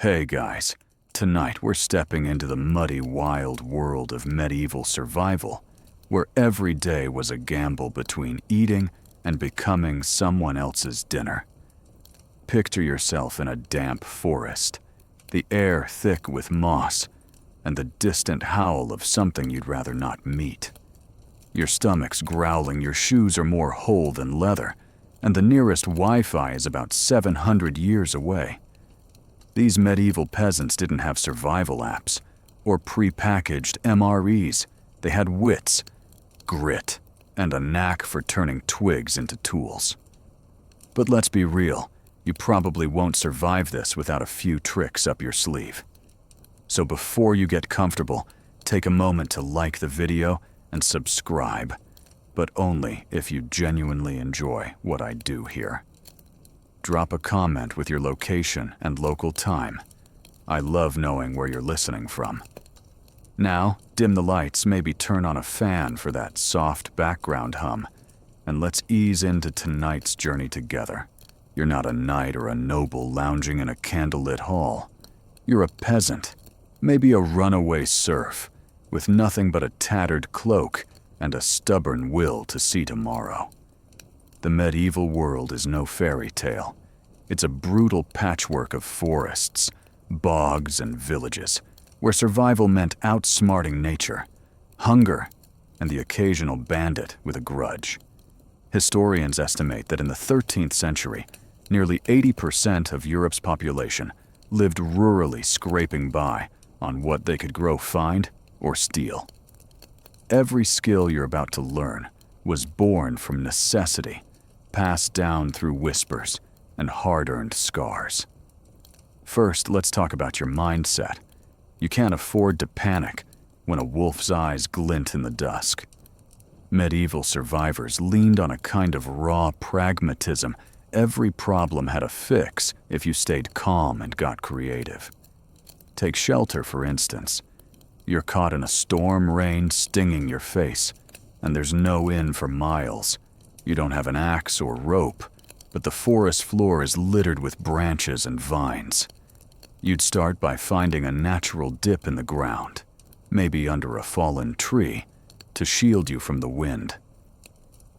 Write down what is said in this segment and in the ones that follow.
Hey guys, tonight we're stepping into the muddy, wild world of medieval survival, where every day was a gamble between eating and becoming someone else's dinner. Picture yourself in a damp forest, the air thick with moss, and the distant howl of something you'd rather not meet. Your stomach's growling, your shoes are more whole than leather, and the nearest Wi-Fi is about 700 years away. These medieval peasants didn't have survival apps or pre-packaged MREs. They had wits, grit, and a knack for turning twigs into tools. But let's be real, you probably won't survive this without a few tricks up your sleeve. So before you get comfortable, take a moment to like the video and subscribe, but only if you genuinely enjoy what I do here. Drop a comment with your location and local time. I love knowing where you're listening from. Now, dim the lights, maybe turn on a fan for that soft background hum, and let's ease into tonight's journey together. You're not a knight or a noble lounging in a candlelit hall. You're a peasant, maybe a runaway serf, with nothing but a tattered cloak and a stubborn will to see tomorrow. The medieval world is no fairy tale. It's a brutal patchwork of forests, bogs, and villages, where survival meant outsmarting nature, hunger, and the occasional bandit with a grudge. Historians estimate that in the 13th century, nearly 80% of Europe's population lived rurally, scraping by on what they could grow, find, or steal. Every skill you're about to learn was born from necessity, passed down through whispers and hard-earned scars. First, let's talk about your mindset. You can't afford to panic when a wolf's eyes glint in the dusk. Medieval survivors leaned on a kind of raw pragmatism. Every problem had a fix if you stayed calm and got creative. Take shelter, for instance. You're caught in a storm, rain stinging your face, and there's no inn for miles. You don't have an axe or rope, but the forest floor is littered with branches and vines. You'd start by finding a natural dip in the ground, maybe under a fallen tree, to shield you from the wind.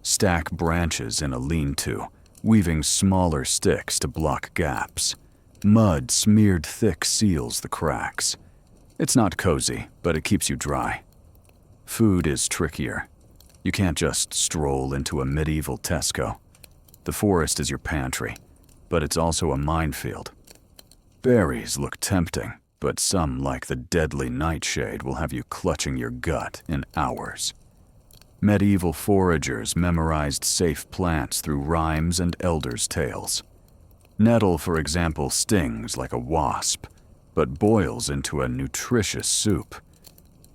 Stack branches in a lean-to, weaving smaller sticks to block gaps. Mud smeared thick seals the cracks. It's not cozy, but it keeps you dry. Food is trickier. You can't just stroll into a medieval Tesco. The forest is your pantry, but it's also a minefield. Berries look tempting, but some, like the deadly nightshade, will have you clutching your gut in hours. Medieval foragers memorized safe plants through rhymes and elders' tales. Nettle, for example, stings like a wasp, but boils into a nutritious soup.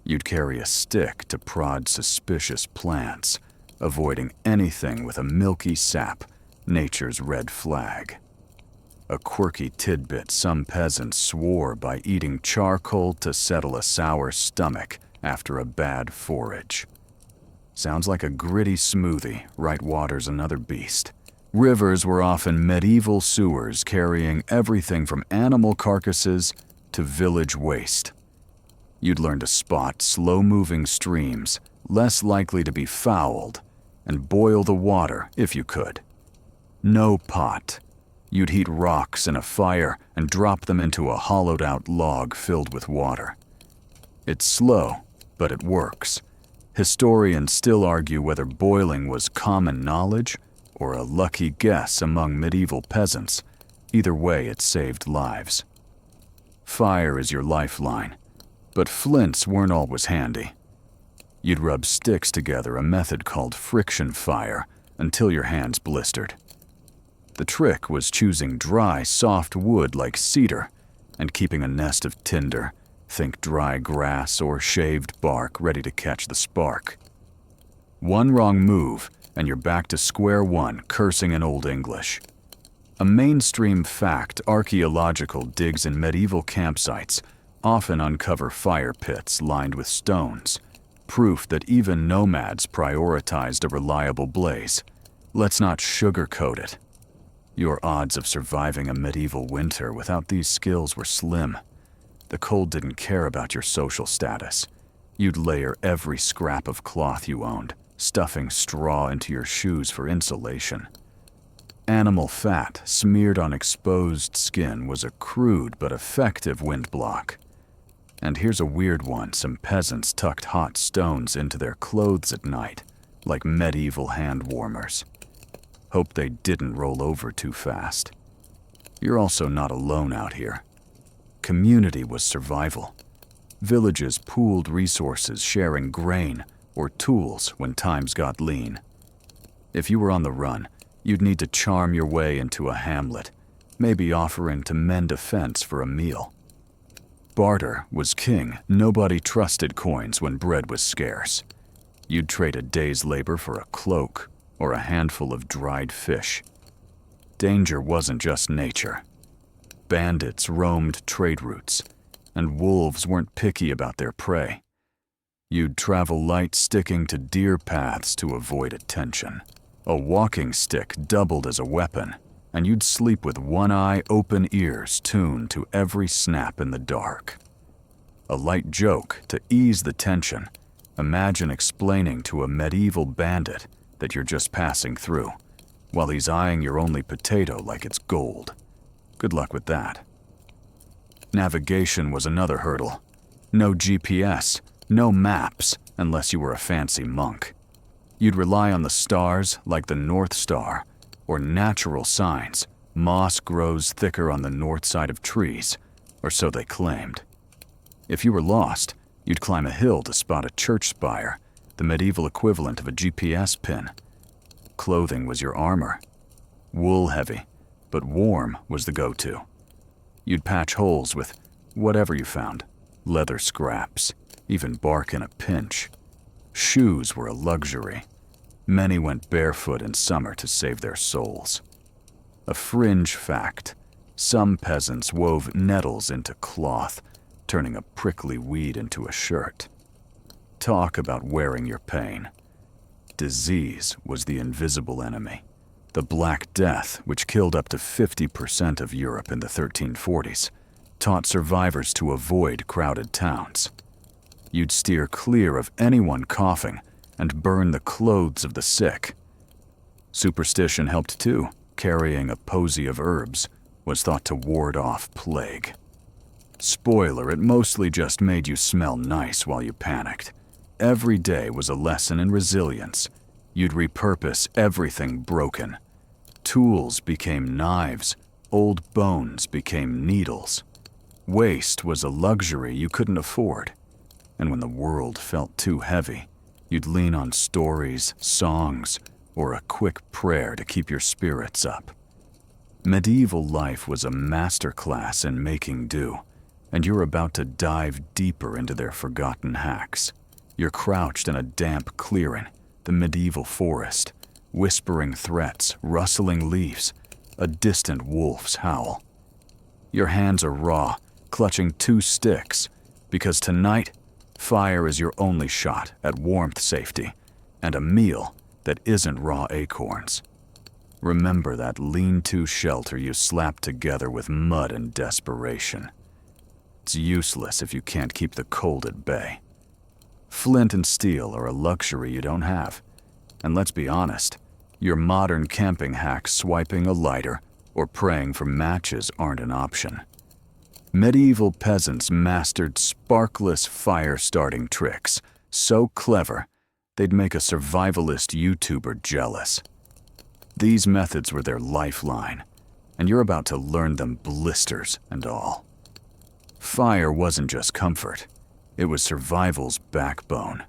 You'd carry a stick to prod suspicious plants, avoiding anything with a milky sap, nature's red flag. A quirky tidbit: some peasants swore by eating charcoal to settle a sour stomach after a bad forage. Sounds like a gritty smoothie. Right water's another beast. Rivers were often medieval sewers, carrying everything from animal carcasses to village waste. You'd learn to spot slow-moving streams, less likely to be fouled, and boil the water if you could. No pot. You'd heat rocks in a fire and drop them into a hollowed-out log filled with water. It's slow, but it works. Historians still argue whether boiling was common knowledge or a lucky guess among medieval peasants. Either way, it saved lives. Fire is your lifeline, but flints weren't always handy. You'd rub sticks together, a method called friction fire, until your hands blistered. The trick was choosing dry, soft wood like cedar and keeping a nest of tinder, think dry grass or shaved bark, ready to catch the spark. One wrong move and you're back to square one, cursing in Old English. A mainstream fact: archaeological digs in medieval campsites often uncover fire pits lined with stones, proof that even nomads prioritized a reliable blaze. Let's not sugarcoat it. Your odds of surviving a medieval winter without these skills were slim. The cold didn't care about your social status. You'd layer every scrap of cloth you owned, stuffing straw into your shoes for insulation. Animal fat smeared on exposed skin was a crude but effective windblock. And here's a weird one: some peasants tucked hot stones into their clothes at night, like medieval hand warmers. Hope they didn't roll over too fast. You're also not alone out here. Community was survival. Villages pooled resources, sharing grain or tools when times got lean. If you were on the run, you'd need to charm your way into a hamlet, maybe offering to mend a fence for a meal. Barter was king. Nobody trusted coins when bread was scarce. You'd trade a day's labor for a cloak or a handful of dried fish. Danger wasn't just nature. Bandits roamed trade routes, and wolves weren't picky about their prey. You'd travel light, sticking to deer paths to avoid attention. A walking stick doubled as a weapon, and you'd sleep with one eye, open ears tuned to every snap in the dark. A light joke to ease the tension. Imagine explaining to a medieval bandit that you're just passing through, while he's eyeing your only potato like it's gold. Good luck with that. Navigation was another hurdle. No GPS, no maps, unless you were a fancy monk. You'd rely on the stars, like the North Star, or natural signs. Moss grows thicker on the north side of trees, or so they claimed. If you were lost, you'd climb a hill to spot a church spire, the medieval equivalent of a GPS pin. Clothing was your armor. Wool heavy, but warm was the go-to. You'd patch holes with whatever you found, leather scraps, even bark in a pinch. Shoes were a luxury. Many went barefoot in summer to save their souls. A fringe fact: some peasants wove nettles into cloth, turning a prickly weed into a shirt. Talk about wearing your pain. Disease was the invisible enemy. The Black Death, which killed up to 50% of Europe in the 1340s, taught survivors to avoid crowded towns. You'd steer clear of anyone coughing and burn the clothes of the sick. Superstition helped too. Carrying a posy of herbs was thought to ward off plague. Spoiler, it mostly just made you smell nice while you panicked. Every day was a lesson in resilience. You'd repurpose everything broken. Tools became knives, old bones became needles. Waste was a luxury you couldn't afford. And when the world felt too heavy, you'd lean on stories, songs, or a quick prayer to keep your spirits up. Medieval life was a masterclass in making do, and you're about to dive deeper into their forgotten hacks. You're crouched in a damp clearing, the medieval forest, whispering threats, rustling leaves, a distant wolf's howl. Your hands are raw, clutching 2 sticks, because tonight, fire is your only shot at warmth, safety, and a meal that isn't raw acorns. Remember that lean-to shelter you slapped together with mud and desperation. It's useless if you can't keep the cold at bay. Flint and steel are a luxury you don't have. And let's be honest, your modern camping hacks swiping a lighter or praying for matches aren't an option. Medieval peasants mastered sparkless fire-starting tricks, so clever they'd make a survivalist YouTuber jealous. These methods were their lifeline, and you're about to learn them, blisters and all. Fire wasn't just comfort, it was survival's backbone.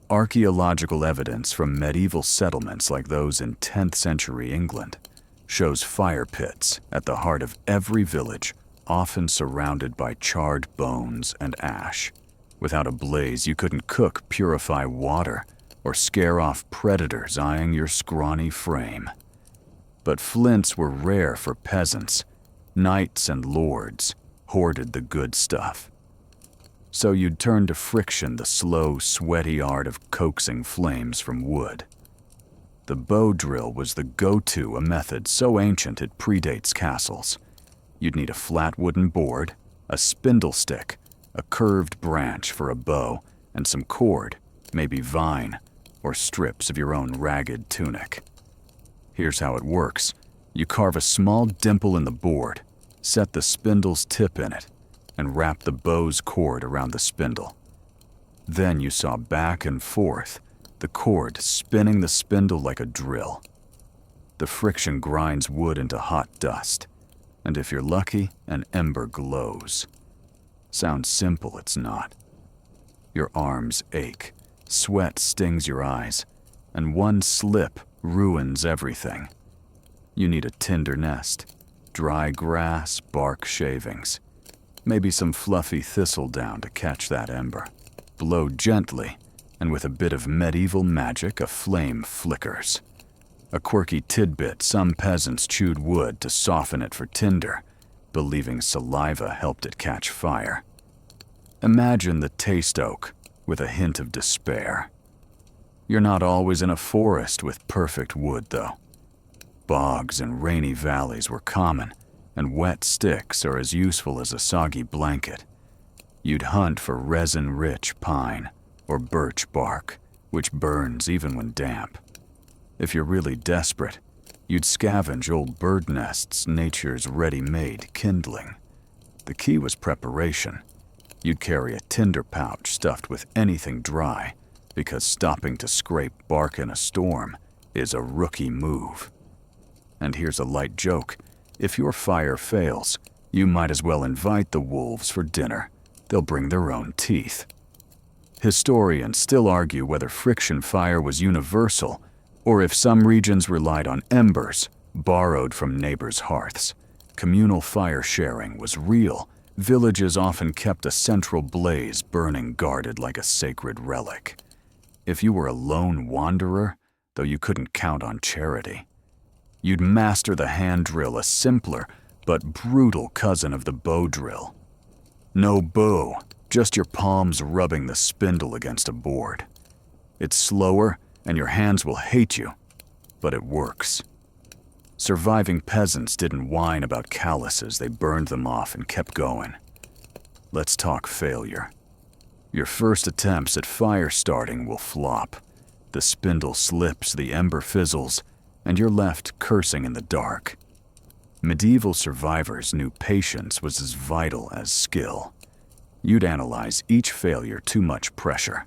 Archaeological evidence from medieval settlements like those in 10th century England shows fire pits at the heart of every village, often surrounded by charred bones and ash. Without a blaze, you couldn't cook, purify water, or scare off predators eyeing your scrawny frame. But flints were rare for peasants. Knights and lords hoarded the good stuff. So you'd turn to friction, the slow, sweaty art of coaxing flames from wood. The bow drill was the go-to, a method so ancient it predates castles. You'd need a flat wooden board, a spindle stick, a curved branch for a bow, and some cord, maybe vine, or strips of your own ragged tunic. Here's how it works. You carve a small dimple in the board, set the spindle's tip in it, and wrap the bow's cord around the spindle. Then you saw back and forth, the cord spinning the spindle like a drill. The friction grinds wood into hot dust, and if you're lucky, an ember glows. Sounds simple, it's not. Your arms ache, sweat stings your eyes, and one slip ruins everything. You need a tinder nest, dry grass, bark shavings, maybe some fluffy thistledown to catch that ember. Blow gently, and with a bit of medieval magic, a flame flickers. A quirky tidbit, some peasants chewed wood to soften it for tinder, believing saliva helped it catch fire. Imagine the taste oak with a hint of despair. You're not always in a forest with perfect wood, though. Bogs and rainy valleys were common, and wet sticks are as useful as a soggy blanket. You'd hunt for resin-rich pine or birch bark, which burns even when damp. If you're really desperate, you'd scavenge old bird nests, nature's ready-made kindling. The key was preparation. You'd carry a tinder pouch stuffed with anything dry, because stopping to scrape bark in a storm is a rookie move. And here's a light joke. If your fire fails, you might as well invite the wolves for dinner. They'll bring their own teeth. Historians still argue whether friction fire was universal or if some regions relied on embers borrowed from neighbors' hearths. Communal fire sharing was real. Villages often kept a central blaze burning, guarded like a sacred relic. If you were a lone wanderer, though you couldn't count on charity, you'd master the hand drill, a simpler but brutal cousin of the bow drill. No bow, just your palms rubbing the spindle against a board. It's slower, and your hands will hate you, but it works. Surviving peasants didn't whine about calluses, they burned them off and kept going. Let's talk failure. Your first attempts at fire starting will flop. The spindle slips, the ember fizzles, and you're left cursing in the dark. Medieval survivors knew patience was as vital as skill. You'd analyze each failure, too much pressure.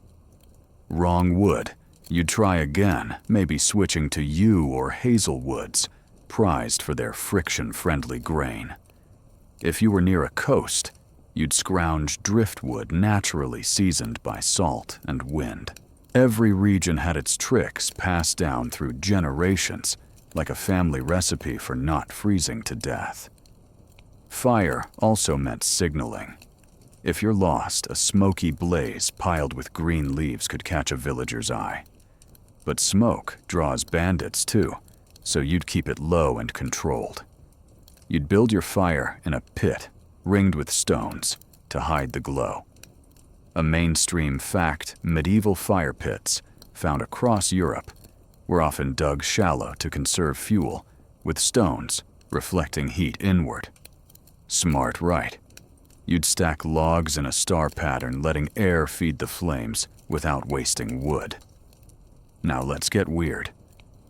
Wrong wood. You'd try again, maybe switching to yew or hazelwoods, prized for their friction-friendly grain. If you were near a coast, you'd scrounge driftwood naturally seasoned by salt and wind. Every region had its tricks passed down through generations, like a family recipe for not freezing to death. Fire also meant signaling. If you're lost, a smoky blaze piled with green leaves could catch a villager's eye. But smoke draws bandits too, so you'd keep it low and controlled. You'd build your fire in a pit, ringed with stones, to hide the glow. A mainstream fact, medieval fire pits, found across Europe, were often dug shallow to conserve fuel, with stones reflecting heat inward. Smart, right? You'd stack logs in a star pattern, letting air feed the flames without wasting wood. Now let's get weird.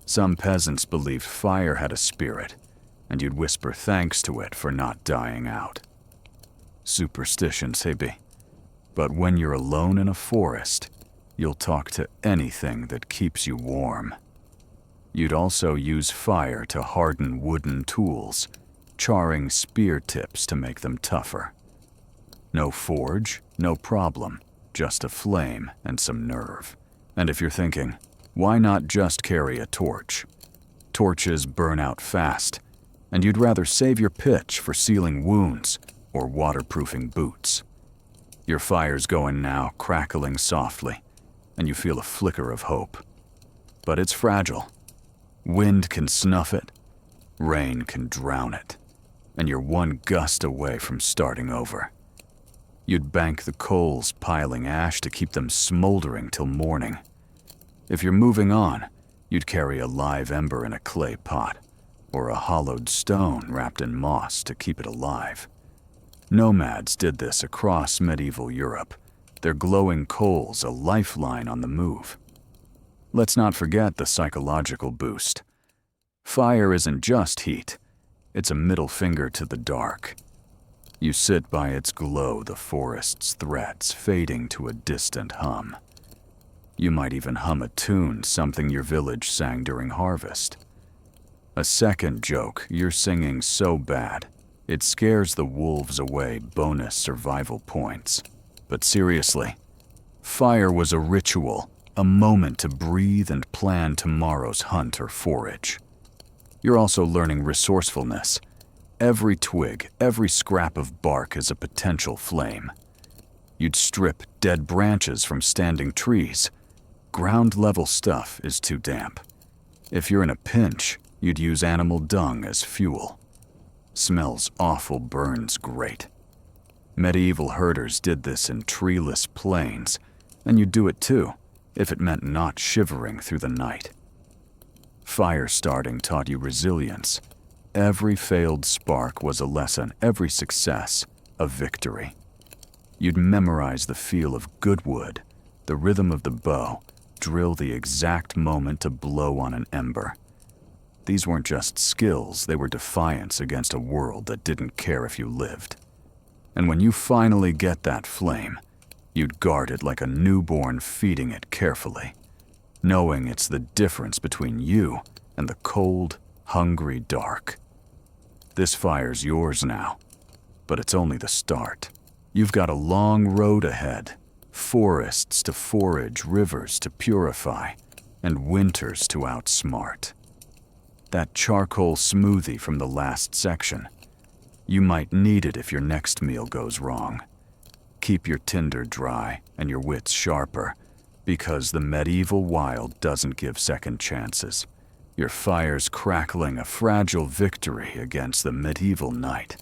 Some peasants believed fire had a spirit, and you'd whisper thanks to it for not dying out. Superstitions, maybe. But when you're alone in a forest, you'll talk to anything that keeps you warm. You'd also use fire to harden wooden tools, charring spear tips to make them tougher. No forge, no problem, just a flame and some nerve. And if you're thinking, why not just carry a torch? Torches burn out fast, and you'd rather save your pitch for sealing wounds or waterproofing boots. Your fire's going now, crackling softly, and you feel a flicker of hope. But it's fragile. Wind can snuff it, rain can drown it, and you're one gust away from starting over. You'd bank the coals, piling ash to keep them smoldering till morning. If you're moving on, You'd carry a live ember in a clay pot, or a hollowed stone wrapped in moss to keep it alive. Nomads did this across medieval Europe, their glowing coals a lifeline on the move. Let's not forget the psychological boost. Fire isn't just heat, it's a middle finger to the dark. You sit by its glow, the forest's threats fading to a distant hum. You might even hum a tune, something your village sang during harvest. A second joke, you're singing so bad, it scares the wolves away, bonus survival points. But seriously, fire was a ritual, a moment to breathe and plan tomorrow's hunt or forage. You're also learning resourcefulness. Every twig, every scrap of bark is a potential flame. You'd strip dead branches from standing trees. Ground-level stuff is too damp. If you're in a pinch, you'd use animal dung as fuel. Smells awful, burns great. Medieval herders did this in treeless plains, and you'd do it too, if it meant not shivering through the night. Fire starting taught you resilience. Every failed spark was a lesson, every success a victory. You'd memorize the feel of good wood, the rhythm of the bow, drill the exact moment to blow on an ember. These weren't just skills, they were defiance against a world that didn't care if you lived. And when you finally get that flame, you'd guard it like a newborn, feeding it carefully, knowing it's the difference between you and the cold, hungry dark. This fire's yours now, but it's only the start. You've got a long road ahead, forests to forage, rivers to purify, and winters to outsmart. That charcoal smoothie from the last section, you might need it if your next meal goes wrong. Keep your tinder dry and your wits sharper, because the medieval wild doesn't give second chances. Your fire's crackling, a fragile victory against the medieval night,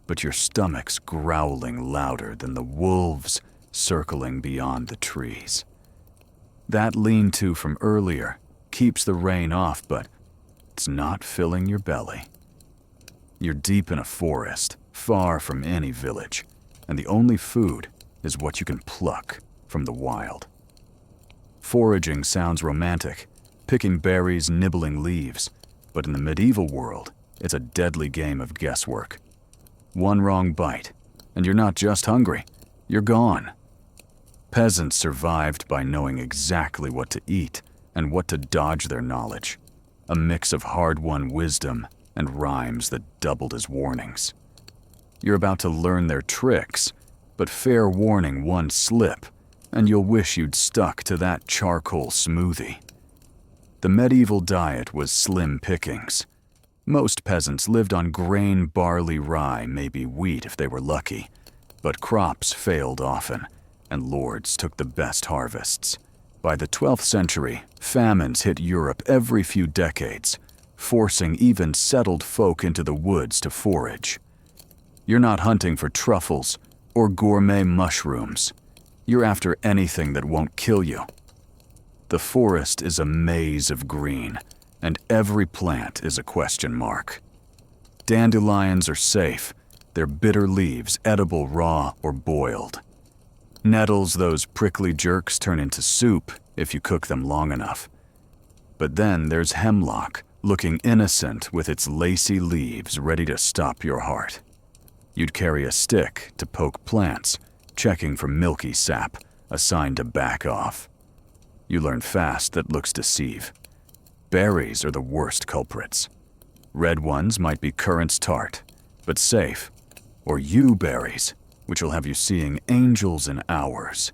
but your stomach's growling louder than the wolves circling beyond the trees. That lean-to from earlier keeps the rain off, but it's not filling your belly. You're deep in a forest, far from any village, and the only food is what you can pluck from the wild. Foraging sounds romantic, picking berries, nibbling leaves, but in the medieval world, it's a deadly game of guesswork. One wrong bite, and you're not just hungry, you're gone. Peasants survived by knowing exactly what to eat and what to dodge their knowledge, a mix of hard-won wisdom and rhymes that doubled as warnings. You're about to learn their tricks, but fair warning, one slip, and you'll wish you'd stuck to that charcoal smoothie. The medieval diet was slim pickings. Most peasants lived on grain, barley, rye, maybe wheat if they were lucky, but crops failed often, and lords took the best harvests. By the 12th century, famines hit Europe every few decades, forcing even settled folk into the woods to forage. You're not hunting for truffles or gourmet mushrooms. You're after anything that won't kill you. The forest is a maze of green, and every plant is a question mark. Dandelions are safe, their bitter leaves edible raw or boiled. Nettles, those prickly jerks, turn into soup if you cook them long enough. But then there's hemlock, looking innocent with its lacy leaves ready to stop your heart. You'd carry a stick to poke plants, checking for milky sap, a sign to back off. You learn fast that looks deceive. Berries are the worst culprits. Red ones might be currants tart, but safe, or yew berries, which will have you seeing angels in hours.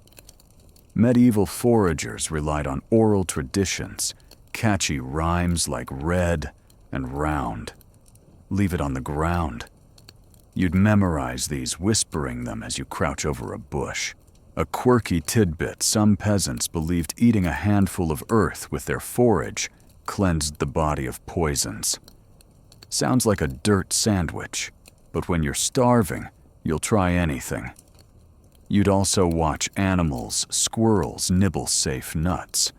Medieval foragers relied on oral traditions, catchy rhymes like red and round. Leave it on the ground. You'd memorize these, whispering them as you crouch over a bush. A quirky tidbit, some peasants believed eating a handful of earth with their forage cleansed the body of poisons. Sounds like a dirt sandwich, but when you're starving, you'll try anything. You'd also watch animals, squirrels, nibble safe nuts,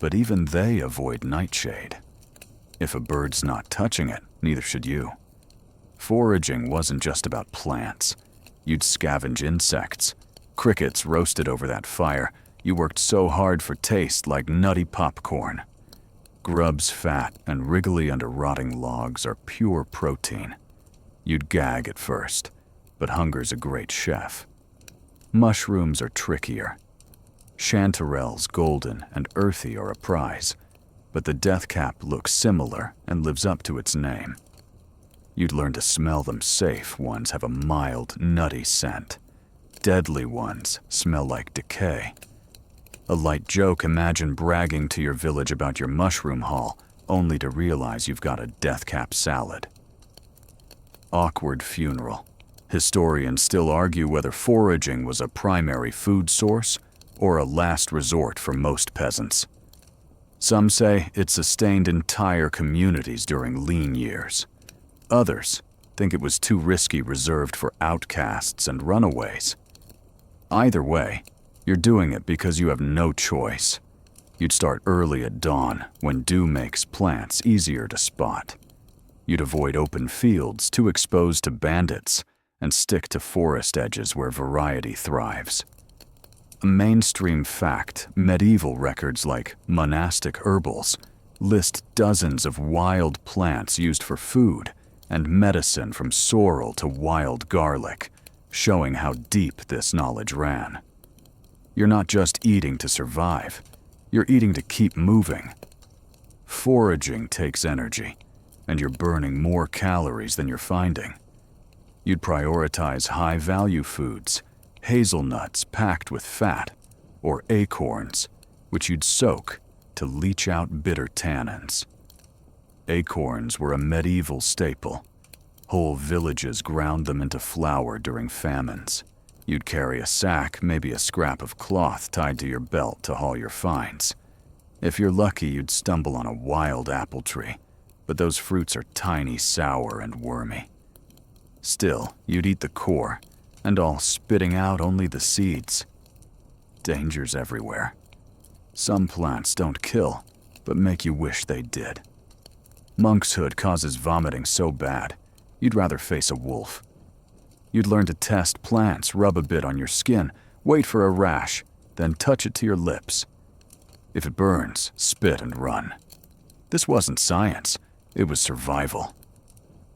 but even they avoid nightshade. If a bird's not touching it, neither should you. Foraging wasn't just about plants. You'd scavenge insects. Crickets roasted over that fire. You worked so hard for taste like nutty popcorn. Grubs fat and wriggly under rotting logs are pure protein. You'd gag at first, but hunger's a great chef. Mushrooms are trickier. Chanterelles, golden and earthy, are a prize, but the deathcap looks similar and lives up to its name. You'd learn to smell them. Safe ones have a mild, nutty scent. Deadly ones smell like decay. A light joke: imagine bragging to your village about your mushroom haul, only to realize you've got a deathcap salad. Awkward funeral. Historians still argue whether foraging was a primary food source or a last resort for most peasants. Some say it sustained entire communities during lean years. Others think it was too risky, reserved for outcasts and runaways. Either way, you're doing it because you have no choice. You'd start early at dawn, when dew makes plants easier to spot. You'd avoid open fields too exposed to bandits and stick to forest edges where variety thrives. A mainstream fact: medieval records like monastic herbals list dozens of wild plants used for food and medicine, from sorrel to wild garlic, showing how deep this knowledge ran. You're not just eating to survive, you're eating to keep moving. Foraging takes energy, and you're burning more calories than you're finding. You'd prioritize high-value foods, hazelnuts packed with fat, or acorns, which you'd soak to leach out bitter tannins. Acorns were a medieval staple. Whole villages ground them into flour during famines. You'd carry a sack, maybe a scrap of cloth tied to your belt to haul your finds. If you're lucky, you'd stumble on a wild apple tree, but those fruits are tiny, sour, and wormy. Still, you'd eat the core, and all spitting out only the seeds. Dangers everywhere. Some plants don't kill, but make you wish they did. Monkshood causes vomiting so bad, you'd rather face a wolf. You'd learn to test plants, rub a bit on your skin, wait for a rash, then touch it to your lips. If it burns, spit and run. This wasn't science, it was survival.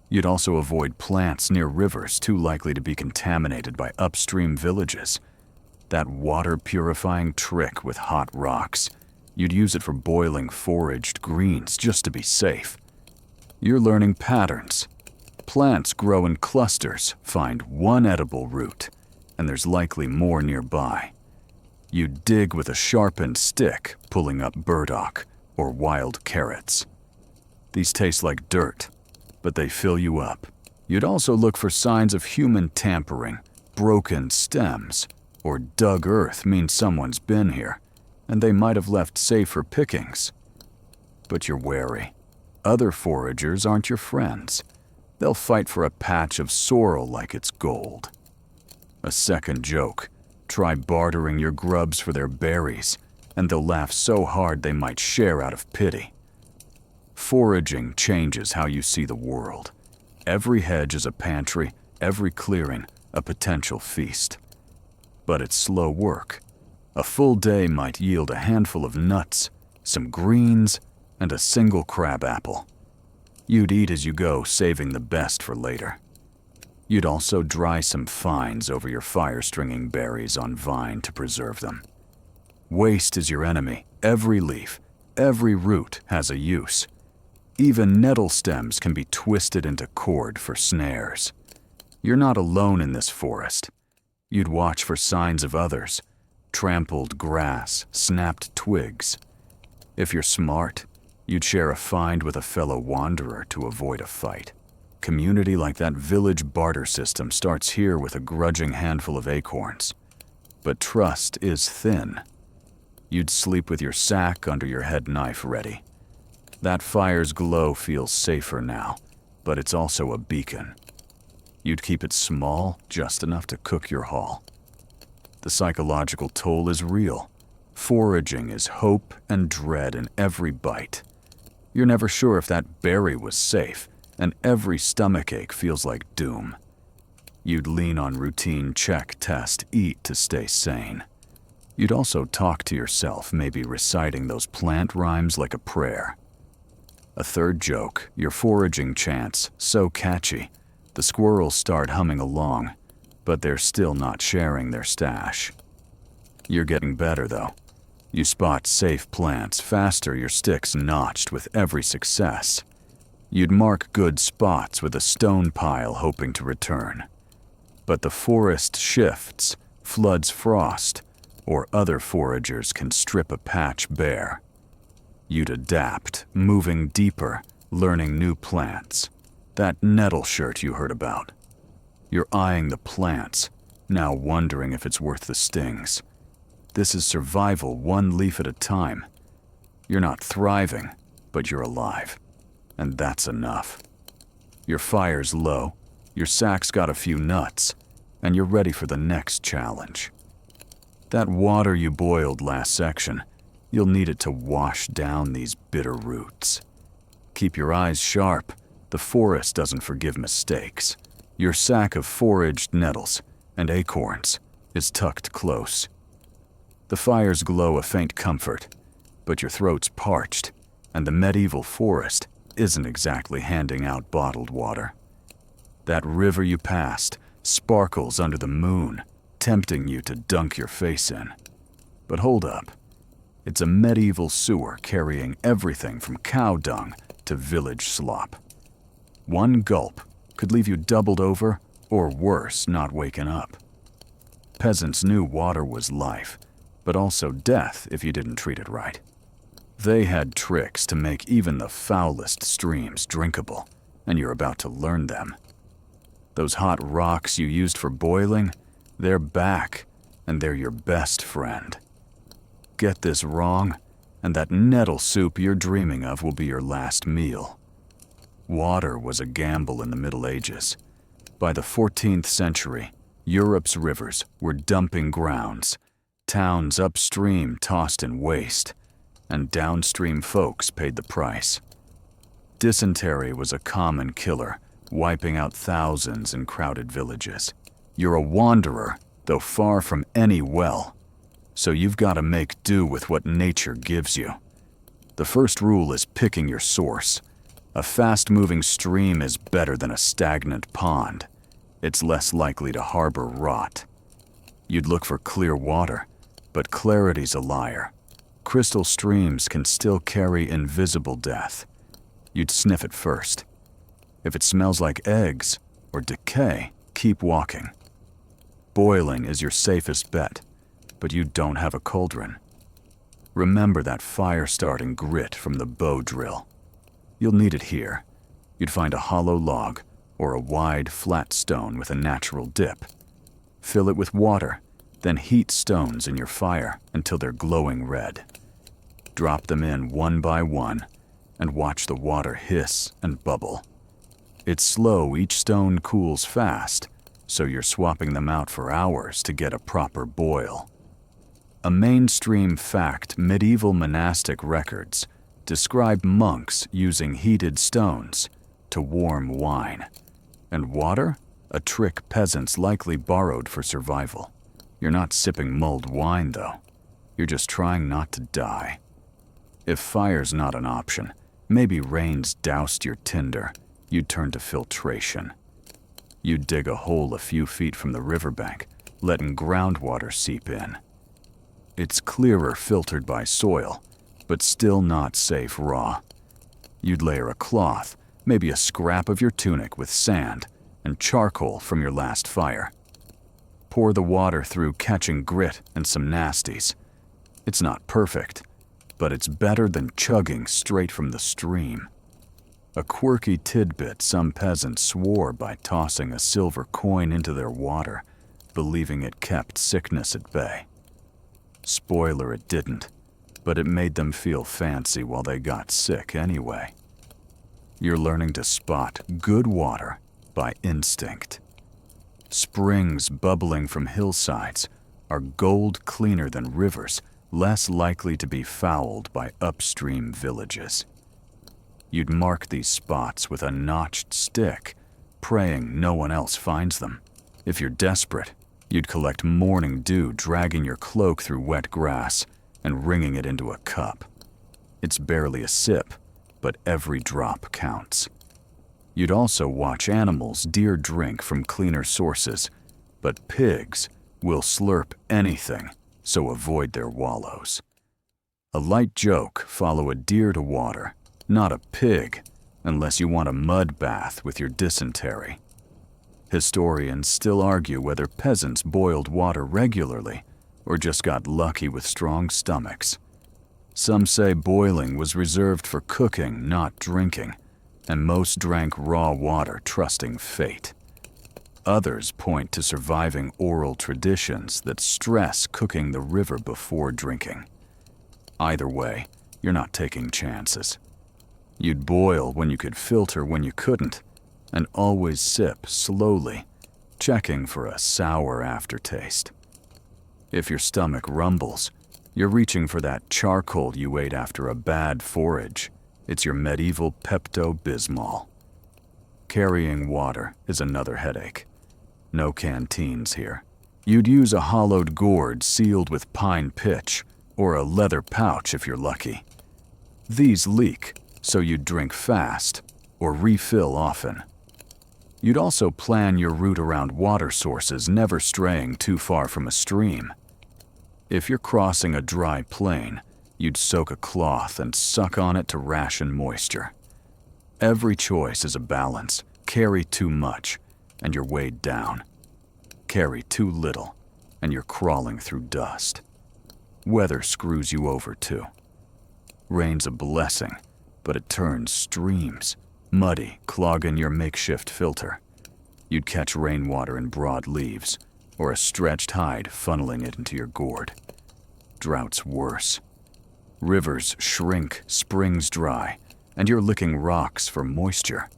You'd also avoid plants near rivers too likely to be contaminated by upstream villages. That water-purifying trick with hot rocks, you'd use it for boiling foraged greens just to be safe. You're learning patterns. Plants grow in clusters, find one edible root, and there's likely more nearby. You dig with a sharpened stick, pulling up burdock or wild carrots. These taste like dirt, but they fill you up. You'd also look for signs of human tampering. Broken stems or dug earth means someone's been here, and they might have left safer pickings. But you're wary. Other foragers aren't your friends. They'll fight for a patch of sorrel like it's gold. A second joke: try bartering your grubs for their berries, and they'll laugh so hard they might share out of pity. Foraging changes how you see the world. Every hedge is a pantry, every clearing a potential feast. But it's slow work. A full day might yield a handful of nuts, some greens, and a single crab apple. You'd eat as you go, saving the best for later. You'd also dry some fines over your fire-stringing berries on vine to preserve them. Waste is your enemy. Every leaf, every root has a use. Even nettle stems can be twisted into cord for snares. You're not alone in this forest. You'd watch for signs of others: trampled grass, snapped twigs. If you're smart, you'd share a find with a fellow wanderer to avoid a fight. Community like that village barter system starts here with a grudging handful of acorns. But trust is thin. You'd sleep with your sack under your head knife ready. That fire's glow feels safer now, but it's also a beacon. You'd keep it small, just enough to cook your haul. The psychological toll is real. Foraging is hope and dread in every bite. You're never sure if that berry was safe, and every stomachache feels like doom. You'd lean on routine check, test, eat to stay sane. You'd also talk to yourself, maybe reciting those plant rhymes like a prayer. A third joke, your foraging chants, so catchy, the squirrels start humming along, but they're still not sharing their stash. You're getting better though. You spot safe plants faster, your sticks notched with every success. You'd mark good spots with a stone pile hoping to return. But the forest shifts, floods frost, or other foragers can strip a patch bare. You'd adapt, moving deeper, learning new plants. That nettle shirt you heard about. You're eyeing the plants, now wondering if it's worth the stings. This is survival, one leaf at a time. You're not thriving, but you're alive. And that's enough. Your fire's low, your sack's got a few nuts, and you're ready for the next challenge. That water you boiled last section, you'll need it to wash down these bitter roots. Keep your eyes sharp, the forest doesn't forgive mistakes. Your sack of foraged nettles and acorns is tucked close. The fire's glow a faint comfort, but your throat's parched, and the medieval forest isn't exactly handing out bottled water. That river you passed sparkles under the moon, tempting you to dunk your face in. But hold up. It's a medieval sewer carrying everything from cow dung to village slop. One gulp could leave you doubled over, or worse, not waking up. Peasants knew water was life, but also death if you didn't treat it right. They had tricks to make even the foulest streams drinkable, and you're about to learn them. Those hot rocks you used for boiling, they're back, and they're your best friend. Get this wrong, and that nettle soup you're dreaming of will be your last meal. Water was a gamble in the Middle Ages. By the 14th century, Europe's rivers were dumping grounds, towns upstream tossed in waste, and downstream folks paid the price. Dysentery was a common killer, wiping out thousands in crowded villages. You're a wanderer, though far from any well, so you've got to make do with what nature gives you. The first rule is picking your source. A fast-moving stream is better than a stagnant pond. It's less likely to harbor rot. You'd look for clear water, but clarity's a liar. Crystal streams can still carry invisible death. You'd sniff it first. If it smells like eggs or decay, keep walking. Boiling is your safest bet, but you don't have a cauldron. Remember that fire-starting grit from the bow drill. You'll need it here. You'd find a hollow log or a wide, flat stone with a natural dip. Fill it with water, then heat stones in your fire until they're glowing red. Drop them in one by one and watch the water hiss and bubble. It's slow, each stone cools fast, so you're swapping them out for hours to get a proper boil. A mainstream fact, medieval monastic records describe monks using heated stones to warm wine. And water? A trick peasants likely borrowed for survival. You're not sipping mulled wine, though. You're just trying not to die. If fire's not an option, maybe rain's doused your tinder, you'd turn to filtration. You'd dig a hole a few feet from the riverbank, letting groundwater seep in. It's clearer filtered by soil, but still not safe raw. You'd layer a cloth, maybe a scrap of your tunic with sand, and charcoal from your last fire. Pour the water through catching grit and some nasties. It's not perfect, but it's better than chugging straight from the stream. A quirky tidbit some peasants swore by tossing a silver coin into their water, believing it kept sickness at bay. Spoiler, it didn't, but it made them feel fancy while they got sick anyway. You're learning to spot good water by instinct. Springs bubbling from hillsides are gold cleaner than rivers less likely to be fouled by upstream villages. You'd mark these spots with a notched stick, praying no one else finds them. If you're desperate, you'd collect morning dew, dragging your cloak through wet grass and wringing it into a cup. It's barely a sip, but every drop counts. You'd also watch animals deer drink from cleaner sources, but pigs will slurp anything, so avoid their wallows. A light joke: follow a deer to water, not a pig, unless you want a mud bath with your dysentery. Historians still argue whether peasants boiled water regularly or just got lucky with strong stomachs. Some say boiling was reserved for cooking, not drinking, and most drank raw water, trusting fate. Others point to surviving oral traditions that stress cooking the river before drinking. Either way, you're not taking chances. You'd boil when you could filter when you couldn't, and always sip slowly, checking for a sour aftertaste. If your stomach rumbles, you're reaching for that charcoal you ate after a bad forage. It's your medieval Pepto-Bismol. Carrying water is another headache. No canteens here. You'd use a hollowed gourd sealed with pine pitch, or a leather pouch if you're lucky. These leak, so you'd drink fast or refill often. You'd also plan your route around water sources, never straying too far from a stream. If you're crossing a dry plain, you'd soak a cloth and suck on it to ration moisture. Every choice is a balance. Carry too much, and you're weighed down. Carry too little, and you're crawling through dust. Weather screws you over too. Rain's a blessing, but it turns streams, muddy, clogging your makeshift filter. You'd catch rainwater in broad leaves, or a stretched hide funneling it into your gourd. Drought's worse. Rivers shrink, springs dry, and you're licking rocks for moisture.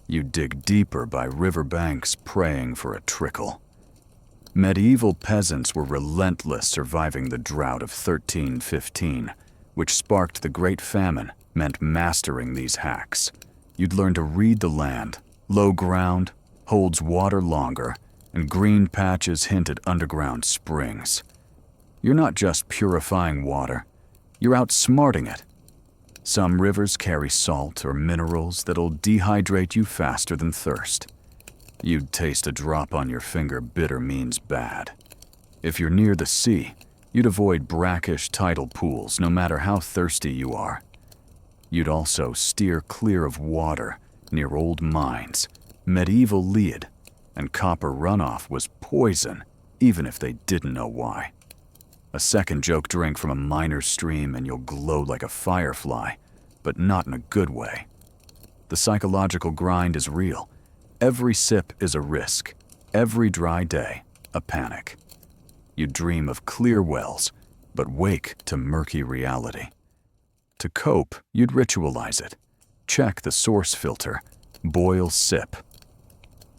You dig deeper by riverbanks, praying for a trickle. Medieval peasants were relentless, surviving the drought of 1315, which sparked the Great Famine, meant mastering these hacks. You'd learn to read the land. Low ground holds water longer, and green patches hint at underground springs. You're not just purifying water, you're outsmarting it. Some rivers carry salt or minerals that'll dehydrate you faster than thirst. You'd taste a drop on your finger. Bitter means bad. If you're near the sea, you'd avoid brackish tidal pools, no matter how thirsty you are. You'd also steer clear of water near old mines. Medieval lead and copper runoff was poison, even if they didn't know why. A second joke drink from a miner's stream and you'll glow like a firefly, but not in a good way. The psychological grind is real. Every sip is a risk. Every dry day, a panic. You dream of clear wells, but wake to murky reality. To cope, you'd ritualize it. Check the source filter. Boil, sip.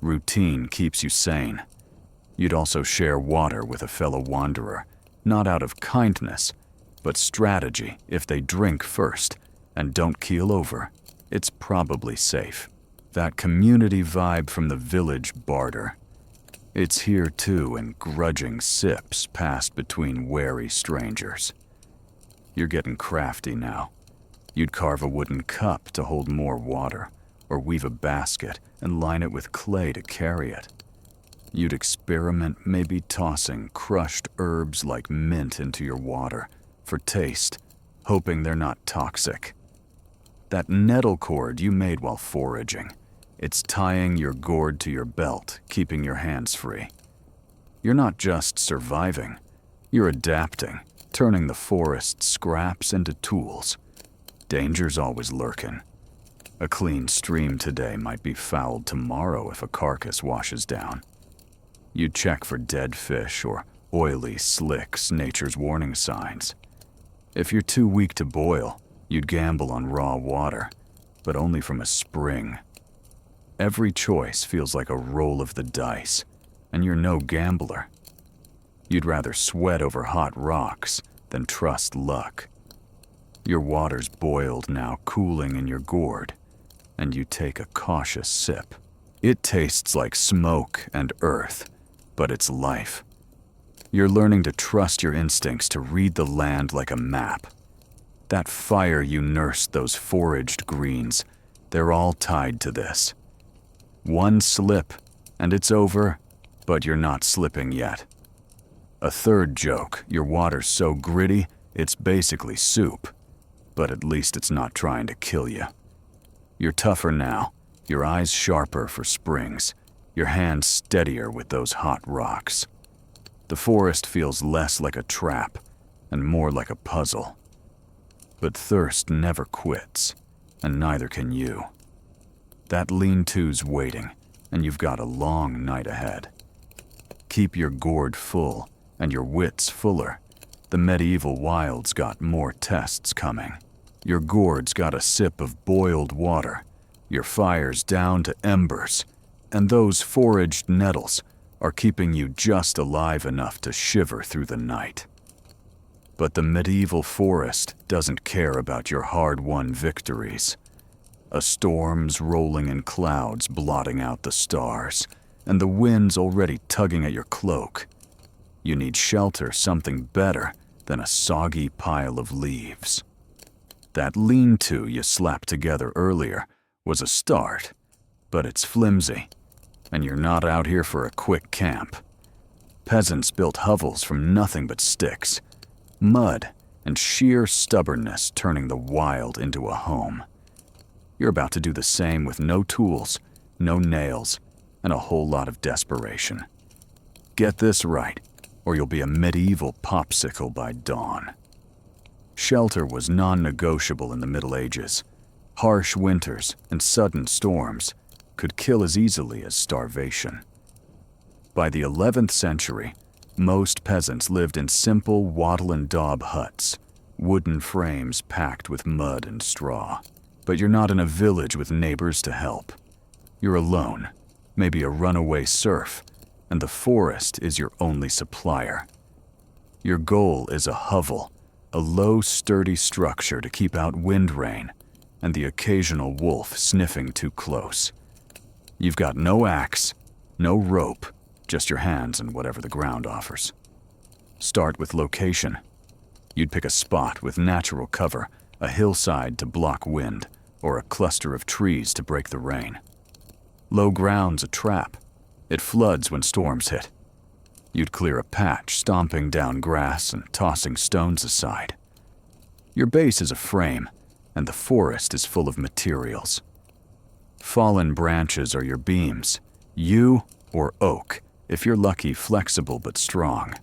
Routine keeps you sane. You'd also share water with a fellow wanderer, not out of kindness, but strategy. If they drink first and don't keel over, it's probably safe. That community vibe from the village barter. It's here too, in grudging sips passed between wary strangers. You're getting crafty now. You'd carve a wooden cup to hold more water, or weave a basket and line it with clay to carry it. You'd experiment, maybe tossing crushed herbs like mint into your water for taste, hoping they're not toxic. That nettle cord you made while foraging, it's tying your gourd to your belt, keeping your hands free. You're not just surviving, you're adapting, turning the forest scraps into tools. Danger's always lurking. A clean stream today might be fouled tomorrow if a carcass washes down. You'd check for dead fish or oily slicks, nature's warning signs. If you're too weak to boil, you'd gamble on raw water, but only from a spring. Every choice feels like a roll of the dice, and you're no gambler. You'd rather sweat over hot rocks then trust luck. Your water's boiled now, cooling in your gourd, and you take a cautious sip. It tastes like smoke and earth, but it's life. You're learning to trust your instincts, to read the land like a map. That fire you nursed, those foraged greens, they're all tied to this. One slip, and it's over, but you're not slipping yet. A third joke, your water's so gritty, it's basically soup, but at least it's not trying to kill you. You're tougher now, your eyes sharper for springs, your hands steadier with those hot rocks. The forest feels less like a trap and more like a puzzle. But thirst never quits, and neither can you. That lean-to's waiting, and you've got a long night ahead. Keep your gourd full and your wits fuller. The medieval wild's got more tests coming. Your gourd's got a sip of boiled water, your fire's down to embers, and those foraged nettles are keeping you just alive enough to shiver through the night. But the medieval forest doesn't care about your hard-won victories. A storm's rolling in clouds, blotting out the stars, and the wind's already tugging at your cloak. You need shelter, something better than a soggy pile of leaves. That lean-to you slapped together earlier was a start, but it's flimsy, and you're not out here for a quick camp. Peasants built hovels from nothing but sticks, mud, and sheer stubbornness turning the wild into a home. You're about to do the same with no tools, no nails, and a whole lot of desperation. Get this right, or you'll be a medieval popsicle by dawn. Shelter was non-negotiable in the Middle Ages. Harsh winters and sudden storms could kill as easily as starvation. By the 11th century, most peasants lived in simple wattle and daub huts, wooden frames packed with mud and straw. But you're not in a village with neighbors to help. You're alone, maybe a runaway serf, and the forest is your only supplier. Your goal is a hovel, a low, sturdy structure to keep out wind rain and the occasional wolf sniffing too close. You've got no axe, no rope, just your hands and whatever the ground offers. Start with location. You'd pick a spot with natural cover, a hillside to block wind, or a cluster of trees to break the rain. Low ground's a trap. It floods when storms hit. You'd clear a patch, stomping down grass and tossing stones aside. Your base is a frame, and the forest is full of materials. Fallen branches are your beams, yew or oak, if you're lucky, flexible but strong.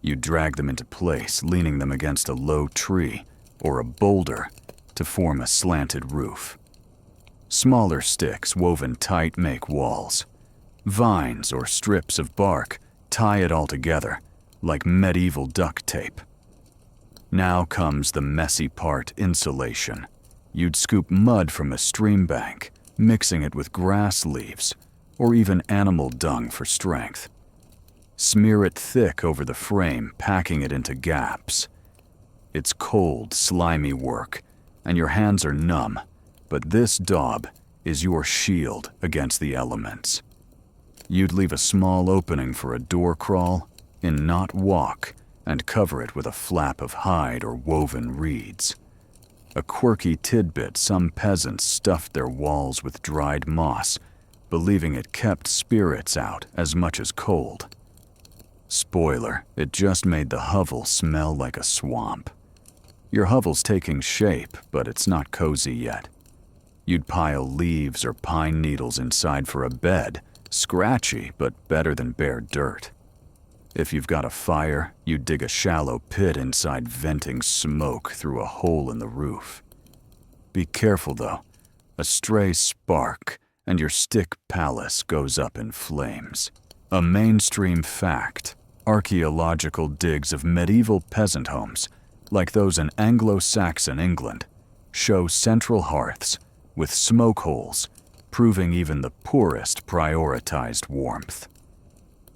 You drag them into place, leaning them against a low tree or a boulder to form a slanted roof. Smaller sticks woven tight make walls. Vines or strips of bark tie it all together like medieval duct tape. Now comes the messy part, insulation. You'd scoop mud from a stream bank, mixing it with grass leaves or even animal dung for strength. Smear it thick over the frame, packing it into gaps. It's cold, slimy work, and your hands are numb, but this daub is your shield against the elements. You'd leave a small opening for a door crawl in knot walk and cover it with a flap of hide or woven reeds. A quirky tidbit, some peasants stuffed their walls with dried moss, believing it kept spirits out as much as cold. Spoiler, it just made the hovel smell like a swamp. Your hovel's taking shape, but it's not cozy yet. You'd pile leaves or pine needles inside for a bed, scratchy but better than bare dirt. If you've got a fire, you'd dig a shallow pit inside, venting smoke through a hole in the roof. Be careful though, a stray spark and your stick palace goes up in flames. A mainstream fact, archaeological digs of medieval peasant homes, like those in Anglo-Saxon England, show central hearths with smoke holes, proving even the poorest prioritized warmth.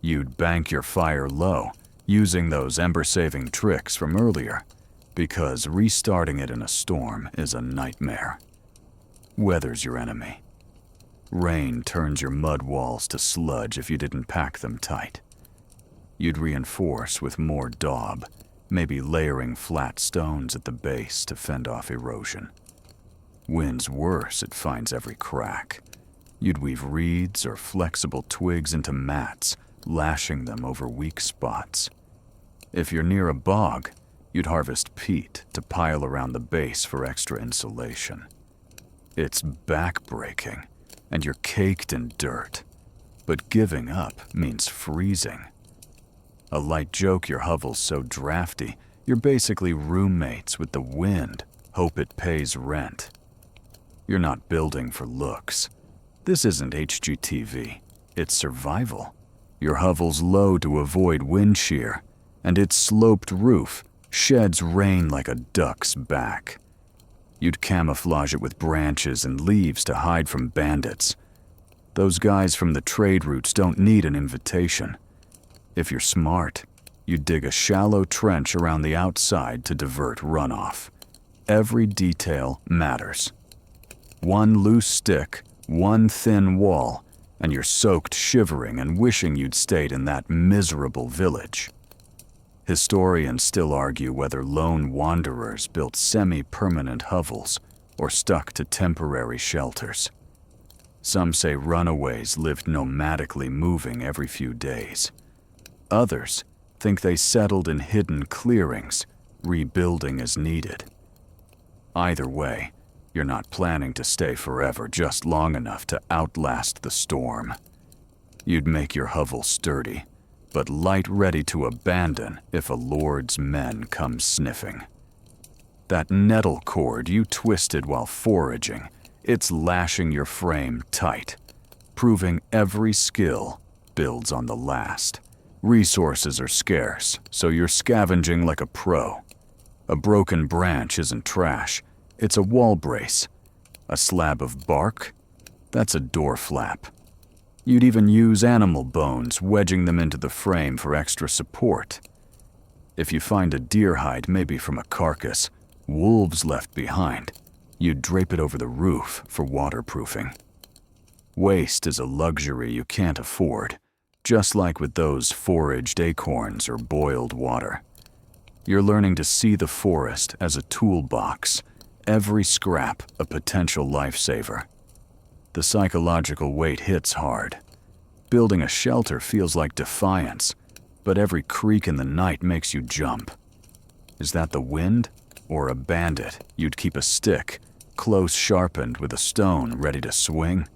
You'd bank your fire low, using those ember-saving tricks from earlier, because restarting it in a storm is a nightmare. Weather's your enemy. Rain turns your mud walls to sludge if you didn't pack them tight. You'd reinforce with more daub, maybe layering flat stones at the base to fend off erosion. Wind's worse, it finds every crack. You'd weave reeds or flexible twigs into mats, lashing them over weak spots. If you're near a bog, you'd harvest peat to pile around the base for extra insulation. It's back-breaking, and you're caked in dirt. But giving up means freezing. A light joke your hovel's so drafty, you're basically roommates with the wind, hope it pays rent. You're not building for looks. This isn't HGTV, it's survival. Your hovel's low to avoid wind shear, and its sloped roof sheds rain like a duck's back. You'd camouflage it with branches and leaves to hide from bandits. Those guys from the trade routes don't need an invitation. If you're smart, you'd dig a shallow trench around the outside to divert runoff. Every detail matters. One loose stick, one thin wall, and you're soaked shivering and wishing you'd stayed in that miserable village. Historians still argue whether lone wanderers built semi-permanent hovels or stuck to temporary shelters. Some say runaways lived nomadically, moving every few days. Others think they settled in hidden clearings, rebuilding as needed. Either way, you're not planning to stay forever, just long enough to outlast the storm. You'd make your hovel sturdy, but light ready to abandon if a lord's men come sniffing. That nettle cord you twisted while foraging, it's lashing your frame tight, proving every skill builds on the last. Resources are scarce, so you're scavenging like a pro. A broken branch isn't trash, it's a wall brace. A slab of bark? That's a door flap. You'd even use animal bones, wedging them into the frame for extra support. If you find a deer hide, maybe from a carcass, wolves left behind, you'd drape it over the roof for waterproofing. Waste is a luxury you can't afford, just like with those foraged acorns or boiled water. You're learning to see the forest as a toolbox, every scrap a potential lifesaver. The psychological weight hits hard. Building a shelter feels like defiance, but every creak in the night makes you jump. Is that the wind, or a bandit you'd keep a stick, close sharpened with a stone ready to swing?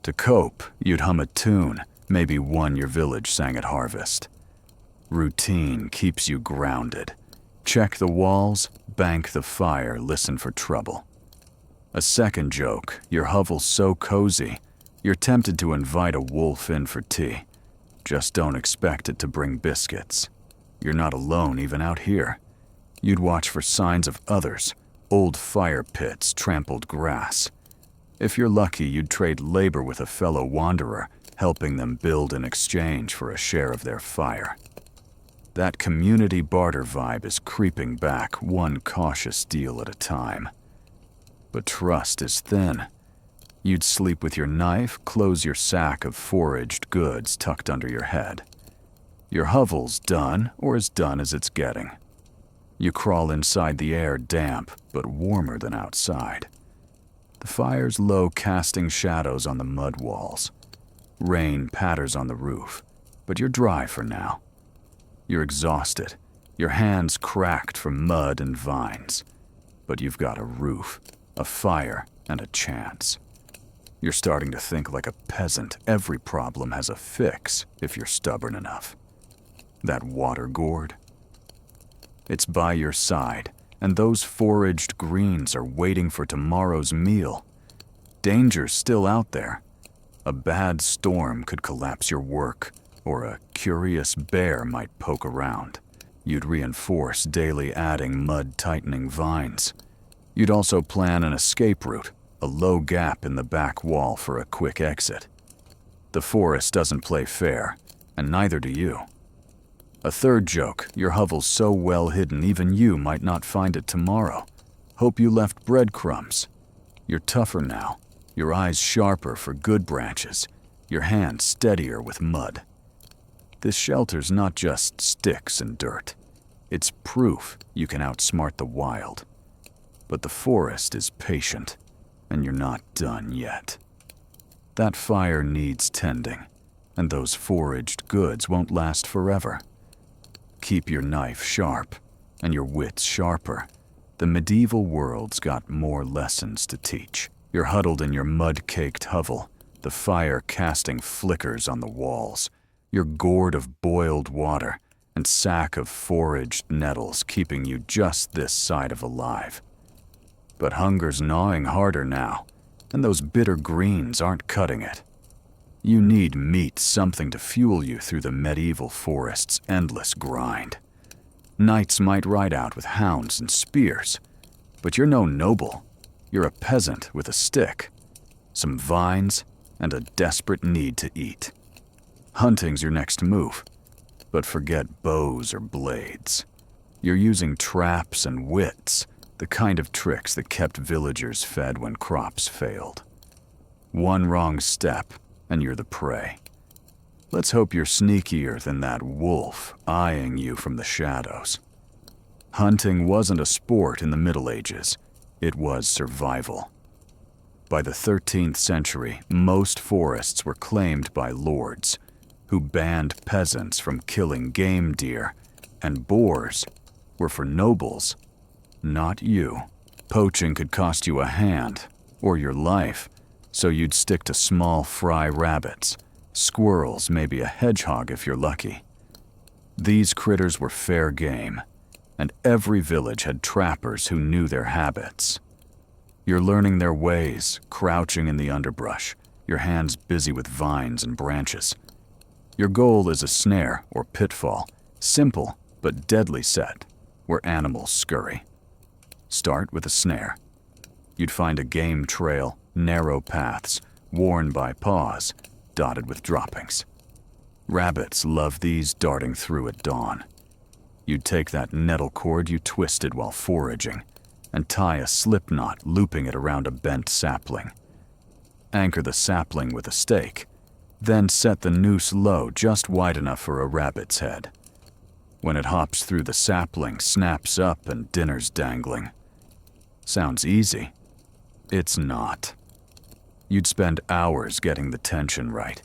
To cope, you'd hum a tune, maybe one your village sang at harvest. Routine keeps you grounded. Check the walls, bank the fire, listen for trouble. A second joke, your hovel's so cozy, you're tempted to invite a wolf in for tea. Just don't expect it to bring biscuits. You're not alone even out here. You'd watch for signs of others, old fire pits, trampled grass. If you're lucky, you'd trade labor with a fellow wanderer, helping them build in exchange for a share of their fire. That community barter vibe is creeping back, one cautious deal at a time. But trust is thin. You'd sleep with your knife, close your sack of foraged goods tucked under your head. Your hovel's done, or as done as it's getting. You crawl inside, the air damp, but warmer than outside. The fire's low, casting shadows on the mud walls. Rain patters on the roof, but you're dry for now. You're exhausted, your hands cracked from mud and vines. But you've got a roof, a fire, and a chance. You're starting to think like a peasant. Every problem has a fix if you're stubborn enough. That water gourd? It's by your side, and those foraged greens are waiting for tomorrow's meal. Danger's still out there. A bad storm could collapse your work, or a curious bear might poke around. You'd reinforce daily, adding mud-tightening vines. You'd also plan an escape route, a low gap in the back wall for a quick exit. The forest doesn't play fair, and neither do you. A third joke, your hovel's so well hidden even you might not find it tomorrow. Hope you left breadcrumbs. You're tougher now, your eyes sharper for good branches, your hands steadier with mud. This shelter's not just sticks and dirt. It's proof you can outsmart the wild. But the forest is patient, and you're not done yet. That fire needs tending, and those foraged goods won't last forever. Keep your knife sharp, and your wits sharper. The medieval world's got more lessons to teach. You're huddled in your mud-caked hovel, the fire casting flickers on the walls, your gourd of boiled water and sack of foraged nettles keeping you just this side of alive. But hunger's gnawing harder now, and those bitter greens aren't cutting it. You need meat, something to fuel you through the medieval forest's endless grind. Knights might ride out with hounds and spears, but you're no noble. You're a peasant with a stick, some vines, and a desperate need to eat. Hunting's your next move, but forget bows or blades. You're using traps and wits, the kind of tricks that kept villagers fed when crops failed. One wrong step, and you're the prey. Let's hope you're sneakier than that wolf eyeing you from the shadows. Hunting wasn't a sport in the Middle Ages. It was survival. By the 13th century, most forests were claimed by lords, who banned peasants from killing game deer, and boars were for nobles, not you. Poaching could cost you a hand, or your life, so you'd stick to small fry rabbits, squirrels, maybe a hedgehog if you're lucky. These critters were fair game, and every village had trappers who knew their habits. You're learning their ways, crouching in the underbrush, your hands busy with vines and branches. Your goal is a snare or pitfall, simple but deadly set, where animals scurry. Start with a snare. You'd find a game trail, narrow paths, worn by paws, dotted with droppings. Rabbits love these darting through at dawn. You'd take that nettle cord you twisted while foraging and tie a slip knot, looping it around a bent sapling. Anchor the sapling with a stake, then set the noose low, just wide enough for a rabbit's head. When it hops through the sapling, snaps up, and dinner's dangling. Sounds easy. It's not. You'd spend hours getting the tension right,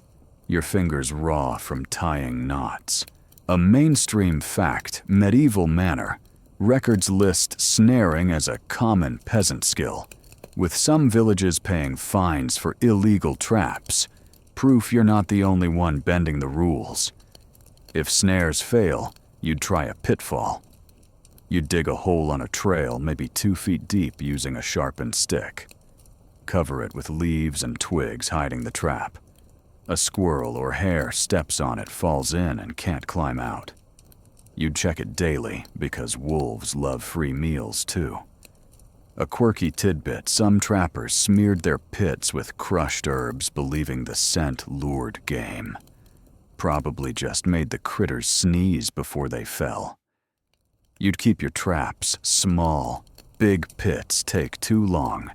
your fingers raw from tying knots. A mainstream fact, medieval manner, records list snaring as a common peasant skill, with some villages paying fines for illegal traps, proof you're not the only one bending the rules. If snares fail, you'd try a pitfall. You'd dig a hole on a trail, maybe 2 feet deep, using a sharpened stick. Cover it with leaves and twigs, hiding the trap. A squirrel or hare steps on it, falls in, and can't climb out. You'd check it daily, because wolves love free meals too. A quirky tidbit, some trappers smeared their pits with crushed herbs, believing the scent lured game. Probably just made the critters sneeze before they fell. You'd keep your traps small. Big pits take too long,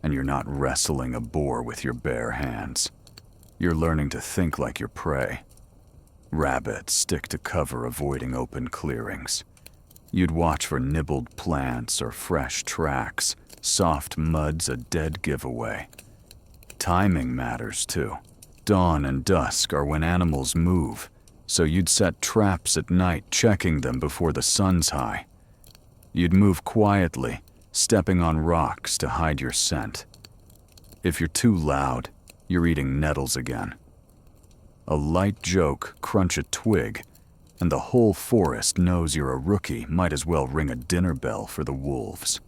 and you're not wrestling a boar with your bare hands. You're learning to think like your prey. Rabbits stick to cover, avoiding open clearings. You'd watch for nibbled plants or fresh tracks. Soft mud's a dead giveaway. Timing matters too. Dawn and dusk are when animals move, so you'd set traps at night, checking them before the sun's high. You'd move quietly, stepping on rocks to hide your scent. If you're too loud, you're eating nettles again. A light joke, crunch a twig, and the whole forest knows you're a rookie, might as well ring a dinner bell for the wolves.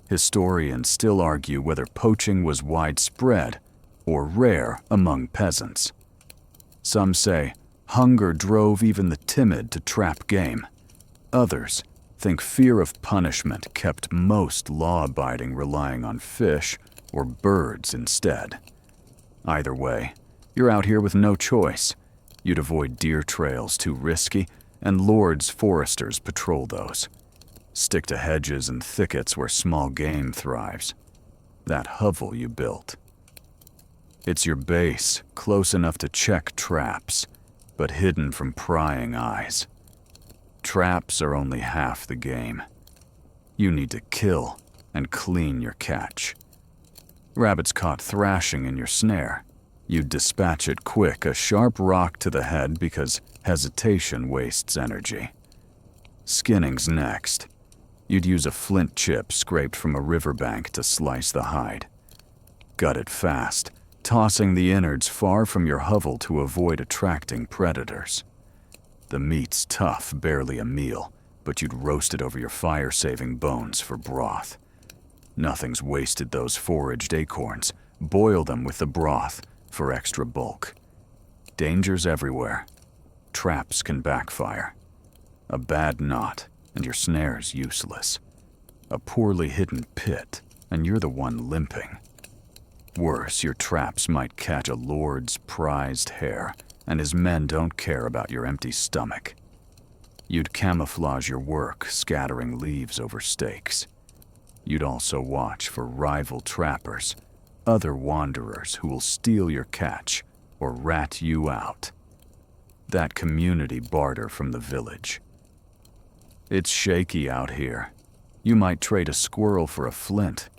Historians still argue whether poaching was widespread or rare among peasants. Some say hunger drove even the timid to trap game. Others think fear of punishment kept most law-abiding relying on fish or birds instead. Either way, you're out here with no choice. You'd avoid deer trails too risky and lords foresters patrol those. Stick to hedges and thickets where small game thrives. That hovel you built. It's your base, close enough to check traps, but hidden from prying eyes. Traps are only half the game. You need to kill and clean your catch. Rabbits caught thrashing in your snare. You'd dispatch it quick, a sharp rock to the head because hesitation wastes energy. Skinning's next. You'd use a flint chip scraped from a riverbank to slice the hide. Gut it fast, tossing the innards far from your hovel to avoid attracting predators. The meat's tough, barely a meal, but you'd roast it over your fire-saving bones for broth. Nothing's wasted those foraged acorns. Boil them with the broth for extra bulk. Dangers everywhere. Traps can backfire. A bad knot, and your snare's useless. A poorly hidden pit, and you're the one limping. Worse, your traps might catch a lord's prized hare, and his men don't care about your empty stomach. You'd camouflage your work, scattering leaves over stakes. You'd also watch for rival trappers, other wanderers who will steal your catch or rat you out. That community barter from the village. It's shaky out here. You might trade a squirrel for a flint,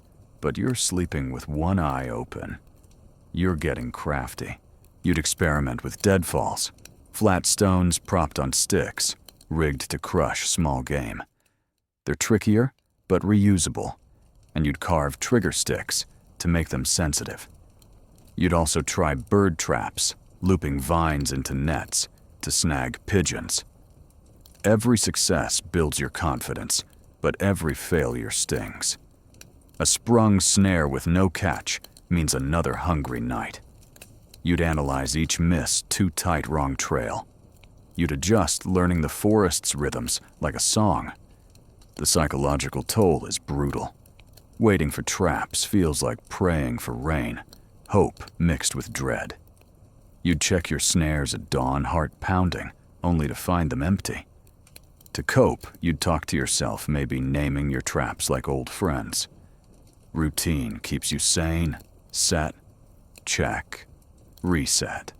but you're sleeping with one eye open. You're getting crafty. You'd experiment with deadfalls, flat stones propped on sticks, rigged to crush small game. They're trickier, but reusable, and you'd carve trigger sticks to make them sensitive. You'd also try bird traps, looping vines into nets to snag pigeons. Every success builds your confidence, but every failure stings. A sprung snare with no catch means another hungry night. You'd analyze each miss, too tight wrong trail. You'd adjust, learning the forest's rhythms like a song. The psychological toll is brutal. Waiting for traps feels like praying for rain, hope mixed with dread. You'd check your snares at dawn, heart pounding, only to find them empty. To cope, you'd talk to yourself, maybe naming your traps like old friends. Routine keeps you sane. Set, check, reset.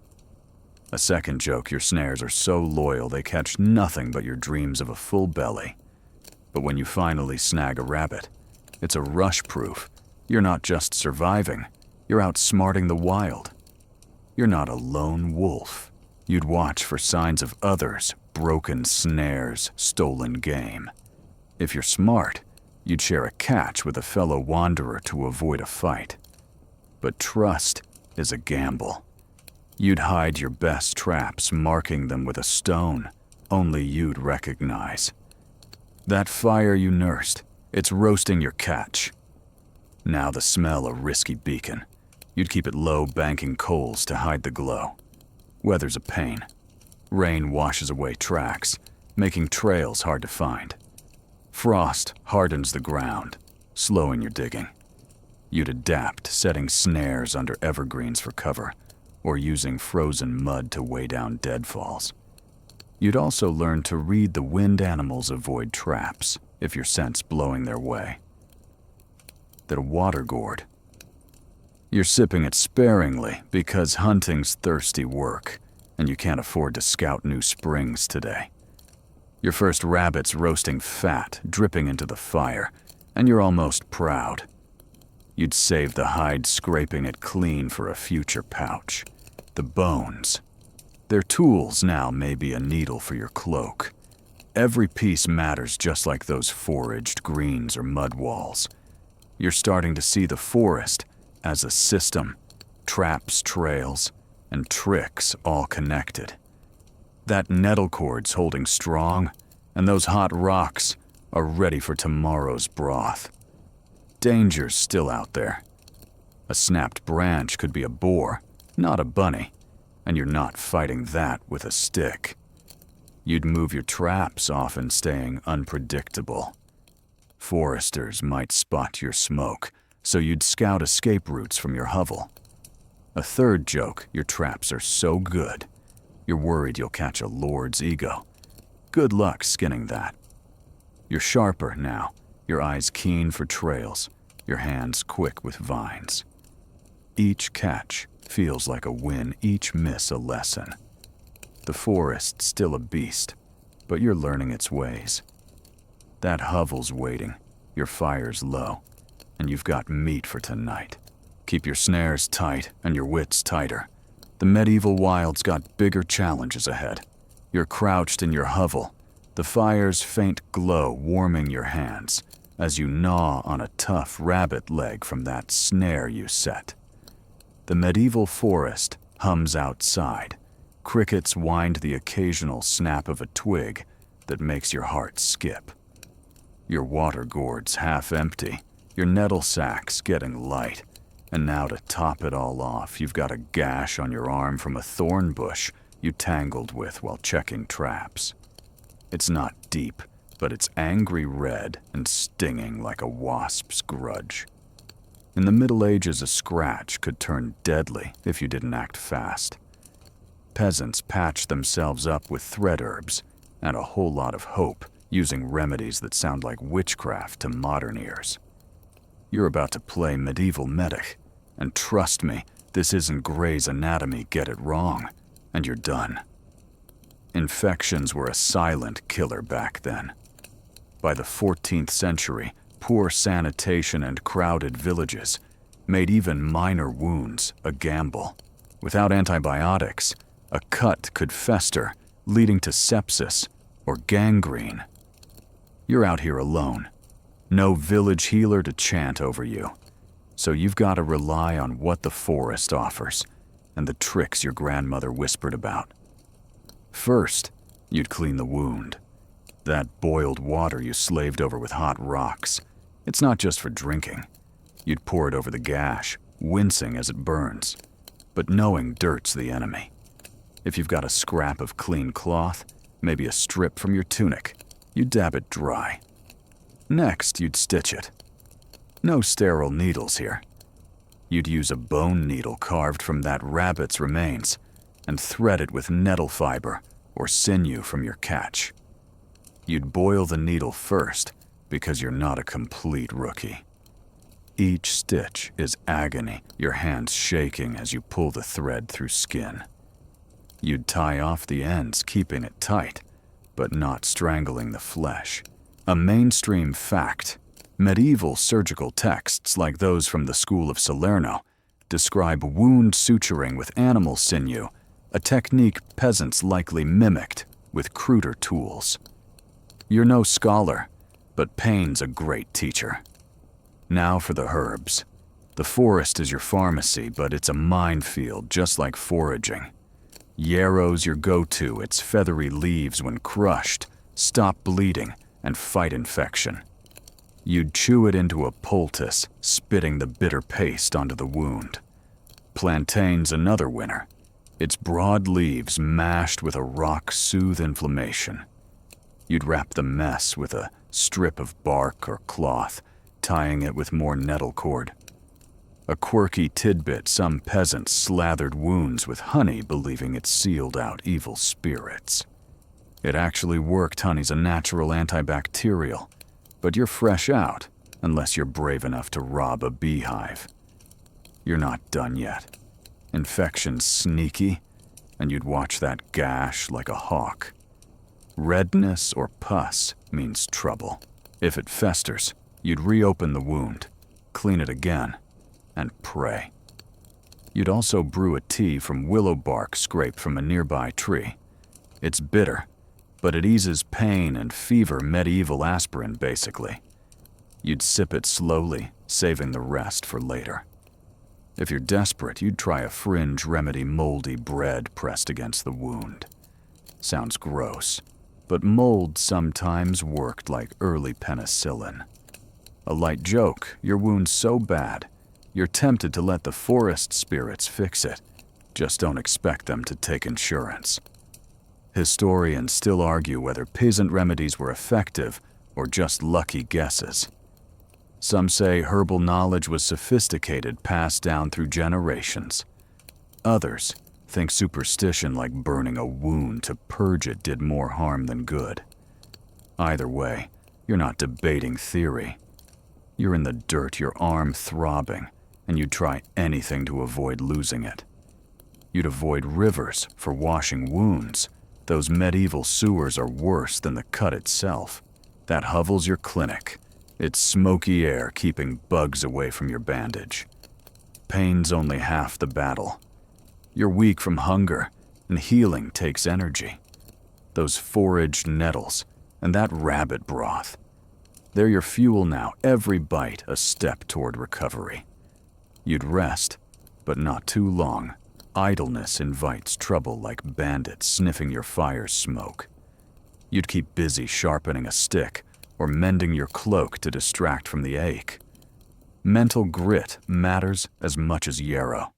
A second joke, your snares are so loyal they catch nothing but your dreams of a full belly. But when you finally snag a rabbit, it's a rush-proof. You're not just surviving, you're outsmarting the wild. You're not a lone wolf. You'd watch for signs of others, broken snares, stolen game. If you're smart, you'd share a catch with a fellow wanderer to avoid a fight. But trust is a gamble. You'd hide your best traps, marking them with a stone only you'd recognize. That fire you nursed, it's roasting your catch. Now the smell a risky beacon. You'd keep it low, banking coals to hide the glow. Weather's a pain. Rain washes away tracks, making trails hard to find. Frost hardens the ground, slowing your digging. You'd adapt, setting snares under evergreens for cover, or using frozen mud to weigh down deadfalls. You'd also learn to read the wind animals avoid traps if your scent's blowing their way. The water gourd. You're sipping it sparingly because hunting's thirsty work, and you can't afford to scout new springs today. Your first rabbit's roasting fat, dripping into the fire, and you're almost proud. You'd save the hide, scraping it clean for a future pouch. The bones. Their tools now may be a needle for your cloak. Every piece matters, just like those foraged greens or mud walls. You're starting to see the forest as a system, traps, trails, and tricks all connected. That nettle cord's holding strong, and those hot rocks are ready for tomorrow's broth. Danger's still out there. A snapped branch could be a boar, not a bunny, and you're not fighting that with a stick. You'd move your traps, often staying unpredictable. Foresters might spot your smoke, so you'd scout escape routes from your hovel. A third joke, your traps are so good, you're worried you'll catch a lord's ego. Good luck skinning that. You're sharper now, your eyes keen for trails, your hands quick with vines. Each catch feels like a win, each miss a lesson. The forest's still a beast, but you're learning its ways. That hovel's waiting, your fire's low, and you've got meat for tonight. Keep your snares tight and your wits tighter. The medieval wild's got bigger challenges ahead. You're crouched in your hovel, the fire's faint glow warming your hands as you gnaw on a tough rabbit leg from that snare you set. The medieval forest hums outside. Crickets wind the occasional snap of a twig that makes your heart skip. Your water gourd's half empty, your nettle sack's getting light, and now to top it all off, you've got a gash on your arm from a thorn bush you tangled with while checking traps. It's not deep, but it's angry red and stinging like a wasp's grudge. In the Middle Ages, a scratch could turn deadly if you didn't act fast. Peasants patched themselves up with thread herbs and a whole lot of hope, using remedies that sound like witchcraft to modern ears. You're about to play medieval medic, and trust me, this isn't Grey's Anatomy, get it wrong, and you're done. Infections were a silent killer back then. By the 14th century, poor sanitation and crowded villages made even minor wounds a gamble. Without antibiotics, a cut could fester, leading to sepsis or gangrene. You're out here alone. No village healer to chant over you. So you've got to rely on what the forest offers and the tricks your grandmother whispered about. First, you'd clean the wound. That boiled water you slaved over with hot rocks. It's not just for drinking. You'd pour it over the gash, wincing as it burns, but knowing dirt's the enemy. If you've got a scrap of clean cloth, maybe a strip from your tunic, you'd dab it dry. Next, you'd stitch it. No sterile needles here. You'd use a bone needle carved from that rabbit's remains and thread it with nettle fiber or sinew from your catch. You'd boil the needle first because you're not a complete rookie. Each stitch is agony, your hands shaking as you pull the thread through skin. You'd tie off the ends, keeping it tight, but not strangling the flesh. A mainstream fact, medieval surgical texts like those from the School of Salerno describe wound suturing with animal sinew, a technique peasants likely mimicked with cruder tools. You're no scholar, but pain's a great teacher. Now for the herbs. The forest is your pharmacy, but it's a minefield just like foraging. Yarrow's your go-to, its feathery leaves when crushed stop bleeding and fight infection. You'd chew it into a poultice, spitting the bitter paste onto the wound. Plantain's another winner. Its broad leaves mashed with a rock soothe inflammation. You'd wrap the mess with a strip of bark or cloth, tying it with more nettle cord. A quirky tidbit, some peasants slathered wounds with honey, believing it sealed out evil spirits. It actually worked. Honey's a natural antibacterial, but you're fresh out unless you're brave enough to rob a beehive. You're not done yet. Infection's sneaky, and you'd watch that gash like a hawk. Redness or pus means trouble. If it festers, you'd reopen the wound, clean it again, and pray. You'd also brew a tea from willow bark scraped from a nearby tree. It's bitter, but it eases pain and fever, medieval aspirin basically. You'd sip it slowly, saving the rest for later. If you're desperate, you'd try a fringe remedy, moldy bread pressed against the wound. Sounds gross, but mold sometimes worked like early penicillin. A light joke, your wound's so bad, you're tempted to let the forest spirits fix it. Just don't expect them to take insurance. Historians still argue whether peasant remedies were effective or just lucky guesses. Some say herbal knowledge was sophisticated, passed down through generations. Others think superstition like burning a wound to purge it did more harm than good. Either way, you're not debating theory. You're in the dirt, your arm throbbing, and you'd try anything to avoid losing it. You'd avoid rivers for washing wounds. Those medieval sewers are worse than the cut itself. That hovel's your clinic. It's smoky air keeping bugs away from your bandage. Pain's only half the battle. You're weak from hunger, and healing takes energy. Those foraged nettles and that rabbit broth. They're your fuel now, every bite a step toward recovery. You'd rest, but not too long. Idleness invites trouble like bandits sniffing your fire's smoke. You'd keep busy sharpening a stick or mending your cloak to distract from the ache. Mental grit matters as much as yarrow.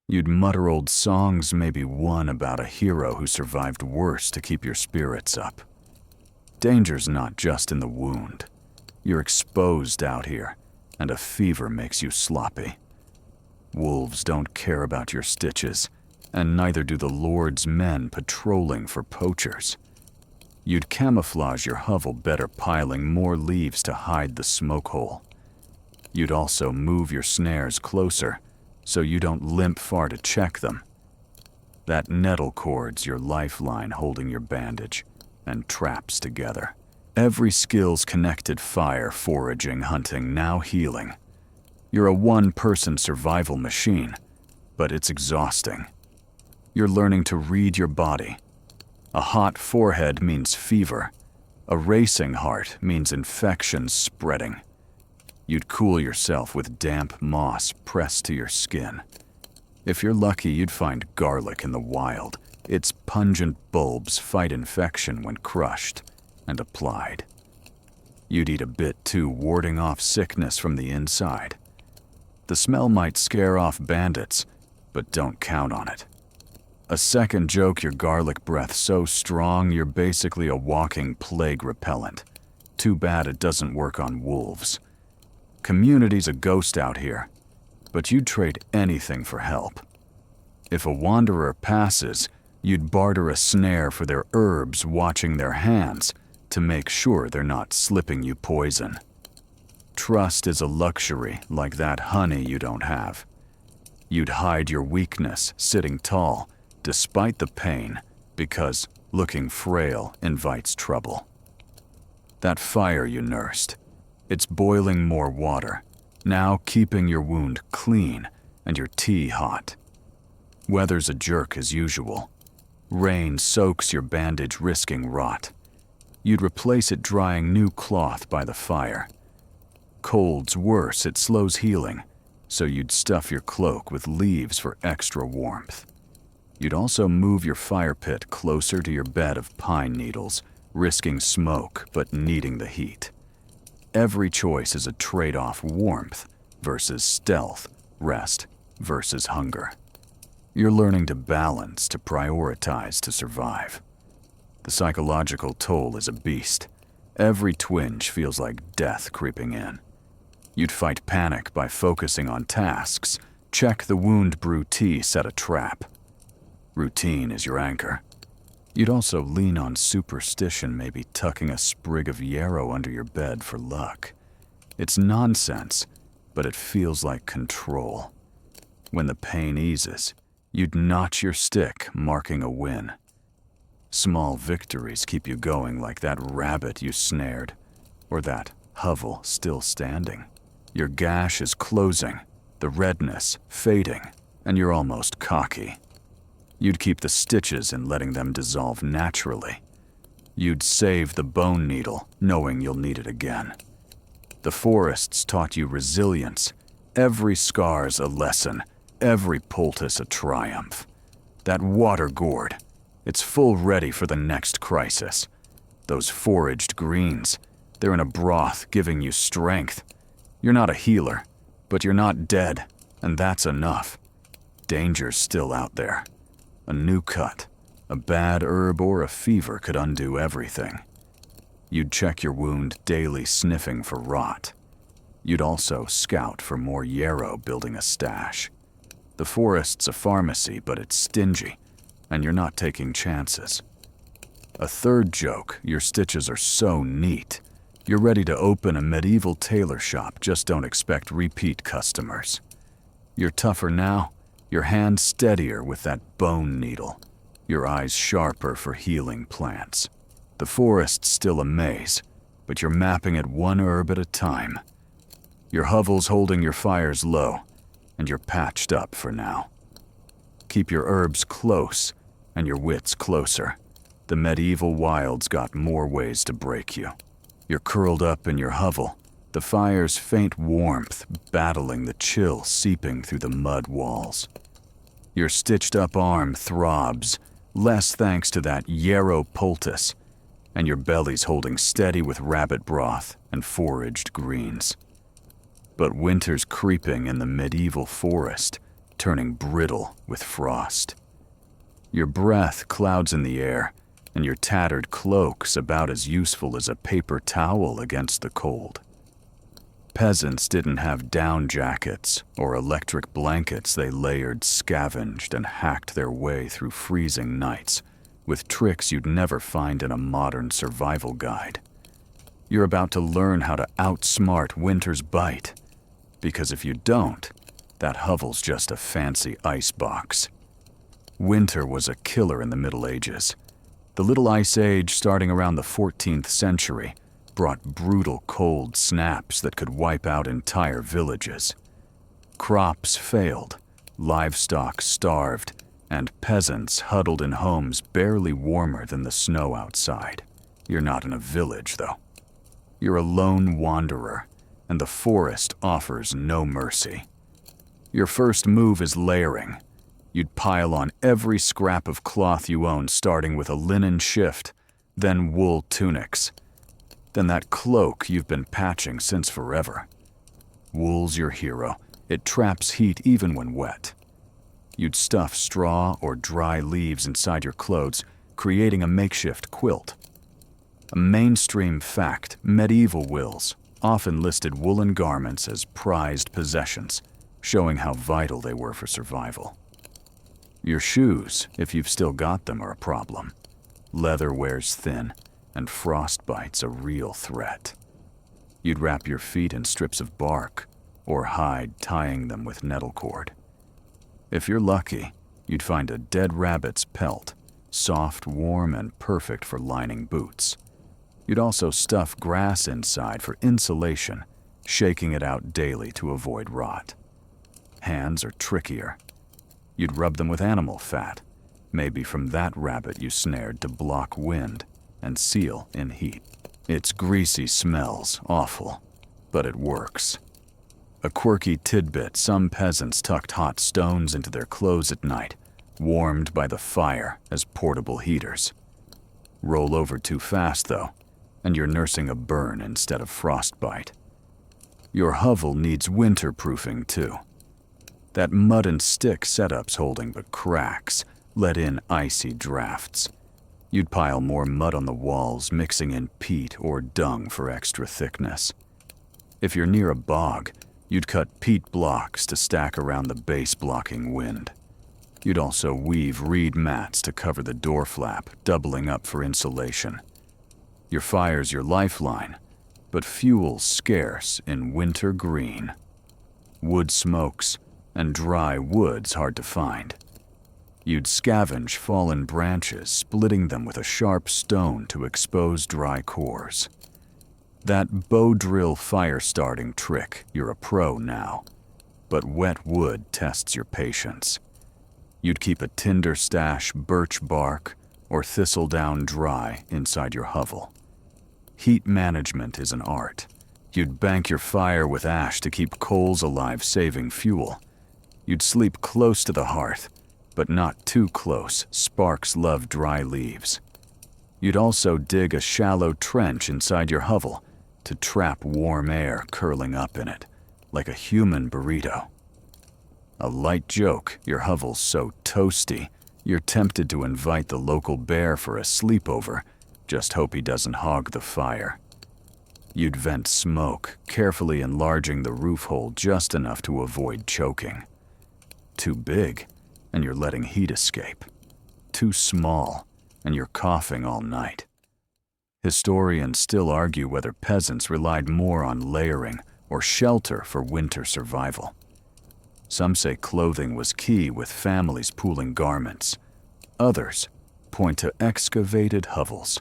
You'd mutter old songs, maybe one about a hero who survived worse to keep your spirits up. Danger's not just in the wound. You're exposed out here, and a fever makes you sloppy. Wolves don't care about your stitches, and neither do the Lord's men patrolling for poachers. You'd camouflage your hovel better piling more leaves to hide the smoke hole. You'd also move your snares closer, so you don't limp far to check them. That nettle cord's your lifeline holding your bandage, and traps together. Every skill's connected: fire, foraging, hunting, now healing. You're a one-person survival machine, but it's exhausting. You're learning to read your body. A hot forehead means fever. A racing heart means infection spreading. You'd cool yourself with damp moss pressed to your skin. If you're lucky, you'd find garlic in the wild. Its pungent bulbs fight infection when crushed and applied. You'd eat a bit too, warding off sickness from the inside. The smell might scare off bandits, but don't count on it. A second joke your garlic breath so strong you're basically a walking plague repellent. Too bad it doesn't work on wolves. Community's a ghost out here, but you'd trade anything for help. If a wanderer passes, you'd barter a snare for their herbs, watching their hands to make sure they're not slipping you poison. Trust is a luxury like that honey you don't have. You'd hide your weakness, sitting tall, despite the pain, because looking frail invites trouble. That fire you nursed, it's boiling more water, now keeping your wound clean and your tea hot. Weather's a jerk as usual. Rain soaks your bandage, risking rot. You'd replace it drying new cloth by the fire. Cold's worse, it slows healing, so you'd stuff your cloak with leaves for extra warmth. You'd also move your fire pit closer to your bed of pine needles, risking smoke but needing the heat. Every choice is a trade-off: warmth versus stealth, rest versus hunger. You're learning to balance, to prioritize, to survive. The psychological toll is a beast. Every twinge feels like death creeping in. You'd fight panic by focusing on tasks. Check the wound, brew tea, set a trap. Routine is your anchor. You'd also lean on superstition, maybe tucking a sprig of yarrow under your bed for luck. It's nonsense, but it feels like control. When the pain eases, you'd notch your stick, marking a win. Small victories keep you going, like that rabbit you snared, or that hovel still standing. Your gash is closing, the redness fading, and you're almost cocky. You'd keep the stitches in, letting them dissolve naturally. You'd save the bone needle, knowing you'll need it again. The forests taught you resilience. Every scar's a lesson, every poultice a triumph. That water gourd, it's full ready for the next crisis. Those foraged greens, they're in a broth giving you strength. You're not a healer, but you're not dead, and that's enough. Danger's still out there. A new cut, a bad herb, or a fever could undo everything. You'd check your wound daily, sniffing for rot. You'd also scout for more yarrow, building a stash. The forest's a pharmacy, but it's stingy, and you're not taking chances. A third joke, your stitches are so neat. You're ready to open a medieval tailor shop, just don't expect repeat customers. You're tougher now, your hands steadier with that bone needle, your eyes sharper for healing plants. The forest's still a maze, but you're mapping it one herb at a time. Your hovel's holding your fires low, and you're patched up for now. Keep your herbs close, and your wits closer. The medieval wild's got more ways to break you. You're curled up in your hovel, the fire's faint warmth battling the chill seeping through the mud walls. Your stitched-up arm throbs, less thanks to that yarrow poultice, and your belly's holding steady with rabbit broth and foraged greens. But winter's creeping in the medieval forest, turning brittle with frost. Your breath clouds in the air, and your tattered cloak's about as useful as a paper towel against the cold. Peasants didn't have down jackets or electric blankets. They layered, scavenged, and hacked their way through freezing nights with tricks you'd never find in a modern survival guide. You're about to learn how to outsmart winter's bite, because if you don't, that hovel's just a fancy icebox. Winter was a killer in the Middle Ages. The Little Ice Age, starting around the 14th century, brought brutal cold snaps that could wipe out entire villages. Crops failed, livestock starved, and peasants huddled in homes barely warmer than the snow outside. You're not in a village, though. You're a lone wanderer, and the forest offers no mercy. Your first move is layering. You'd pile on every scrap of cloth you own, starting with a linen shift, then wool tunics, then that cloak you've been patching since forever. Wool's your hero. It traps heat even when wet. You'd stuff straw or dry leaves inside your clothes, creating a makeshift quilt. A mainstream fact, medieval wills often listed woolen garments as prized possessions, showing how vital they were for survival. Your shoes, if you've still got them, are a problem. Leather wears thin, and frostbite's a real threat. You'd wrap your feet in strips of bark, or hide, tying them with nettle cord. If you're lucky, you'd find a dead rabbit's pelt, soft, warm, and perfect for lining boots. You'd also stuff grass inside for insulation, shaking it out daily to avoid rot. Hands are trickier. You'd rub them with animal fat, maybe from that rabbit you snared to block wind and seal in heat. Its greasy smells awful, but it works. A quirky tidbit, some peasants tucked hot stones into their clothes at night, warmed by the fire as portable heaters. Roll over too fast, though, and you're nursing a burn instead of frostbite. Your hovel needs winterproofing, too. That mud and stick setup's holding but cracks, let in icy drafts. You'd pile more mud on the walls, mixing in peat or dung for extra thickness. If you're near a bog, you'd cut peat blocks to stack around the base blocking wind. You'd also weave reed mats to cover the door flap, doubling up for insulation. Your fire's your lifeline, but fuel's scarce in winter green. Wood smokes, and dry wood's hard to find. You'd scavenge fallen branches, splitting them with a sharp stone to expose dry cores. That bow drill fire-starting trick, you're a pro now, but wet wood tests your patience. You'd keep a tinder stash, birch bark, or thistledown dry inside your hovel. Heat management is an art. You'd bank your fire with ash to keep coals alive, saving fuel. You'd sleep close to the hearth, but not too close. Sparks love dry leaves. You'd also dig a shallow trench inside your hovel to trap warm air curling up in it, like a human burrito. A light joke, your hovel's so toasty, you're tempted to invite the local bear for a sleepover. Just hope he doesn't hog the fire. You'd vent smoke, carefully enlarging the roof hole just enough to avoid choking. Too big, and you're letting heat escape. Too small, and you're coughing all night. Historians still argue whether peasants relied more on layering or shelter for winter survival. Some say clothing was key, with families pooling garments. Others point to excavated hovels,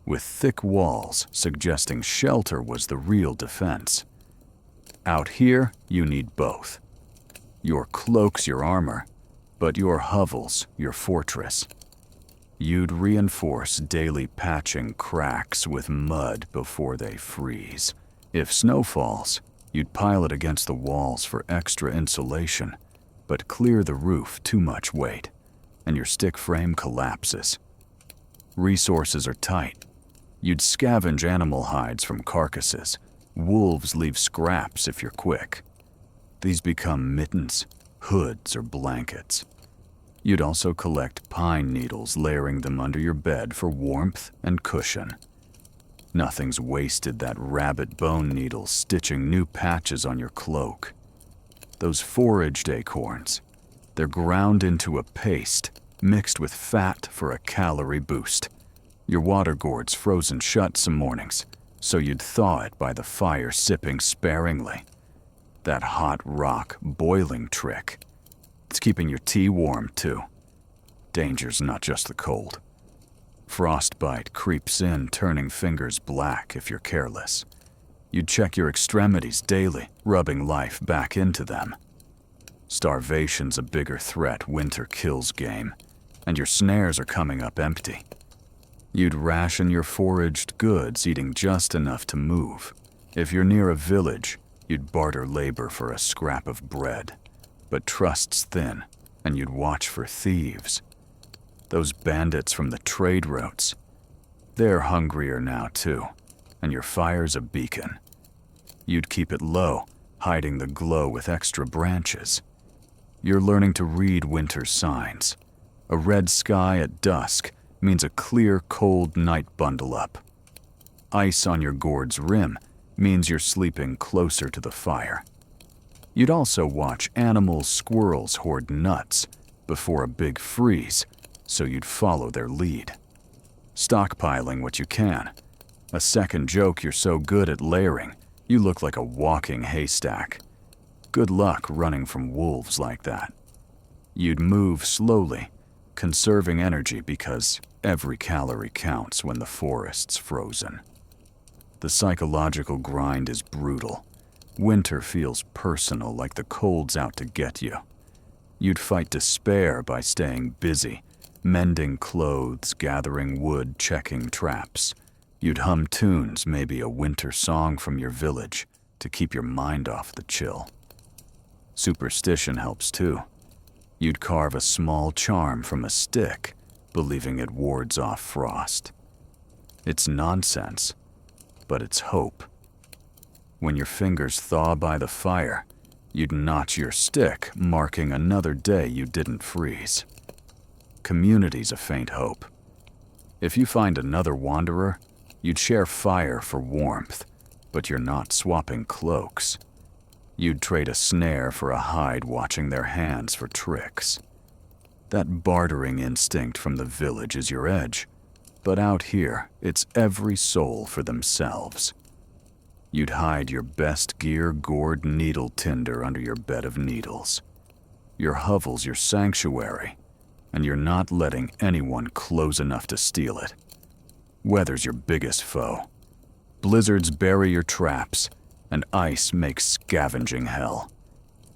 with thick walls suggesting shelter was the real defense. Out here, you need both. Your cloak's your armor, but your hovel's your fortress. You'd reinforce daily patching cracks with mud before they freeze. If snow falls, you'd pile it against the walls for extra insulation, but clear the roof too much weight, and your stick frame collapses. Resources are tight. You'd scavenge animal hides from carcasses. Wolves leave scraps if you're quick. These become mittens, hoods, or blankets. You'd also collect pine needles, layering them under your bed for warmth and cushion. Nothing's wasted that rabbit bone needle stitching new patches on your cloak. Those foraged acorns, they're ground into a paste, mixed with fat for a calorie boost. Your water gourd's frozen shut some mornings, so you'd thaw it by the fire, sipping sparingly. That hot rock boiling trick, it's keeping your tea warm too. Danger's not just the cold. Frostbite creeps in, turning fingers black if you're careless. You'd check your extremities daily, rubbing life back into them. Starvation's a bigger threat winter kills game, and your snares are coming up empty. You'd ration your foraged goods, eating just enough to move. If you're near a village, you'd barter labor for a scrap of bread. But trust's thin, and you'd watch for thieves. Those bandits from the trade routes, they're hungrier now too, and your fire's a beacon. You'd keep it low, hiding the glow with extra branches. You're learning to read winter's signs. A red sky at dusk means a clear, cold night. Bundle up. Ice on your gourd's rim means you're sleeping closer to the fire. You'd also watch animals, squirrels hoard nuts before a big freeze, so you'd follow their lead. Stockpiling what you can. A second joke, you're so good at layering, you look like a walking haystack. Good luck running from wolves like that. You'd move slowly, conserving energy because every calorie counts when the forest's frozen. The psychological grind is brutal. Winter feels personal, like the cold's out to get you. You'd fight despair by staying busy, mending clothes, gathering wood, checking traps. You'd hum tunes, maybe a winter song from your village, to keep your mind off the chill. Superstition helps too. You'd carve a small charm from a stick, believing it wards off frost. It's nonsense, but it's hope. When your fingers thaw by the fire, you'd notch your stick, marking another day you didn't freeze. Community's a faint hope. If you find another wanderer, you'd share fire for warmth, but you're not swapping cloaks. You'd trade a snare for a hide, watching their hands for tricks. That bartering instinct from the village is your edge, but out here, it's every soul for themselves. You'd hide your best gear, gourd, needle tinder under your bed of needles. Your hovel's your sanctuary, and you're not letting anyone close enough to steal it. Weather's your biggest foe. Blizzards bury your traps, and ice makes scavenging hell.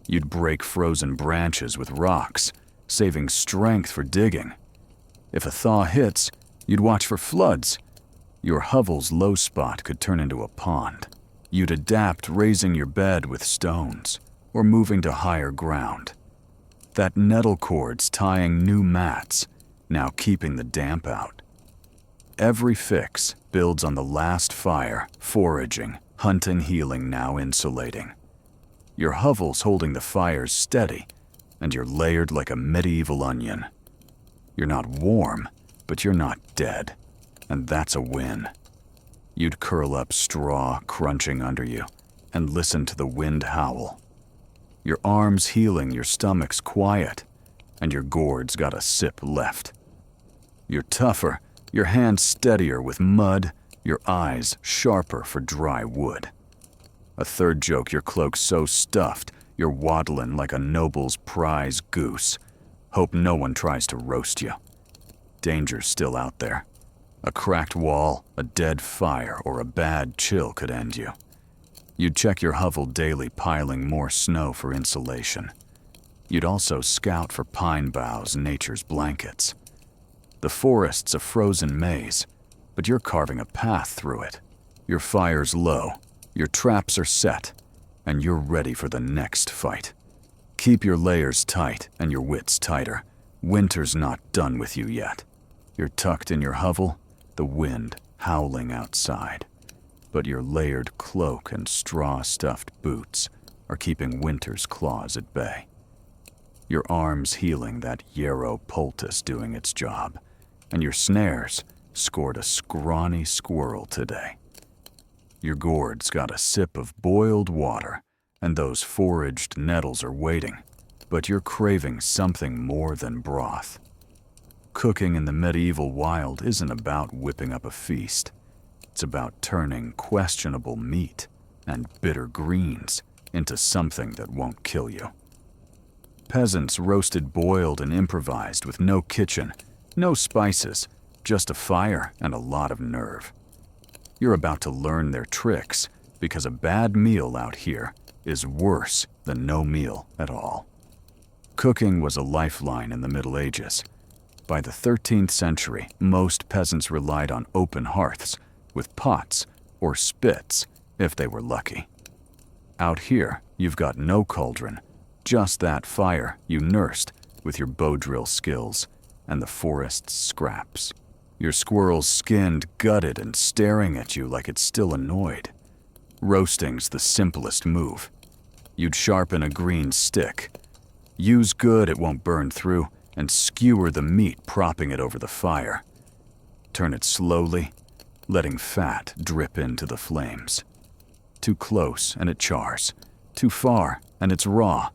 You'd break frozen branches with rocks, saving strength for digging. If a thaw hits, you'd watch for floods. Your hovel's low spot could turn into a pond. You'd adapt, raising your bed with stones, or moving to higher ground. That nettle cord's tying new mats, now keeping the damp out. Every fix builds on the last fire, foraging, hunting, healing, now insulating. Your hovel's holding the fires steady, and you're layered like a medieval onion. You're not warm, but you're not dead, and that's a win. You'd curl up, straw crunching under you, and listen to the wind howl. Your arms healing, your stomach's quiet, and your gourd's got a sip left. You're tougher, your hands steadier with mud, your eyes sharper for dry wood. A third joke, your cloak's so stuffed, you're waddling like a noble's prize goose. Hope no one tries to roast you. Danger's still out there. A cracked wall, a dead fire, or a bad chill could end you. You'd check your hovel daily, piling more snow for insulation. You'd also scout for pine boughs, nature's blankets. The forest's a frozen maze, but you're carving a path through it. Your fire's low, your traps are set, and you're ready for the next fight. Keep your layers tight and your wits tighter. Winter's not done with you yet. You're tucked in your hovel, the wind howling outside. But your layered cloak and straw-stuffed boots are keeping winter's claws at bay. Your arms healing, that yarrow poultice doing its job, and your snares scored a scrawny squirrel today. Your gourd's got a sip of boiled water, and those foraged nettles are waiting, but you're craving something more than broth. Cooking in the medieval wild isn't about whipping up a feast. It's about turning questionable meat and bitter greens into something that won't kill you. Peasants roasted, boiled, and improvised with no kitchen, no spices, just a fire and a lot of nerve. You're about to learn their tricks, because a bad meal out here is worse than no meal at all. Cooking was a lifeline in the Middle Ages. By the 13th century, most peasants relied on open hearths, with pots or spits if they were lucky. Out here, you've got no cauldron, just that fire you nursed with your bow drill skills and the forest's scraps. Your squirrel's skinned, gutted, and staring at you like it's still annoyed. Roasting's the simplest move. You'd sharpen a green stick. Use good it won't burn through, and skewer the meat, propping it over the fire. Turn it slowly, letting fat drip into the flames. Too close and it chars. Too far and it's raw.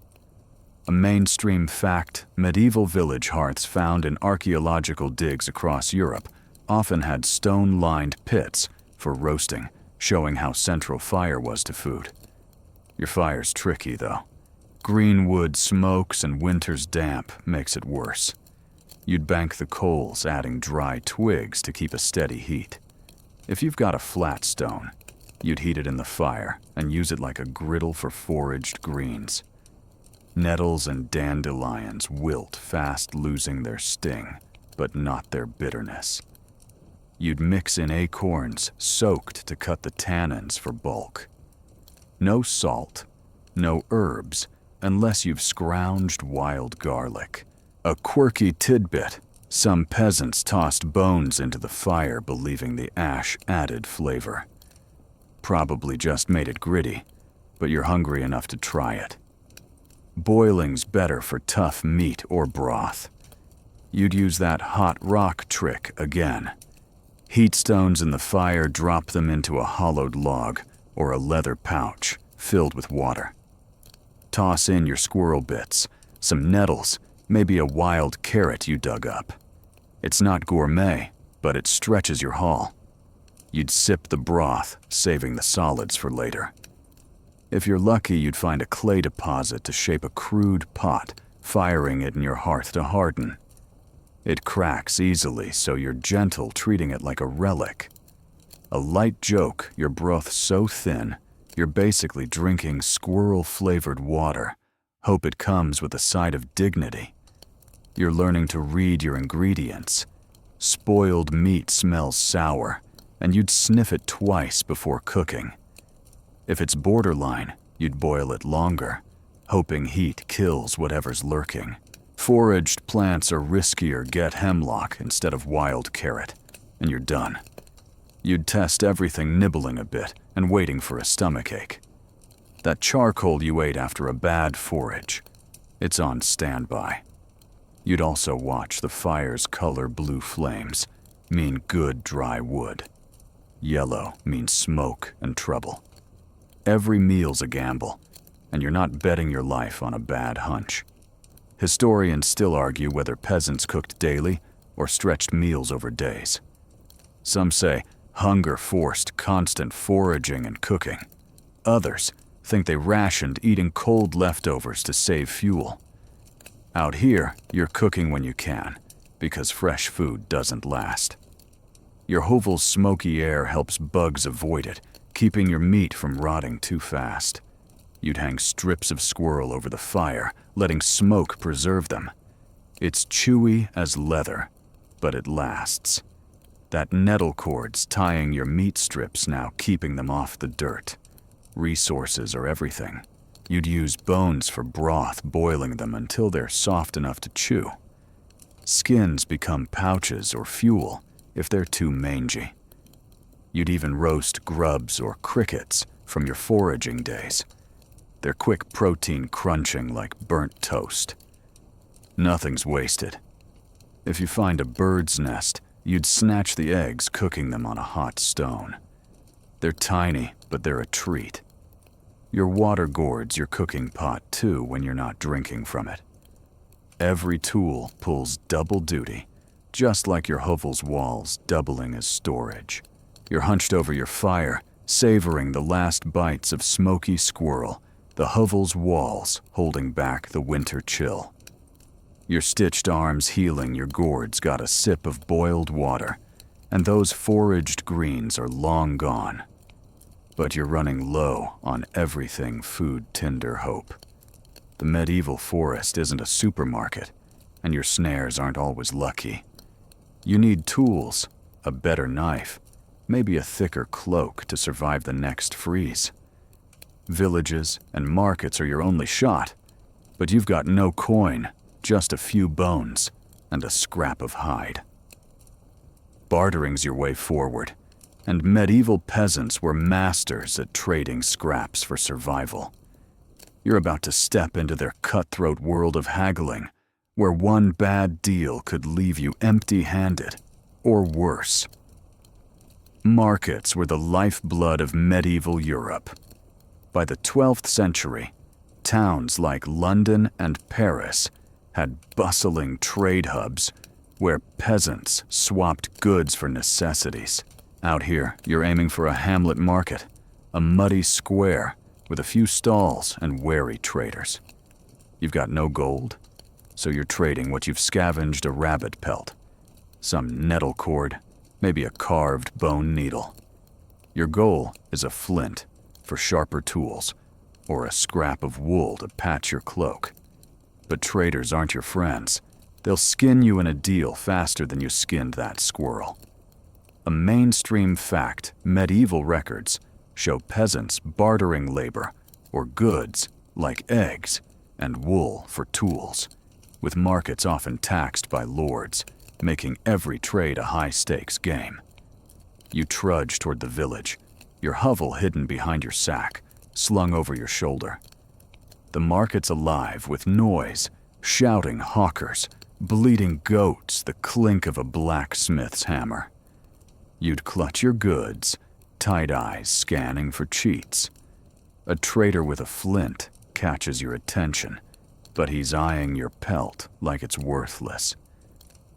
A mainstream fact, medieval village hearths found in archaeological digs across Europe often had stone-lined pits for roasting, showing how central fire was to food. Your fire's tricky, though. Green wood smokes and winter's damp makes it worse. You'd bank the coals, adding dry twigs to keep a steady heat. If you've got a flat stone, you'd heat it in the fire and use it like a griddle for foraged greens. Nettles and dandelions wilt fast, losing their sting, but not their bitterness. You'd mix in acorns soaked to cut the tannins for bulk. No salt, no herbs, unless you've scrounged wild garlic. A quirky tidbit: some peasants tossed bones into the fire, believing the ash added flavor. Probably just made it gritty, but you're hungry enough to try it. Boiling's better for tough meat or broth. You'd use that hot rock trick again. Heat stones in the fire, drop them into a hollowed log or a leather pouch filled with water. Toss in your squirrel bits, some nettles, maybe a wild carrot you dug up. It's not gourmet, but it stretches your haul. You'd sip the broth, saving the solids for later. If you're lucky, you'd find a clay deposit to shape a crude pot, firing it in your hearth to harden. It cracks easily, so you're gentle, treating it like a relic. A light joke, your broth so thin, you're basically drinking squirrel-flavored water. Hope it comes with a side of dignity. You're learning to read your ingredients. Spoiled meat smells sour, and you'd sniff it twice before cooking. If it's borderline, you'd boil it longer, hoping heat kills whatever's lurking. Foraged plants are riskier. Get hemlock instead of wild carrot, and you're done. You'd test everything, nibbling a bit and waiting for a stomachache. That charcoal you ate after a bad forage, it's on standby. You'd also watch the fire's color. Blue flames mean good dry wood. Yellow means smoke and trouble. Every meal's a gamble. and you're not betting your life on a bad hunch. Historians still argue whether peasants cooked daily or stretched meals over days. Some say hunger forced constant foraging and cooking. Others think they rationed eating cold leftovers to save fuel. Out here, you're cooking when you can, because fresh food doesn't last. Your hovel's smoky air helps bugs avoid it, keeping your meat from rotting too fast. You'd hang strips of squirrel over the fire, letting smoke preserve them. It's chewy as leather, but it lasts. That nettle cord's tying your meat strips now, keeping them off the dirt. Resources are everything. You'd use bones for broth, boiling them until they're soft enough to chew. Skins become pouches or fuel if they're too mangy. You'd even roast grubs or crickets from your foraging days. They're quick protein crunching like burnt toast. Nothing's wasted. If you find a bird's nest, you'd snatch the eggs, cooking them on a hot stone. They're tiny, but they're a treat. Your water gourd's your cooking pot too when you're not drinking from it. Every tool pulls double duty, just like your hovel's walls doubling as storage. You're hunched over your fire, savoring the last bites of smoky squirrel, the hovel's walls holding back the winter chill. Your stitched arms healing your gourd's got a sip of boiled water, and those foraged greens are long gone. But you're running low on everything food tinder hope. The medieval forest isn't a supermarket, and your snares aren't always lucky. You need tools, a better knife, maybe a thicker cloak to survive the next freeze. Villages and markets are your only shot, but you've got no coin, just a few bones and a scrap of hide. Bartering's your way forward, and medieval peasants were masters at trading scraps for survival. You're about to step into their cutthroat world of haggling, where one bad deal could leave you empty-handed, or worse. Markets were the lifeblood of medieval Europe. By the 12th century, towns like London and Paris had bustling trade hubs where peasants swapped goods for necessities. Out here, you're aiming for a hamlet market, a muddy square with a few stalls and wary traders. You've got no gold, so you're trading what you've scavenged: a rabbit pelt, some nettle cord, maybe a carved bone needle. Your goal is a flint for sharper tools, or a scrap of wool to patch your cloak. But traders aren't your friends. They'll skin you in a deal faster than you skinned that squirrel. A mainstream fact, medieval records show peasants bartering labor, or goods like eggs and wool for tools, with markets often taxed by lords, making every trade a high-stakes game. You trudge toward the village, your hovel hidden behind your sack, slung over your shoulder. The market's alive with noise, shouting hawkers, bleating goats, the clink of a blacksmith's hammer. You'd clutch your goods, tight eyes scanning for cheats. A trader with a flint catches your attention, but he's eyeing your pelt like it's worthless.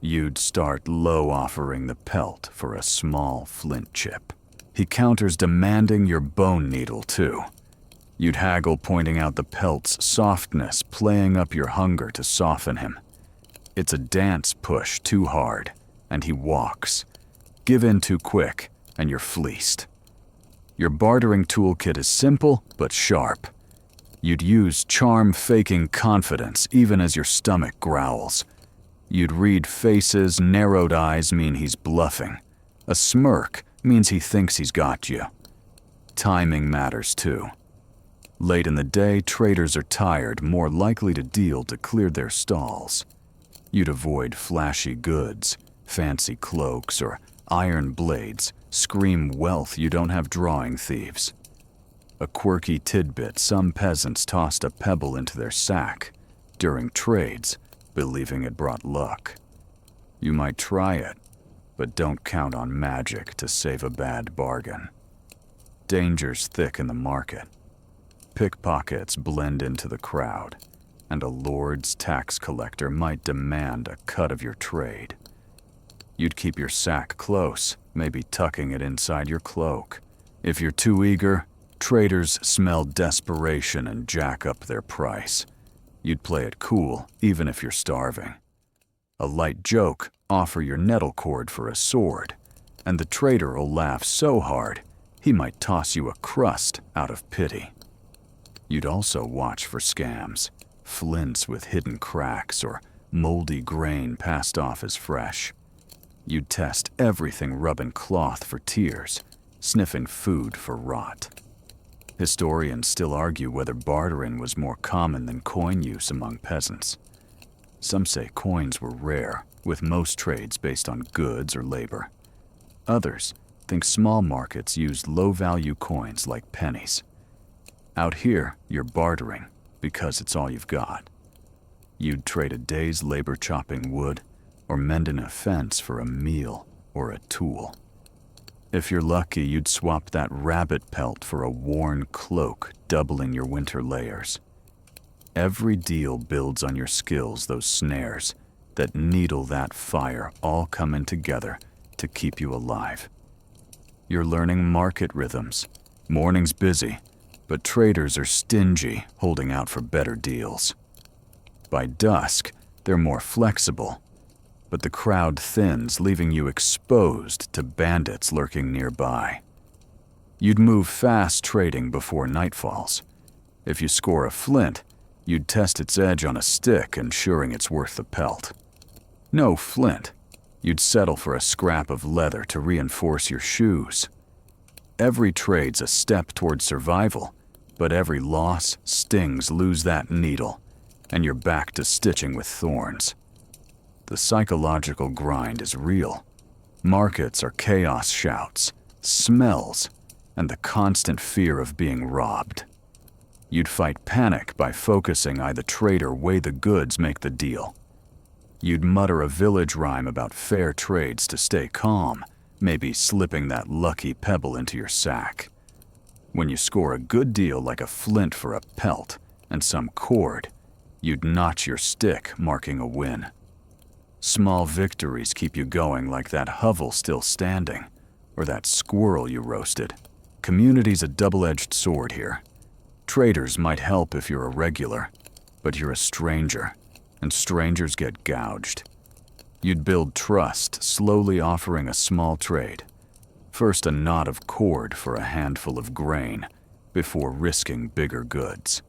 You'd start low, offering the pelt for a small flint chip. He counters, demanding your bone needle too. You'd haggle, pointing out the pelt's softness, playing up your hunger to soften him. It's a dance push too hard, and he walks. Give in too quick, and you're fleeced. Your bartering toolkit is simple but sharp. You'd use charm, faking confidence even as your stomach growls. You'd read faces. Narrowed eyes mean he's bluffing. A smirk means he thinks he's got you. Timing matters too. Late in the day, traders are tired, more likely to deal to clear their stalls. You'd avoid flashy goods, fancy cloaks, or iron blades. Scream wealth you don't have, drawing thieves. A quirky tidbit: some peasants tossed a pebble into their sack during trades, believing it brought luck. You might try it, but don't count on magic to save a bad bargain. Danger's thick in the market. Pickpockets blend into the crowd, and a lord's tax collector might demand a cut of your trade. You'd keep your sack close, maybe tucking it inside your cloak. If you're too eager, traders smell desperation and jack up their price. You'd play it cool, even if you're starving. A light joke, offer your nettle cord for a sword, and the trader will laugh so hard, he might toss you a crust out of pity. You'd also watch for scams, flints with hidden cracks or moldy grain passed off as fresh. You'd test everything rubbing cloth for tears, sniffing food for rot. Historians still argue whether bartering was more common than coin use among peasants. Some say coins were rare, with most trades based on goods or labor. Others think small markets used low-value coins like pennies. Out here, you're bartering because it's all you've got. You'd trade a day's labor chopping wood or mending a fence for a meal or a tool. If you're lucky, you'd swap that rabbit pelt for a worn cloak, doubling your winter layers. Every deal builds on your skills, those snares that needle that fire, all coming together to keep you alive. You're learning market rhythms. Morning's busy, but traders are stingy, holding out for better deals. By dusk, they're more flexible, but the crowd thins, leaving you exposed to bandits lurking nearby. You'd move fast trading before night falls. If you score a flint, you'd test its edge on a stick, ensuring it's worth the pelt. No flint, you'd settle for a scrap of leather to reinforce your shoes. Every trade's a step toward survival, but every loss stings lose that needle, and you're back to stitching with thorns. The psychological grind is real. Markets are chaos shouts, smells, and the constant fear of being robbed. You'd fight panic by focusing on the trader weigh the goods make the deal. You'd mutter a village rhyme about fair trades to stay calm, maybe slipping that lucky pebble into your sack. When you score a good deal like a flint for a pelt and some cord, you'd notch your stick, marking a win. Small victories keep you going, like that hovel still standing, or that squirrel you roasted. Community's a double-edged sword here. Traders might help if you're a regular, but you're a stranger, and strangers get gouged. You'd build trust, slowly offering a small trade. First a knot of cord for a handful of grain, before risking bigger goods.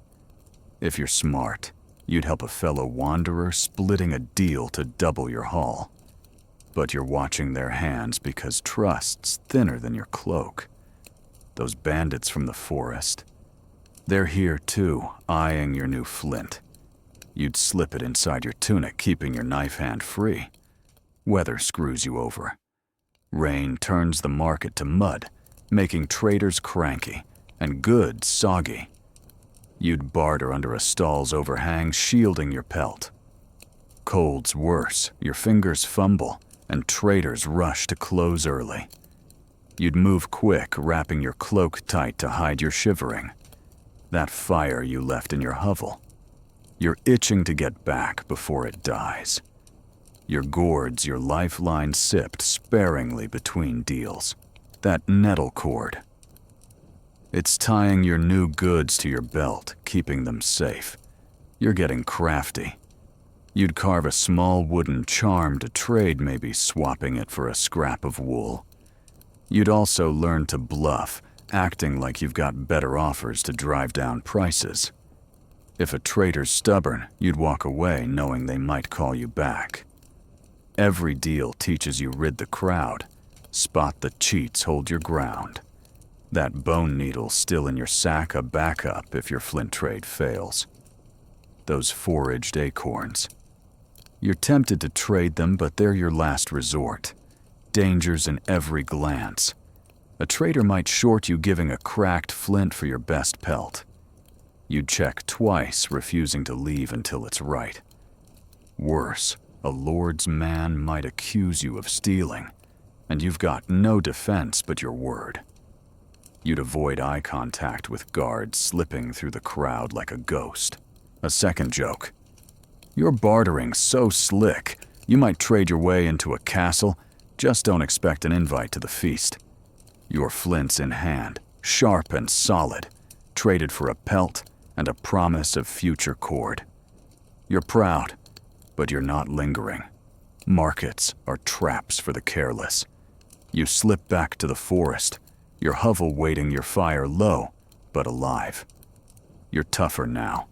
If you're smart, you'd help a fellow wanderer, splitting a deal to double your haul. But you're watching their hands because trust's thinner than your cloak. Those bandits from the forest, they're here too, eyeing your new flint. You'd slip it inside your tunic, keeping your knife hand free. Weather screws you over. Rain turns the market to mud, making traders cranky and goods soggy. You'd barter under a stall's overhang, shielding your pelt. Cold's worse, your fingers fumble, and traders rush to close early. You'd move quick, wrapping your cloak tight to hide your shivering. That fire you left in your hovel. You're itching to get back before it dies. Your gourds, your lifeline sipped sparingly between deals. That nettle cord. It's tying your new goods to your belt, keeping them safe. You're getting crafty. You'd carve a small wooden charm to trade, maybe swapping it for a scrap of wool. You'd also learn to bluff, acting like you've got better offers to drive down prices. If a trader's stubborn, you'd walk away knowing they might call you back. Every deal teaches you rid the crowd, spot the cheats, hold your ground. That bone needle still in your sack, a backup if your flint trade fails. Those foraged acorns. You're tempted to trade them, but they're your last resort. Dangers in every glance. A trader might short you, giving a cracked flint for your best pelt. You'd check twice, refusing to leave until it's right. Worse, a lord's man might accuse you of stealing, and you've got no defense but your word. You'd avoid eye contact with guards slipping through the crowd like a ghost. A second joke. You're bartering so slick, you might trade your way into a castle, just don't expect an invite to the feast. Your flints in hand, sharp and solid, traded for a pelt and a promise of future cord. You're proud, but you're not lingering. Markets are traps for the careless. You slip back to the forest, your hovel waiting your fire low, but alive. You're tougher now,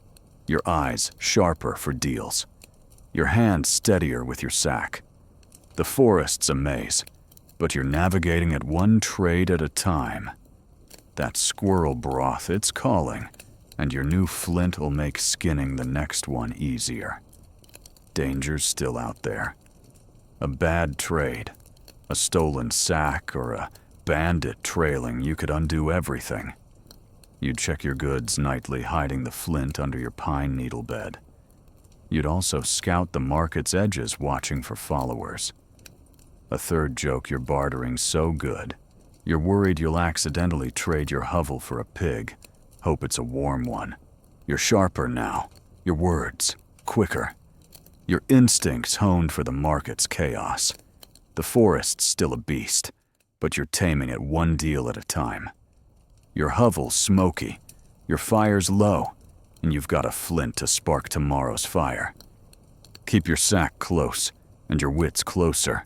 your eyes sharper for deals, your hands steadier with your sack. The forest's a maze, but you're navigating it one trade at a time. That squirrel broth, it's calling, and your new flint will make skinning the next one easier. Danger's still out there. A bad trade, a stolen sack, or a bandit trailing, you could undo everything. You'd check your goods nightly, hiding the flint under your pine needle bed. You'd also scout the market's edges, watching for followers. A third joke, you're bartering so good, you're worried you'll accidentally trade your hovel for a pig. Hope it's a warm one. You're sharper now, your words quicker. Your instincts honed for the market's chaos. The forest's still a beast, but you're taming it one deal at a time. Your hovel's smoky, your fire's low, and you've got a flint to spark tomorrow's fire. Keep your sack close, and your wits closer.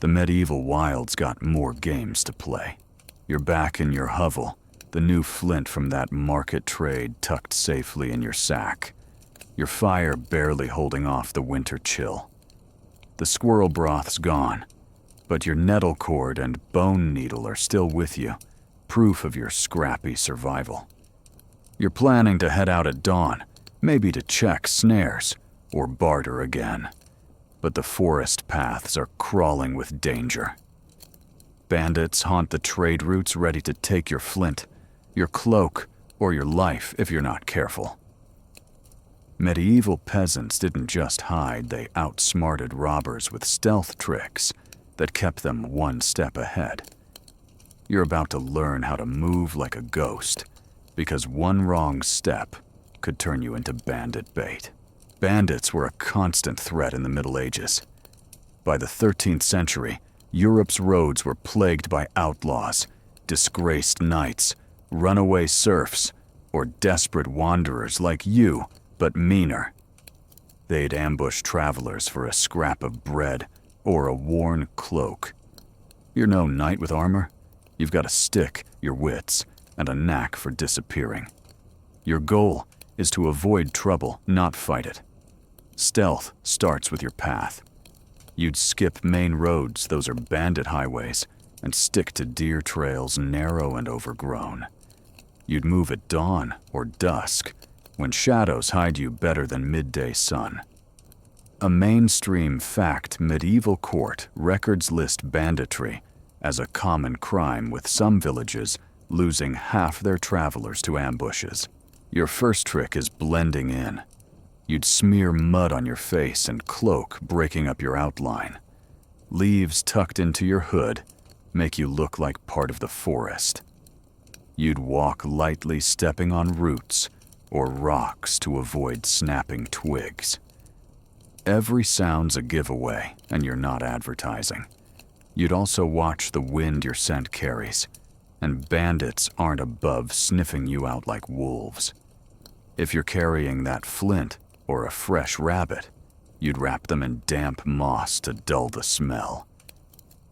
The medieval wild's got more games to play. You're back in your hovel, the new flint from that market trade tucked safely in your sack. Your fire barely holding off the winter chill. The squirrel broth's gone, but your nettle cord and bone needle are still with you, proof of your scrappy survival. You're planning to head out at dawn, maybe to check snares or barter again. But the forest paths are crawling with danger. Bandits haunt the trade routes, ready to take your flint, your cloak, or your life if you're not careful. Medieval peasants didn't just hide, they outsmarted robbers with stealth tricks that kept them one step ahead. You're about to learn how to move like a ghost, because one wrong step could turn you into bandit bait. Bandits were a constant threat in the Middle Ages. By the 13th century, Europe's roads were plagued by outlaws, disgraced knights, runaway serfs, or desperate wanderers like you, but meaner. They'd ambush travelers for a scrap of bread or a worn cloak. You're no knight with armor. You've got a stick, your wits, and a knack for disappearing. Your goal is to avoid trouble, not fight it. Stealth starts with your path. You'd skip main roads, those are bandit highways, and stick to deer trails narrow and overgrown. You'd move at dawn or dusk, when shadows hide you better than midday sun. A mainstream fact, medieval court records list banditry as a common crime, with some villages losing half their travelers to ambushes. Your first trick is blending in. You'd smear mud on your face and cloak, breaking up your outline. Leaves tucked into your hood make you look like part of the forest. You'd walk lightly, stepping on roots or rocks to avoid snapping twigs. Every sound's a giveaway, and you're not advertising. You'd also watch the wind your scent carries, and bandits aren't above sniffing you out like wolves. If you're carrying that flint or a fresh rabbit, you'd wrap them in damp moss to dull the smell.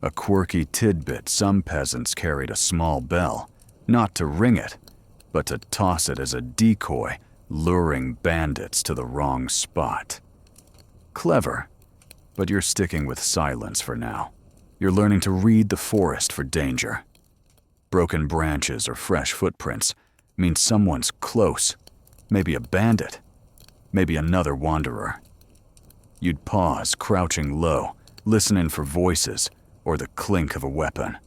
A quirky tidbit, some peasants carried a small bell, not to ring it, but to toss it as a decoy, luring bandits to the wrong spot. Clever, but you're sticking with silence for now. You're learning to read the forest for danger. Broken branches or fresh footprints mean someone's close, maybe a bandit, maybe another wanderer. You'd pause, crouching low, listening for voices or the clink of a weapon.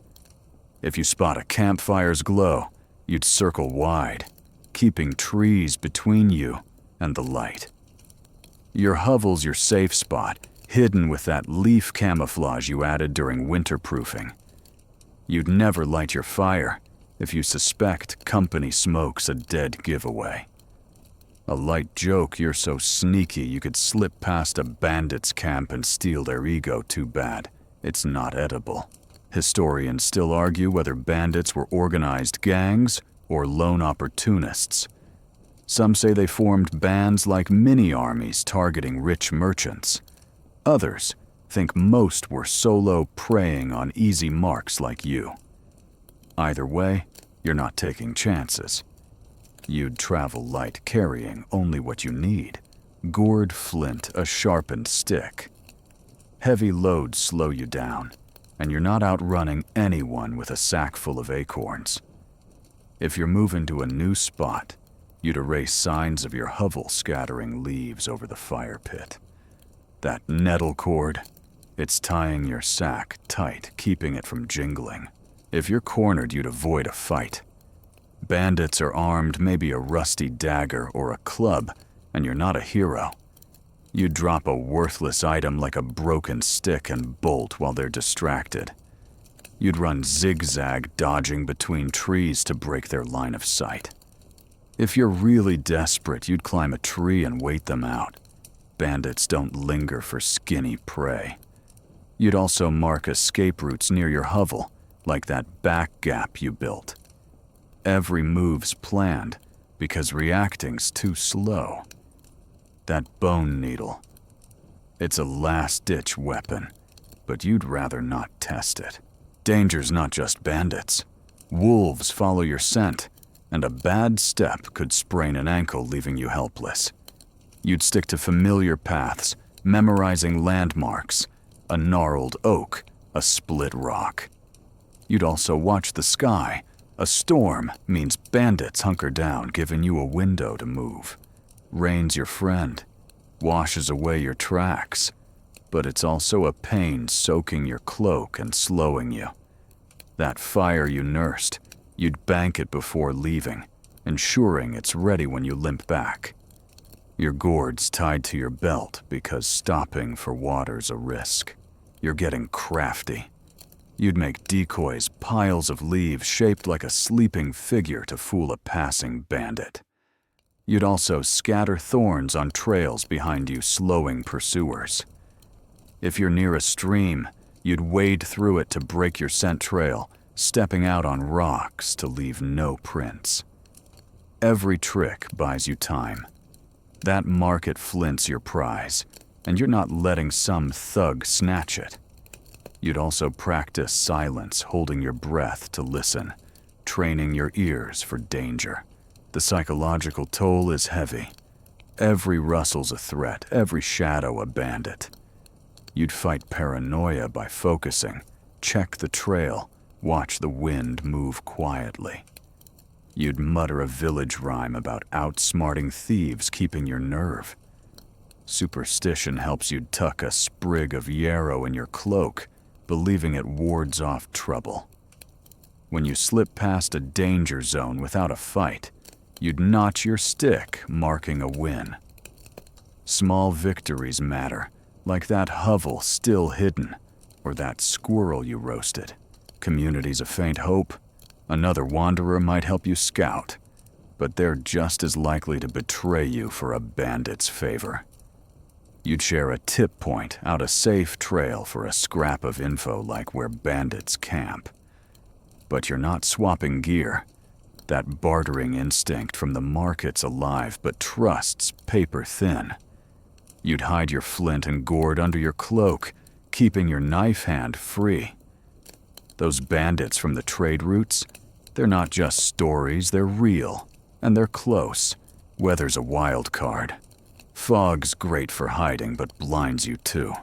If you spot a campfire's glow, you'd circle wide, keeping trees between you and the light. Your hovel's your safe spot, hidden with that leaf camouflage you added during winterproofing. You'd never light your fire, If you suspect company smoke's a dead giveaway. A light joke, you're so sneaky you could slip past a bandit's camp and steal their ego too bad. It's not edible. Historians still argue whether bandits were organized gangs or lone opportunists. Some say they formed bands like mini-armies targeting rich merchants. Others think most were solo preying on easy marks like you. Either way, you're not taking chances. You'd travel light, carrying only what you need: gourd flint, a sharpened stick. Heavy loads slow you down, and you're not outrunning anyone with a sack full of acorns. If you're moving to a new spot, you'd erase signs of your hovel scattering leaves over the fire pit. That nettle cord, it's tying your sack tight, keeping it from jingling. If you're cornered, you'd avoid a fight. Bandits are armed, maybe a rusty dagger or a club, and you're not a hero. You'd drop a worthless item like a broken stick and bolt while they're distracted. You'd run zigzag, dodging between trees to break their line of sight. If you're really desperate, you'd climb a tree and wait them out. Bandits don't linger for skinny prey. You'd also mark escape routes near your hovel, like that back gap you built. Every move's planned, because reacting's too slow. That bone needle. It's a last-ditch weapon, but you'd rather not test it. Danger's not just bandits. Wolves follow your scent, and a bad step could sprain an ankle, leaving you helpless. You'd stick to familiar paths, memorizing landmarks: a gnarled oak, a split rock. You'd also watch the sky. A storm means bandits hunker down, giving you a window to move. Rain's your friend, washes away your tracks, but it's also a pain soaking your cloak and slowing you. That fire you nursed, you'd bank it before leaving, ensuring it's ready when you limp back. Your gourd's tied to your belt because stopping for water's a risk. You're getting crafty. You'd make decoys, piles of leaves shaped like a sleeping figure to fool a passing bandit. You'd also scatter thorns on trails behind you, slowing pursuers. If you're near a stream, you'd wade through it to break your scent trail, stepping out on rocks to leave no prints. Every trick buys you time. That market flint's your prize, and you're not letting some thug snatch it. You'd also practice silence, holding your breath to listen, training your ears for danger. The psychological toll is heavy. Every rustle's a threat, every shadow a bandit. You'd fight paranoia by focusing, check the trail, watch the wind move quietly. You'd mutter a village rhyme about outsmarting thieves, keeping your nerve. Superstition helps you tuck a sprig of yarrow in your cloak, believing it wards off trouble. When you slip past a danger zone without a fight, you'd notch your stick, marking a win. Small victories matter, like that hovel still hidden, or that squirrel you roasted. Community's a faint hope. Another wanderer might help you scout, but they're just as likely to betray you for a bandit's favor. You'd share a tip point out a safe trail for a scrap of info like where bandits camp. But you're not swapping gear. That bartering instinct from the market's alive, but trust's paper thin. You'd hide your flint and gourd under your cloak, keeping your knife hand free. Those bandits from the trade routes, they're not just stories, they're real, and they're close. Weather's a wild card. Fog's great for hiding, but blinds you too.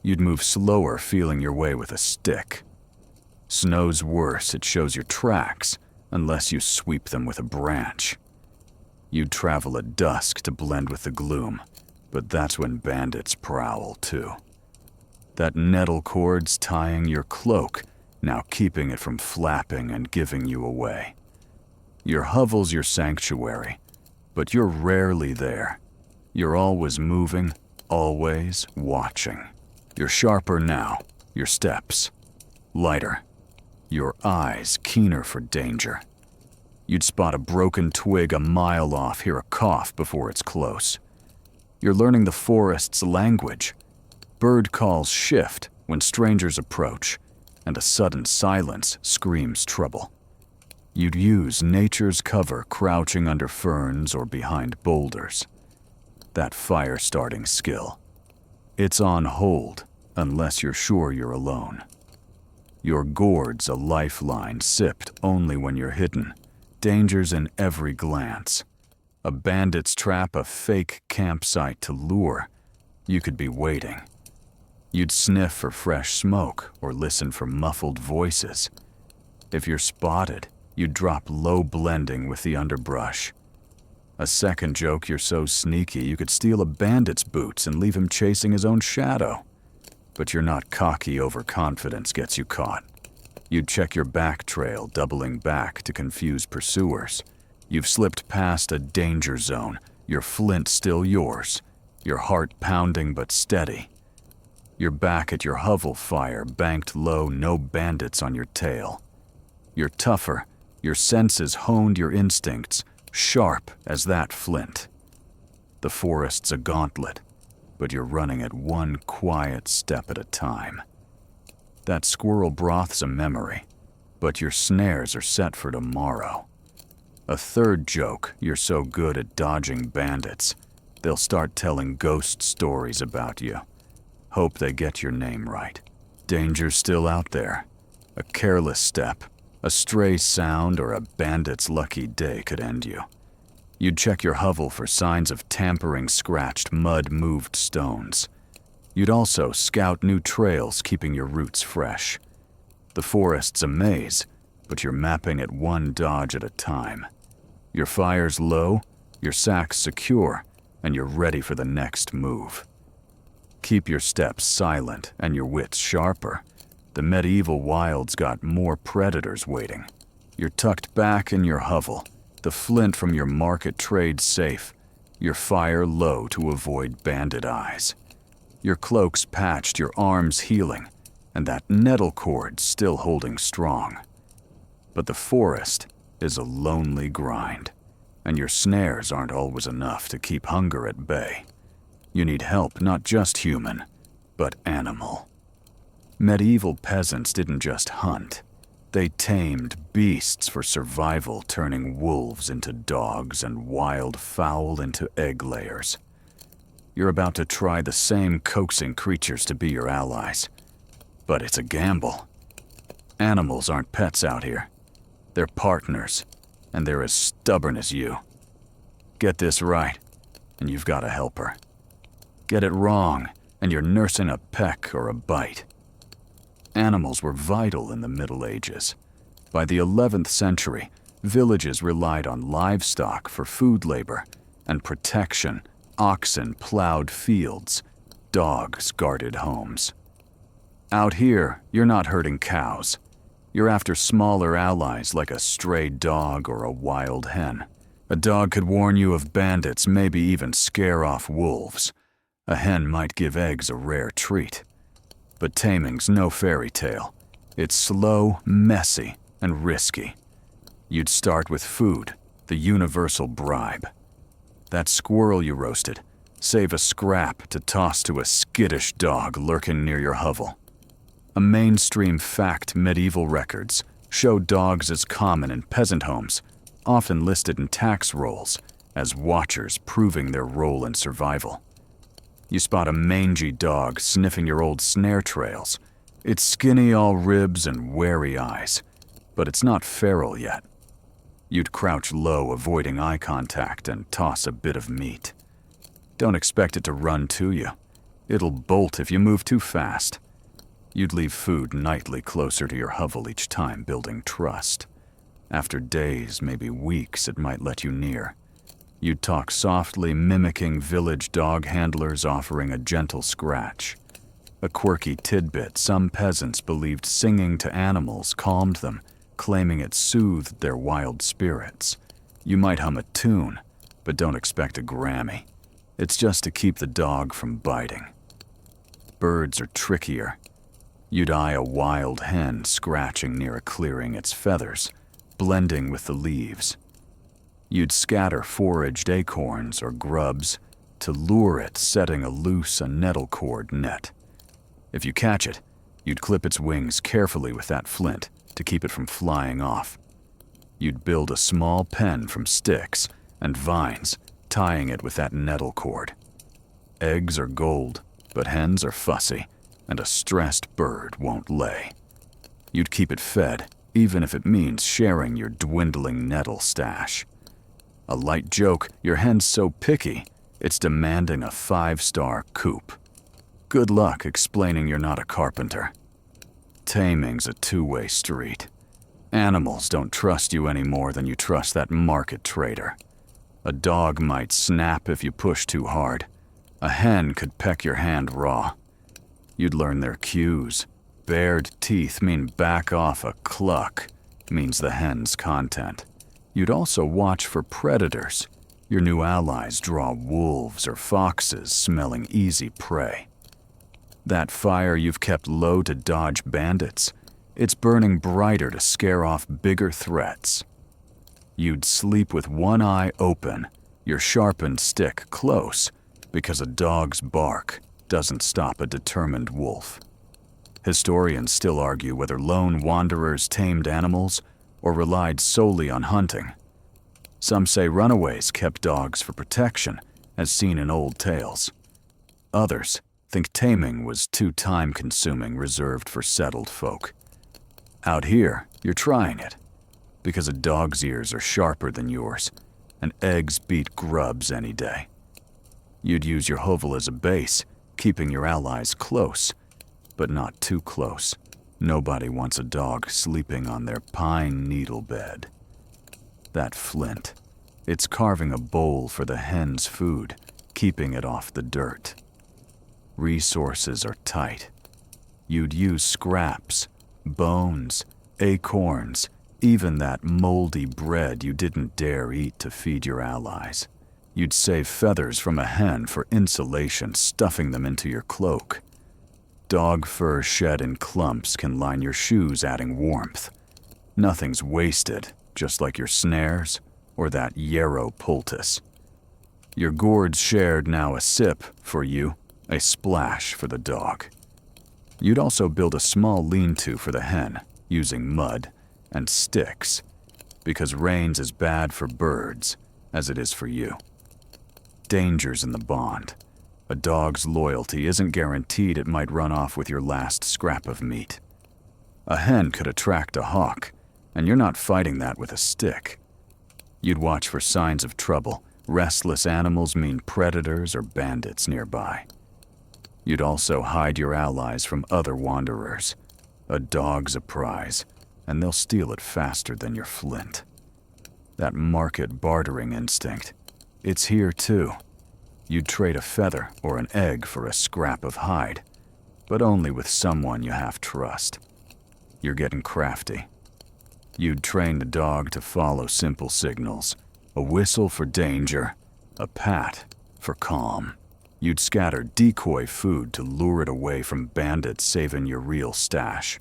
You'd move slower, feeling your way with a stick. Snow's worse, it shows your tracks, unless you sweep them with a branch. You'd travel at dusk to blend with the gloom, but that's when bandits prowl too. That nettle cord's tying your cloak, now keeping it from flapping and giving you away. Your hovel's your sanctuary, but you're rarely there. You're always moving, always watching. You're sharper now, your steps lighter. your eyes keener for danger. You'd spot a broken twig a mile off, hear a cough before it's close. You're learning the forest's language. Bird calls shift when strangers approach, and a sudden silence screams trouble. You'd use nature's cover, crouching under ferns or behind boulders. That fire-starting skill. It's on hold unless you're sure you're alone. Your gourd's a lifeline sipped only when you're hidden. Dangers in every glance. A bandit's trap, a fake campsite to lure. You could be waiting. You'd sniff for fresh smoke or listen for muffled voices. If you're spotted, you'd drop low, blending with the underbrush. A second joke, you're so sneaky you could steal a bandit's boots and leave him chasing his own shadow. But you're not cocky. Overconfidence gets you caught. You'd check your back trail, doubling back to confuse pursuers. You've slipped past a danger zone, your flint still yours, your heart pounding but steady. You're back at your hovel fire, banked low, no bandits on your tail. You're tougher, your senses honed, your instincts sharp as that flint. The forest's a gauntlet, but you're running at one quiet step at a time. That squirrel broth's a memory, but your snares are set for tomorrow. A third joke, you're so good at dodging bandits, they'll start telling ghost stories about you. Hope they get your name right. Danger's still out there. A careless step, a stray sound, or a bandit's lucky day could end you. You'd check your hovel for signs of tampering, scratched, mud-moved stones. You'd also scout new trails, keeping your roots fresh. The forest's a maze, but you're mapping it one dodge at a time. Your fire's low, your sack's secure, and you're ready for the next move. Keep your steps silent and your wits sharper. The medieval wild's got more predators waiting. You're tucked back in your hovel, the flint from your market trade safe, your fire low to avoid bandit eyes. Your cloak's patched, your arms healing, and that nettle cord still holding strong. But the forest is a lonely grind, and your snares aren't always enough to keep hunger at bay. You need help, not just human, but animal. Medieval peasants didn't just hunt. They tamed beasts for survival, turning wolves into dogs and wild fowl into egg layers. You're about to try the same, coaxing creatures to be your allies. But it's a gamble. Animals aren't pets out here. They're partners, and they're as stubborn as you. Get this right, and you've got a helper. Get it wrong, and you're nursing a peck or a bite. Animals were vital in the Middle Ages. By the 11th century, villages relied on livestock for food labor and protection. Oxen plowed fields, dogs guarded homes. Out here, you're not herding cows. You're after smaller allies like a stray dog or a wild hen. A dog could warn you of bandits, maybe even scare off wolves. A hen might give eggs a rare treat. But taming's no fairy tale. It's slow, messy, and risky. You'd start with food, the universal bribe. That squirrel you roasted, save a scrap to toss to a skittish dog lurking near your hovel. A mainstream fact, medieval records show dogs as common in peasant homes, often listed in tax rolls as watchers, proving their role in survival. You spot a mangy dog sniffing your old snare trails. It's skinny, all ribs and wary eyes, but it's not feral yet. You'd crouch low, avoiding eye contact, and toss a bit of meat. Don't expect it to run to you. It'll bolt if you move too fast. You'd leave food nightly closer to your hovel each time, building trust. After days, maybe weeks, it might let you near. You'd talk softly, mimicking village dog handlers, offering a gentle scratch. A quirky tidbit, some peasants believed singing to animals calmed them, claiming it soothed their wild spirits. You might hum a tune, but don't expect a Grammy. It's just to keep the dog from biting. Birds are trickier. You'd eye a wild hen scratching near a clearing its feathers, blending with the leaves. You'd scatter foraged acorns or grubs to lure it, setting loose a nettle cord net. If you catch it, you'd clip its wings carefully with that flint to keep it from flying off. You'd build a small pen from sticks and vines, tying it with that nettle cord. Eggs are gold, but hens are fussy, and a stressed bird won't lay. You'd keep it fed, even if it means sharing your dwindling nettle stash. A light joke, your hen's so picky, it's demanding a 5-star coop. Good luck explaining you're not a carpenter. Taming's a two-way street. Animals don't trust you any more than you trust that market trader. A dog might snap if you push too hard. A hen could peck your hand raw. You'd learn their cues. Bared teeth mean back off, a cluck means the hen's content. You'd also watch for predators. Your new allies draw wolves or foxes smelling easy prey. That fire you've kept low to dodge bandits, it's burning brighter to scare off bigger threats. You'd sleep with one eye open, your sharpened stick close, because a dog's bark doesn't stop a determined wolf. Historians still argue whether lone wanderers tamed animals or relied solely on hunting. Some say runaways kept dogs for protection, as seen in old tales. Others think taming was too time-consuming, reserved for settled folk. Out here, you're trying it, because a dog's ears are sharper than yours, and eggs beat grubs any day. You'd use your hovel as a base, keeping your allies close, but not too close. Nobody wants a dog sleeping on their pine needle bed. That flint, it's carving a bowl for the hen's food, keeping it off the dirt. Resources are tight. You'd use scraps, bones, acorns, even that moldy bread you didn't dare eat to feed your allies. You'd save feathers from a hen for insulation, stuffing them into your cloak. Dog fur shed in clumps can line your shoes, adding warmth. Nothing's wasted, just like your snares or that yarrow poultice. Your gourds shared, now a sip for you, a splash for the dog. You'd also build a small lean-to for the hen, using mud and sticks, because rain's as bad for birds as it is for you. Danger's in the bond. A dog's loyalty isn't guaranteed it might run off with your last scrap of meat. A hen could attract a hawk, and you're not fighting that with a stick. You'd watch for signs of trouble. Restless animals mean predators or bandits nearby. You'd also hide your allies from other wanderers. A dog's a prize, and they'll steal it faster than your flint. That market bartering instinct, it's here too. You'd trade a feather or an egg for a scrap of hide, but only with someone you half trust. You're getting crafty. You'd train the dog to follow simple signals, a whistle for danger, a pat for calm. You'd scatter decoy food to lure it away from bandits, saving your real stash.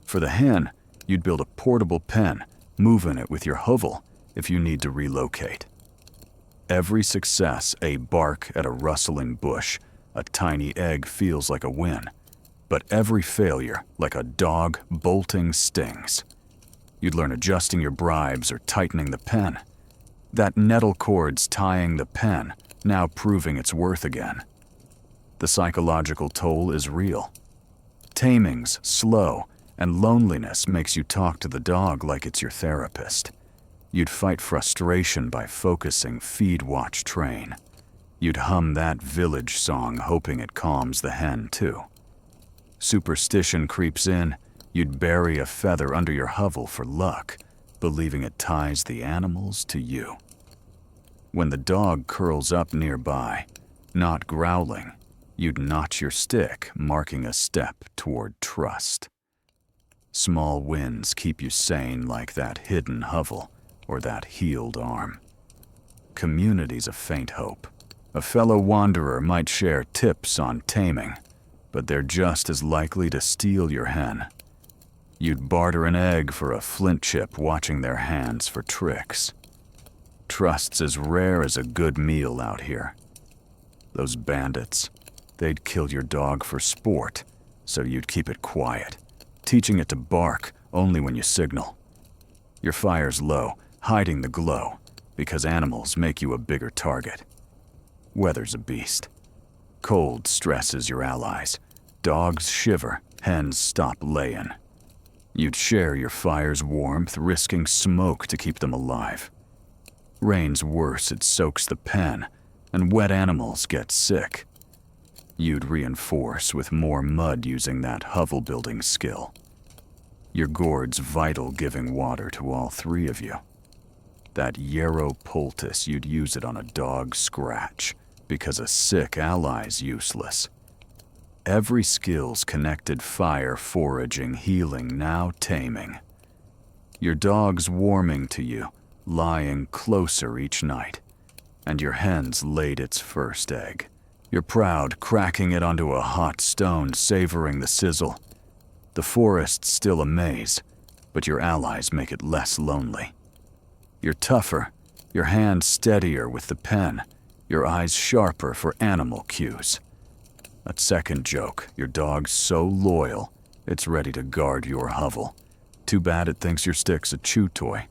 For the hen, you'd build a portable pen, moving it with your hovel if you need to relocate. Every success, a bark at a rustling bush, a tiny egg feels like a win, but every failure, like a dog bolting, stings. You'd learn adjusting your bribes or tightening the pen. That nettle cord's tying the pen, now proving its worth again. The psychological toll is real. Taming's slow, and loneliness makes you talk to the dog like it's your therapist. You'd fight frustration by focusing feed, watch, train. You'd hum that village song, hoping it calms the hen too. Superstition creeps in. You'd bury a feather under your hovel for luck, believing it ties the animals to you. When the dog curls up nearby, not growling, you'd notch your stick, marking a step toward trust. Small wins keep you sane, like that hidden hovel or that healed arm. Community's a faint hope. A fellow wanderer might share tips on taming, but they're just as likely to steal your hen. You'd barter an egg for a flint chip, watching their hands for tricks. Trust's as rare as a good meal out here. Those bandits, they'd kill your dog for sport, so you'd keep it quiet, teaching it to bark only when you signal. Your fire's low, hiding the glow, because animals make you a bigger target. Weather's a beast. Cold stresses your allies. Dogs shiver, hens stop laying. You'd share your fire's warmth, risking smoke to keep them alive. Rain's worse, it soaks the pen, and wet animals get sick. You'd reinforce with more mud using that hovel building skill. Your gourd's vital, giving water to all three of you. That yarrow poultice, you'd use it on a dog's scratch, because a sick ally's useless. Every skill's connected: fire, foraging, healing, now taming. Your dog's warming to you, lying closer each night, and your hen's laid its first egg. You're proud, cracking it onto a hot stone, savoring the sizzle. The forest's still a maze, but your allies make it less lonely. You're tougher, your hand steadier with the pen, your eyes sharper for animal cues. That second joke, your dog's so loyal, it's ready to guard your hovel. Too bad it thinks your stick's a chew toy.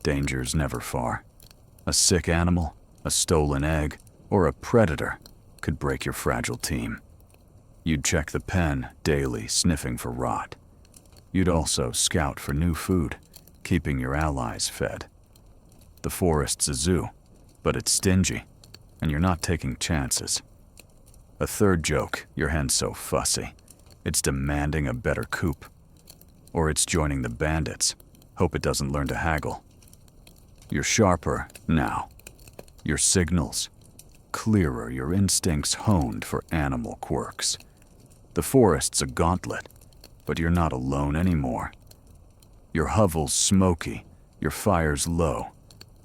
Danger's never far. A sick animal, a stolen egg, or a predator could break your fragile team. You'd check the pen daily, sniffing for rot. You'd also scout for new food, keeping your allies fed. The forest's a zoo, but it's stingy, and you're not taking chances. A third joke, your hen's so fussy, it's demanding a better coop. Or it's joining the bandits, hope it doesn't learn to haggle. You're sharper now. Your signals clearer, your instincts honed for animal quirks. The forest's a gauntlet, but you're not alone anymore. Your hovel's smoky, your fire's low,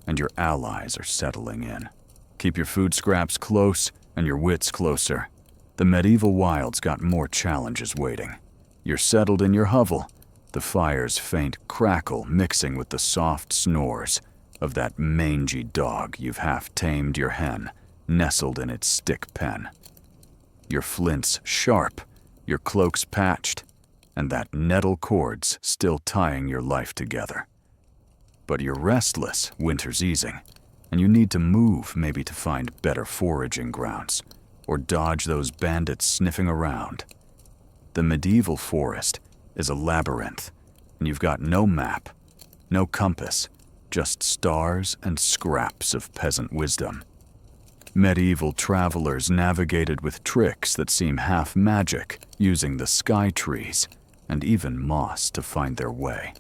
and your allies are settling in. Keep your food scraps close and your wits closer. The medieval wild's got more challenges waiting. You're settled in your hovel, the fire's faint crackle mixing with the soft snores of that mangy dog you've half-tamed your hen, nestled in its stick pen. Your flint's sharp, your cloak's patched, and that nettle cord's still tying your life together. But you're restless, winter's easing, and you need to move, maybe to find better foraging grounds, or dodge those bandits sniffing around. The medieval forest is a labyrinth, and you've got no map, no compass, just stars and scraps of peasant wisdom. Medieval travelers navigated with tricks that seem half magic, using the sky trees and even moss to find their way.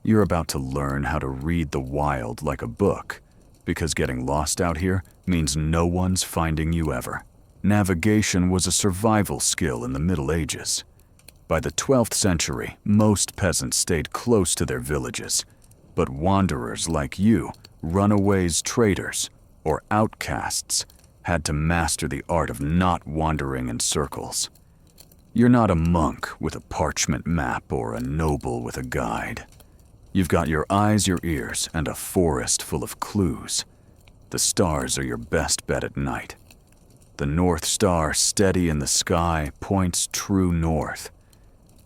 You're about to learn how to read the wild like a book, because getting lost out here means no one's finding you ever. Navigation was a survival skill in the Middle Ages. By the 12th century, most peasants stayed close to their villages, but wanderers like you, runaways, traders, or outcasts, had to master the art of not wandering in circles. You're not a monk with a parchment map or a noble with a guide. You've got your eyes, your ears, and a forest full of clues. The stars are your best bet at night. The North Star, steady in the sky, points true north.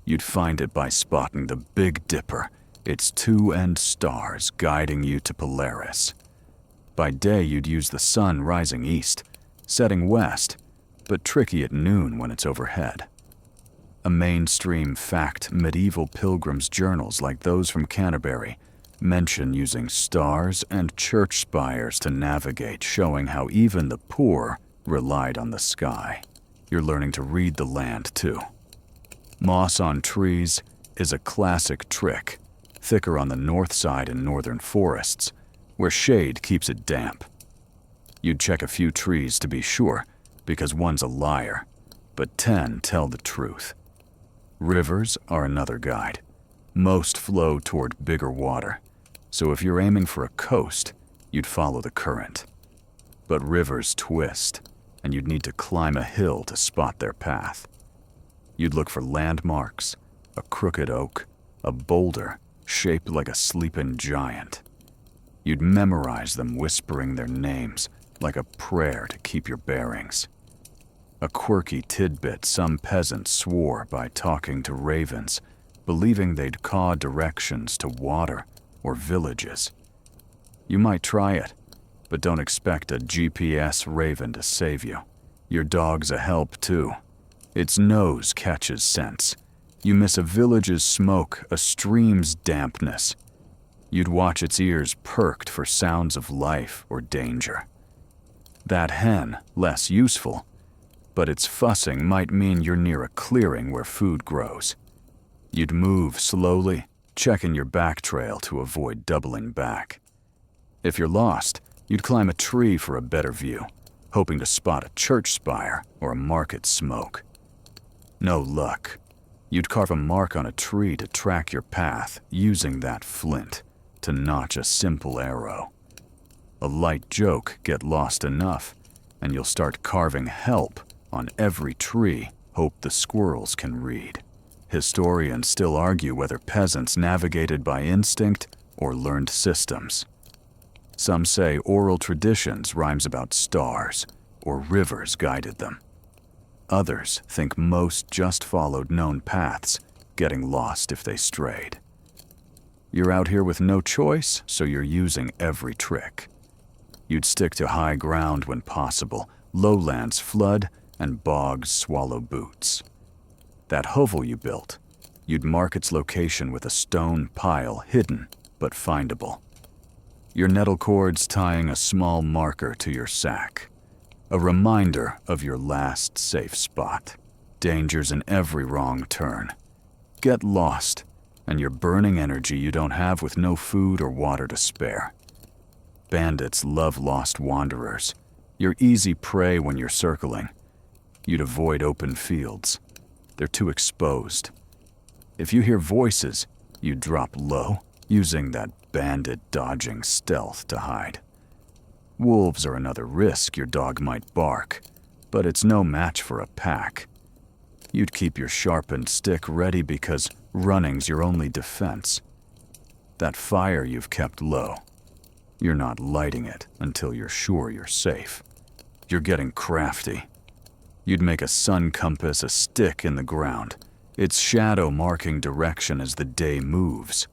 You'd find it by spotting the Big Dipper, its two-end stars guiding you to Polaris. By day, you'd use the sun rising east, setting west, but tricky at noon when it's overhead. A mainstream fact, medieval pilgrims' journals like those from Canterbury mention using stars and church spires to navigate, showing how even the poor relied on the sky. You're learning to read the land, too. Moss on trees is a classic trick, thicker on the north side in northern forests, where shade keeps it damp. You'd check a few trees to be sure, because one's a liar, but 10 tell the truth. Rivers are another guide. Most flow toward bigger water, so if you're aiming for a coast, you'd follow the current. But rivers twist, and you'd need to climb a hill to spot their path. You'd look for landmarks, a crooked oak, a boulder shaped like a sleeping giant. You'd memorize them, whispering their names like a prayer to keep your bearings. A quirky tidbit some peasants swore by talking to ravens, believing they'd caw directions to water or villages. You might try it, but don't expect a GPS raven to save you. Your dog's a help too. Its nose catches scents. You miss a village's smoke, a stream's dampness. You'd watch its ears perked for sounds of life or danger. That hen, less useful, but its fussing might mean you're near a clearing where food grows. You'd move slowly, checking your back trail to avoid doubling back. If you're lost, you'd climb a tree for a better view, hoping to spot a church spire or a market smoke. No luck. You'd carve a mark on a tree to track your path, using that flint to notch a simple arrow. A light joke get lost enough, and you'll start carving help on every tree, hope the squirrels can read. Historians still argue whether peasants navigated by instinct or learned systems. Some say oral traditions rhymes about stars or rivers guided them. Others think most just followed known paths, getting lost if they strayed. You're out here with no choice, so you're using every trick. You'd stick to high ground when possible, lowlands flood, and bogs swallow boots. That hovel you built, you'd mark its location with a stone pile hidden but findable. Your nettle cords tying a small marker to your sack, a reminder of your last safe spot. Dangers in every wrong turn. Get lost, and you're burning energy you don't have with no food or water to spare. Bandits love lost wanderers. You're easy prey when you're circling. You'd avoid open fields. They're too exposed. If you hear voices, you drop low, using that bandit dodging stealth to hide. Wolves are another risk your dog might bark, but it's no match for a pack. You'd keep your sharpened stick ready because running's your only defense. That fire you've kept low, you're not lighting it until you're sure you're safe. You're getting crafty. You'd make a sun compass a stick in the ground, its shadow marking direction as the day moves.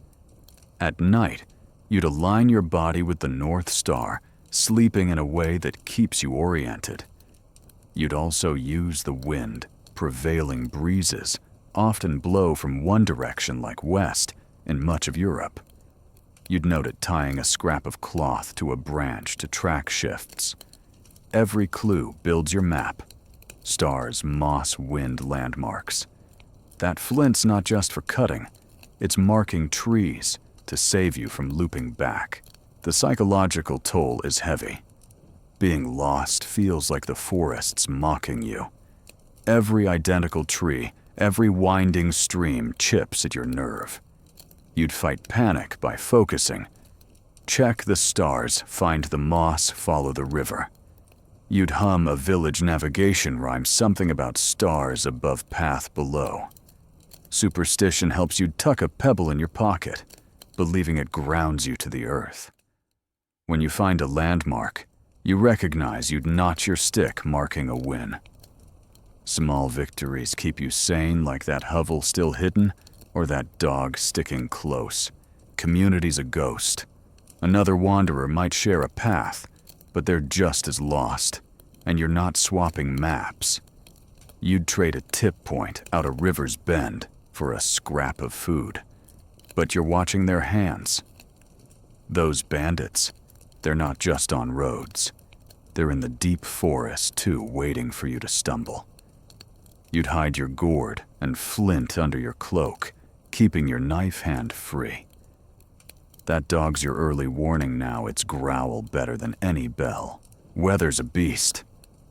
At night, you'd align your body with the North Star, sleeping in a way that keeps you oriented. You'd also use the wind. Prevailing breezes often blow from one direction like west in much of Europe. You'd note it tying a scrap of cloth to a branch to track shifts. Every clue builds your map. Stars, moss, wind, landmarks. That flint's not just for cutting, it's marking trees to save you from looping back. The psychological toll is heavy. Being lost feels like the forest's mocking you. Every identical tree, every winding stream chips at your nerve. You'd fight panic by focusing. Check the stars, find the moss, follow the river. You'd hum a village navigation rhyme, something about stars above, path below. Superstition helps you tuck a pebble in your pocket, believing it grounds you to the earth. When you find a landmark, you recognize you'd notch your stick, marking a win. Small victories keep you sane, like that hovel still hidden or that dog sticking close. Community's a ghost. Another wanderer might share a path, but they're just as lost, and you're not swapping maps. You'd trade a tip point out a river's bend for a scrap of food, but you're watching their hands. Those bandits, they're not just on roads. They're in the deep forest too, waiting for you to stumble. You'd hide your gourd and flint under your cloak, keeping your knife hand free. That dog's your early warning now, its growl better than any bell. Weather's a beast.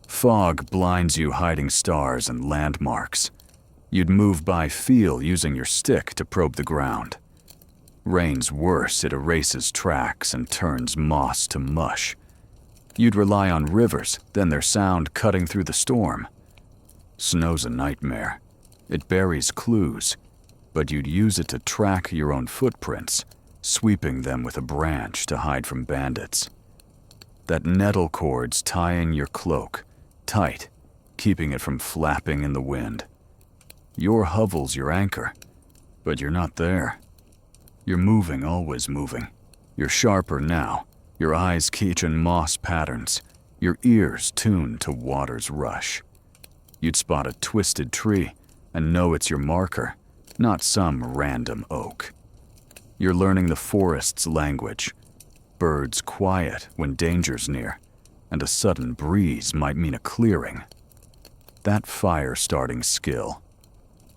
Fog blinds you, hiding stars and landmarks. You'd move by feel, using your stick to probe the ground. Rain's worse, it erases tracks and turns moss to mush. You'd rely on rivers, then their sound cutting through the storm. Snow's a nightmare. It buries clues, but you'd use it to track your own footprints, sweeping them with a branch to hide from bandits. That nettle cord's tying your cloak tight, keeping it from flapping in the wind. Your hovel's your anchor, but you're not there. You're moving, always moving. You're sharper now, your eyes catching moss patterns, your ears tuned to water's rush. You'd spot a twisted tree and know it's your marker, not some random oak. You're learning the forest's language. Birds quiet when danger's near, and a sudden breeze might mean a clearing. That fire-starting skill,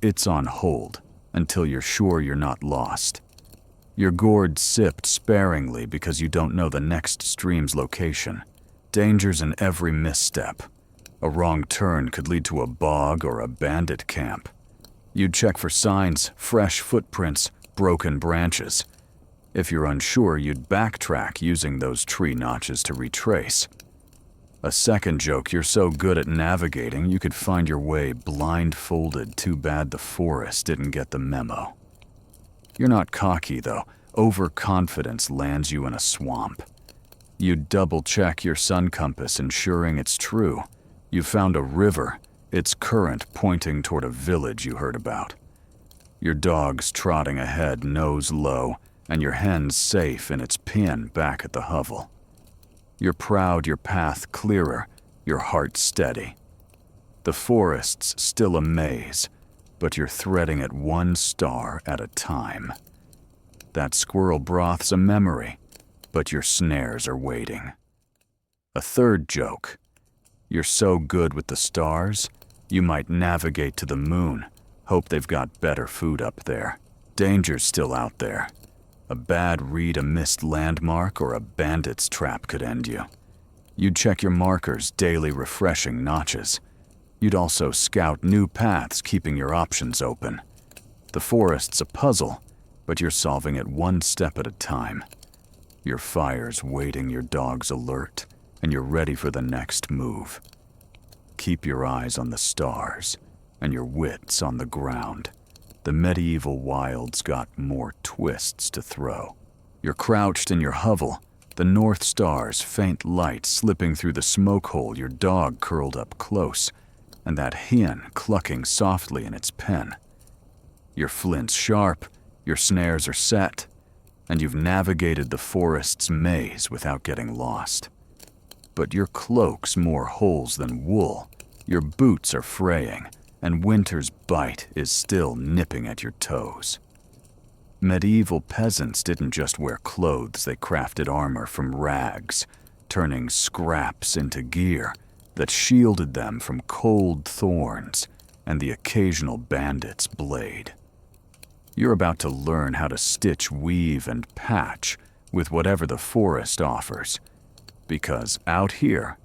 it's on hold until you're sure you're not lost. Your gourd sipped sparingly because you don't know the next stream's location. Dangers in every misstep. A wrong turn could lead to a bog or a bandit camp. You'd check for signs, fresh footprints, broken branches. If you're unsure, you'd backtrack using those tree notches to retrace. A second joke, you're so good at navigating you could find your way blindfolded. Too bad the forest didn't get the memo. You're not cocky, though. Overconfidence lands you in a swamp. You'd double-check your sun compass, ensuring it's true. You found a river, its current pointing toward a village you heard about. Your dog's trotting ahead, nose low, and your hen's safe in its pen back at the hovel. You're proud, your path clearer, your heart steady. The forest's still a maze, but you're threading it one star at a time. That squirrel broth's a memory, but your snares are waiting. A third joke. You're so good with the stars, you might navigate to the moon, hope they've got better food up there. Danger's still out there. A bad read, a missed landmark, or a bandit's trap could end you. You'd check your markers, daily refreshing notches. You'd also scout new paths, keeping your options open. The forest's a puzzle, but you're solving it one step at a time. Your fire's waiting, your dog's alert, and you're ready for the next move. Keep your eyes on the stars, and your wits on the ground. The medieval wild's got more twists to throw. You're crouched in your hovel, the North Star's faint light slipping through the smoke hole, your dog curled up close, and that hen clucking softly in its pen. Your flint's sharp, your snares are set, and you've navigated the forest's maze without getting lost. But your cloak's more holes than wool, your boots are fraying, and winter's bite is still nipping at your toes. Medieval peasants didn't just wear clothes, they crafted armor from rags, turning scraps into gear that shielded them from cold thorns and the occasional bandit's blade. You're about to learn how to stitch, weave, and patch with whatever the forest offers, because out here,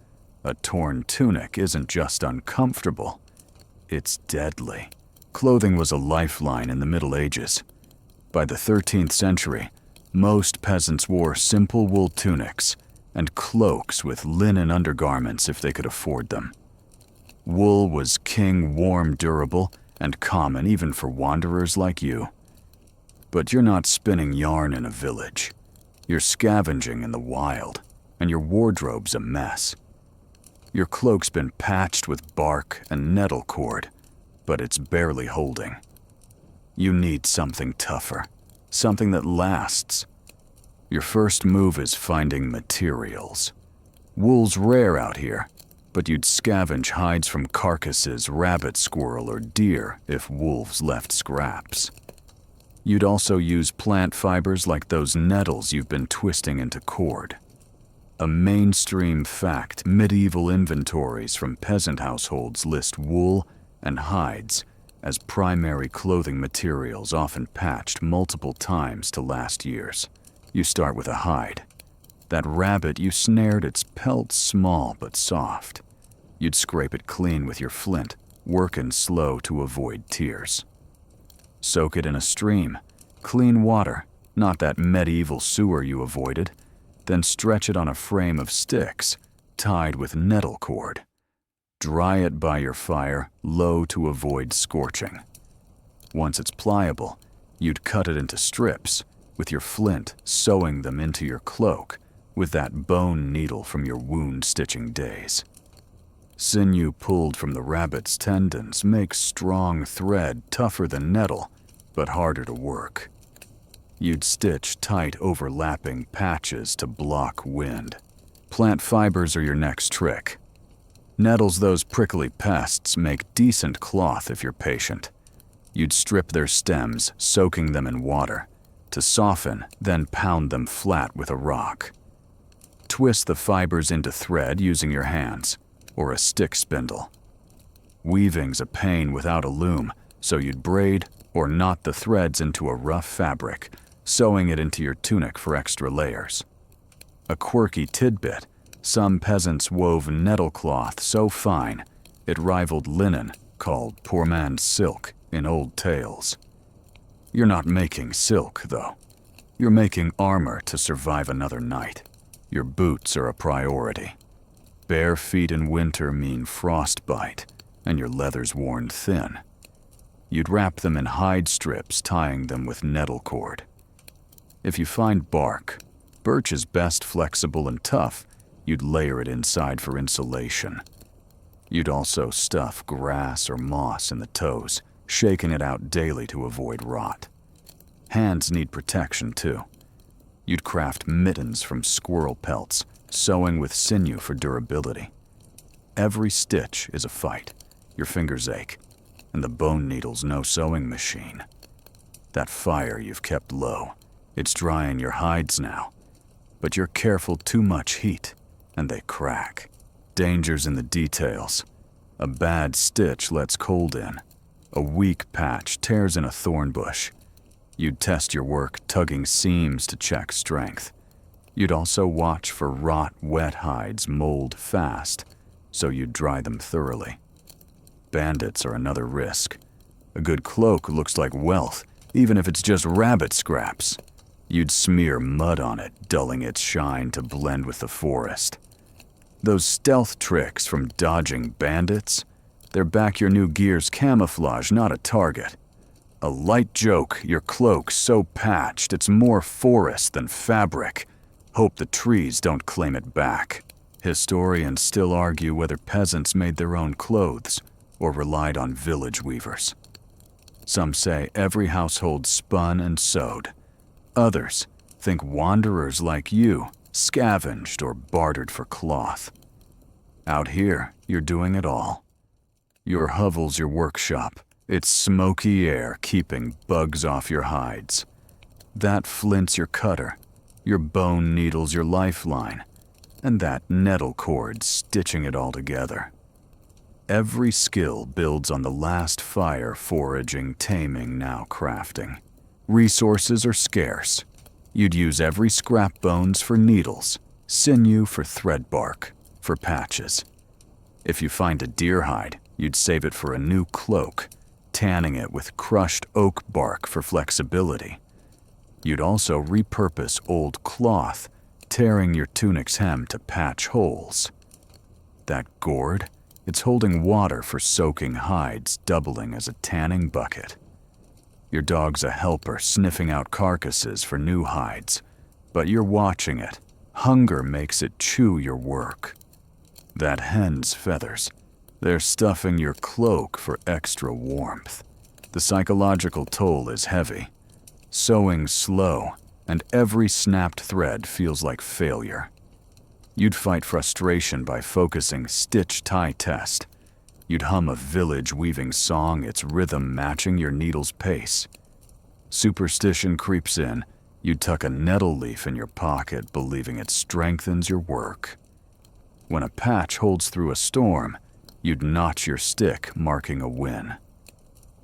a torn tunic isn't just uncomfortable, it's deadly. Clothing was a lifeline in the Middle Ages. By the 13th century, most peasants wore simple wool tunics and cloaks with linen undergarments if they could afford them. Wool was king, warm, durable, and common even for wanderers like you. But you're not spinning yarn in a village. You're scavenging in the wild, and your wardrobe's a mess. Your cloak's been patched with bark and nettle cord, but it's barely holding. You need something tougher, something that lasts. Your first move is finding materials. Wool's rare out here, but you'd scavenge hides from carcasses, rabbit, squirrel, or deer if wolves left scraps. You'd also use plant fibers like those nettles you've been twisting into cord. A mainstream fact, medieval inventories from peasant households list wool and hides as primary clothing materials, often patched multiple times to last years. You start with a hide. That rabbit you snared, its pelt small but soft. You'd scrape it clean with your flint, working slow to avoid tears. Soak it in a stream, clean water, not that medieval sewer you avoided. Then stretch it on a frame of sticks, tied with nettle cord. Dry it by your fire, low to avoid scorching. Once it's pliable, you'd cut it into strips, with your flint sewing them into your cloak with that bone needle from your wound-stitching days. Sinew pulled from the rabbit's tendons makes strong thread tougher than nettle, but harder to work. You'd stitch tight overlapping patches to block wind. Plant fibers are your next trick. Nettles, those prickly pests, make decent cloth if you're patient. You'd strip their stems, soaking them in water, to soften, then pound them flat with a rock. Twist the fibers into thread using your hands, or a stick spindle. Weaving's a pain without a loom, so you'd braid or knot the threads into a rough fabric, sewing it into your tunic for extra layers. A quirky tidbit, some peasants wove nettle cloth so fine it rivaled linen, called poor man's silk in old tales. You're not making silk, though. You're making armor to survive another night. Your boots are a priority. Bare feet in winter mean frostbite, and your leather's worn thin. You'd wrap them in hide strips, tying them with nettle cord. If you find bark, birch is best flexible and tough, you'd layer it inside for insulation. You'd also stuff grass or moss in the toes, shaking it out daily to avoid rot. Hands need protection too. You'd craft mittens from squirrel pelts, sewing with sinew for durability. Every stitch is a fight. Your fingers ache, and the bone needle's no sewing machine. That fire you've kept low, it's drying your hides now. But you're careful too much heat, and they crack. Danger's in the details. A bad stitch lets cold in. A weak patch tears in a thorn bush. You'd test your work tugging seams to check strength. You'd also watch for rot, wet hides mold fast, so you'd dry them thoroughly. Bandits are another risk. A good cloak looks like wealth, even if it's just rabbit scraps. You'd smear mud on it, dulling its shine to blend with the forest. Those stealth tricks from dodging bandits, they're back your new gear's camouflage, not a target. A light joke, your cloak's so patched it's more forest than fabric. Hope the trees don't claim it back. Historians still argue whether peasants made their own clothes or relied on village weavers. Some say every household spun and sewed. Others think wanderers like you scavenged or bartered for cloth. Out here, you're doing it all. Your hovel's your workshop. It's smoky air keeping bugs off your hides. That flint's your cutter. Your bone needle's your lifeline. And that nettle cord stitching it all together. Every skill builds on the last fire, foraging, taming, now crafting. Resources are scarce. You'd use every scrap bones for needles, sinew for thread bark, for patches. If you find a deer hide, you'd save it for a new cloak, tanning it with crushed oak bark for flexibility. You'd also repurpose old cloth, tearing your tunic's hem to patch holes. That gourd, it's holding water for soaking hides, doubling as a tanning bucket. Your dog's a helper sniffing out carcasses for new hides, but you're watching it. Hunger makes it chew your work. That hen's feathers, they're stuffing your cloak for extra warmth. The psychological toll is heavy. Sewing slow, and every snapped thread feels like failure. You'd fight frustration by focusing stitch-tie test. You'd hum a village weaving song, its rhythm matching your needle's pace. Superstition creeps in. You'd tuck a nettle leaf in your pocket, believing it strengthens your work. When a patch holds through a storm, you'd notch your stick, marking a win.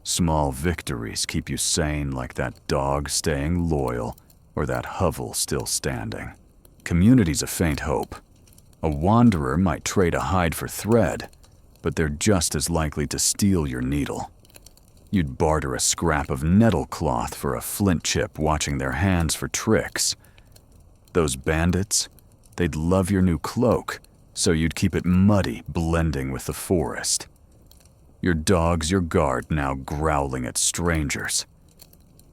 Small victories keep you sane, like that dog staying loyal or that hovel still standing. Community's a faint hope. A wanderer might trade a hide for thread, but they're just as likely to steal your needle. You'd barter a scrap of nettle cloth for a flint chip, watching their hands for tricks. Those bandits, they'd love your new cloak, so you'd keep it muddy, blending with the forest. Your dog's your guard, now growling at strangers.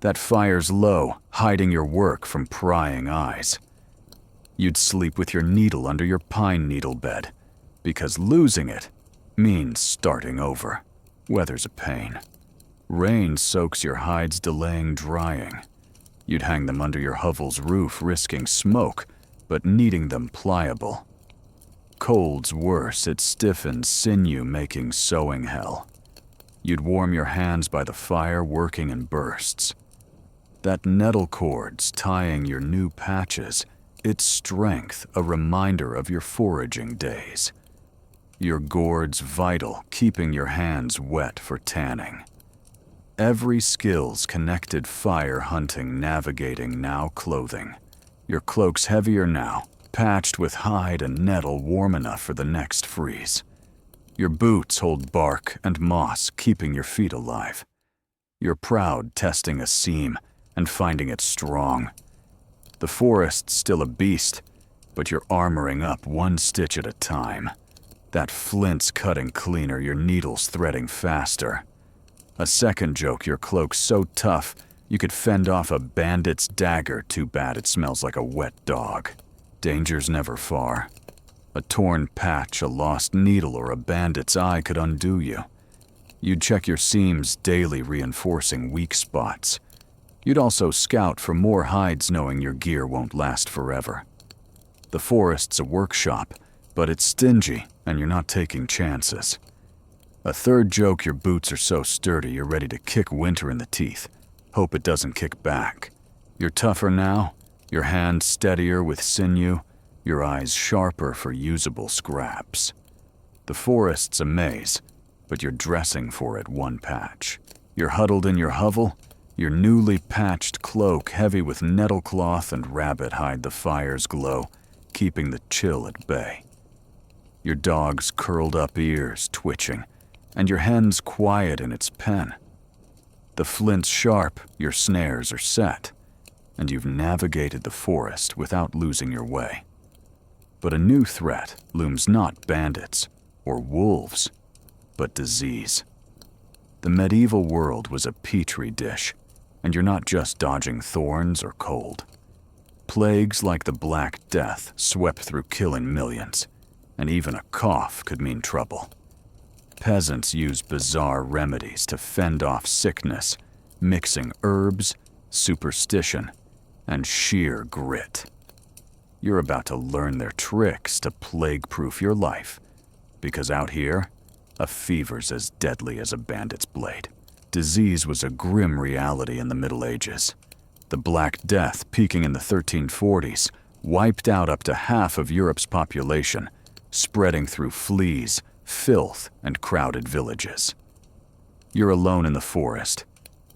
That fire's low, hiding your work from prying eyes. You'd sleep with your needle under your pine needle bed, because losing it means starting over. Weather's a pain. Rain soaks your hides, delaying drying. You'd hang them under your hovel's roof, risking smoke, but needing them pliable. Cold's worse, it stiffens sinew, making sewing hell. You'd warm your hands by the fire, working in bursts. That nettle cord's tying your new patches, its strength a reminder of your foraging days. Your gourd's vital, keeping your hands wet for tanning. Every skill's connected, fire hunting, navigating, now clothing. Your cloak's heavier now, patched with hide and nettle, warm enough for the next freeze. Your boots hold bark and moss, keeping your feet alive. You're proud, testing a seam and finding it strong. The forest's still a beast, but you're armoring up one stitch at a time. That flint's cutting cleaner, your needle's threading faster. A second joke, your cloak's so tough you could fend off a bandit's dagger, too bad it smells like a wet dog. Danger's never far. A torn patch, a lost needle, or a bandit's eye could undo you. You'd check your seams daily, reinforcing weak spots. You'd also scout for more hides, knowing your gear won't last forever. The forest's a workshop, but it's stingy, and you're not taking chances. A third joke, your boots are so sturdy you're ready to kick winter in the teeth. Hope it doesn't kick back. You're tougher now, your hands steadier with sinew, your eyes sharper for usable scraps. The forest's a maze, but you're dressing for it one patch. You're huddled in your hovel, your newly patched cloak heavy with nettle cloth and rabbit hide, the fire's glow, keeping the chill at bay. Your dog's curled up ears twitching, and your hen's quiet in its pen. The flint's sharp, your snares are set, and you've navigated the forest without losing your way. But a new threat looms, not bandits or wolves, but disease. The medieval world was a petri dish, and you're not just dodging thorns or cold. Plagues like the Black Death swept through, killing millions, and even a cough could mean trouble. Peasants use bizarre remedies to fend off sickness, mixing herbs, superstition, and sheer grit. You're about to learn their tricks to plague-proof your life, because out here, a fever's as deadly as a bandit's blade. Disease was a grim reality in the Middle Ages. The Black Death, peaking in the 1340s, wiped out up to half of Europe's population, spreading through fleas, filth, and crowded villages. You're alone in the forest,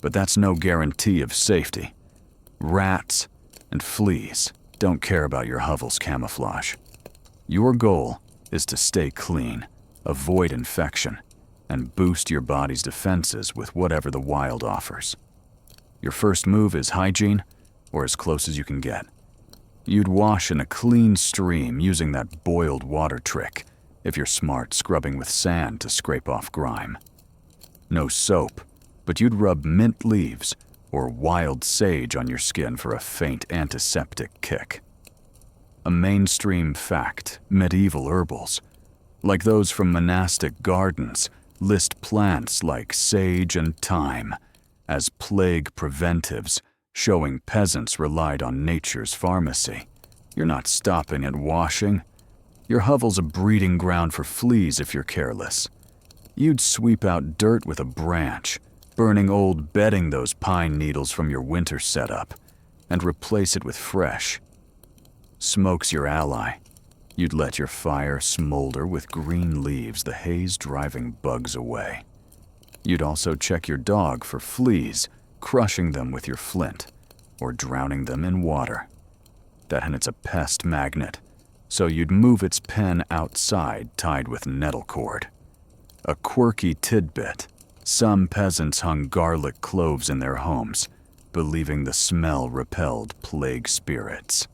but that's no guarantee of safety. Rats and fleas don't care about your hovel's camouflage. Your goal is to stay clean, avoid infection, and boost your body's defenses with whatever the wild offers. Your first move is hygiene, or as close as you can get. You'd wash in a clean stream using that boiled water trick, if you're smart, scrubbing with sand to scrape off grime. No soap, but you'd rub mint leaves or wild sage on your skin for a faint antiseptic kick. A mainstream fact, medieval herbals, like those from monastic gardens, list plants like sage and thyme as plague preventives, showing peasants relied on nature's pharmacy. You're not stopping at washing. Your hovel's a breeding ground for fleas if you're careless. You'd sweep out dirt with a branch, burning old bedding, those pine needles from your winter setup, and replace it with fresh. Smoke's your ally. You'd let your fire smolder with green leaves, the haze driving bugs away. You'd also check your dog for fleas, crushing them with your flint, or drowning them in water. That and it's a pest magnet, so you'd move its pen outside tied with nettle cord. A quirky tidbit, some peasants hung garlic cloves in their homes, believing the smell repelled plague spirits.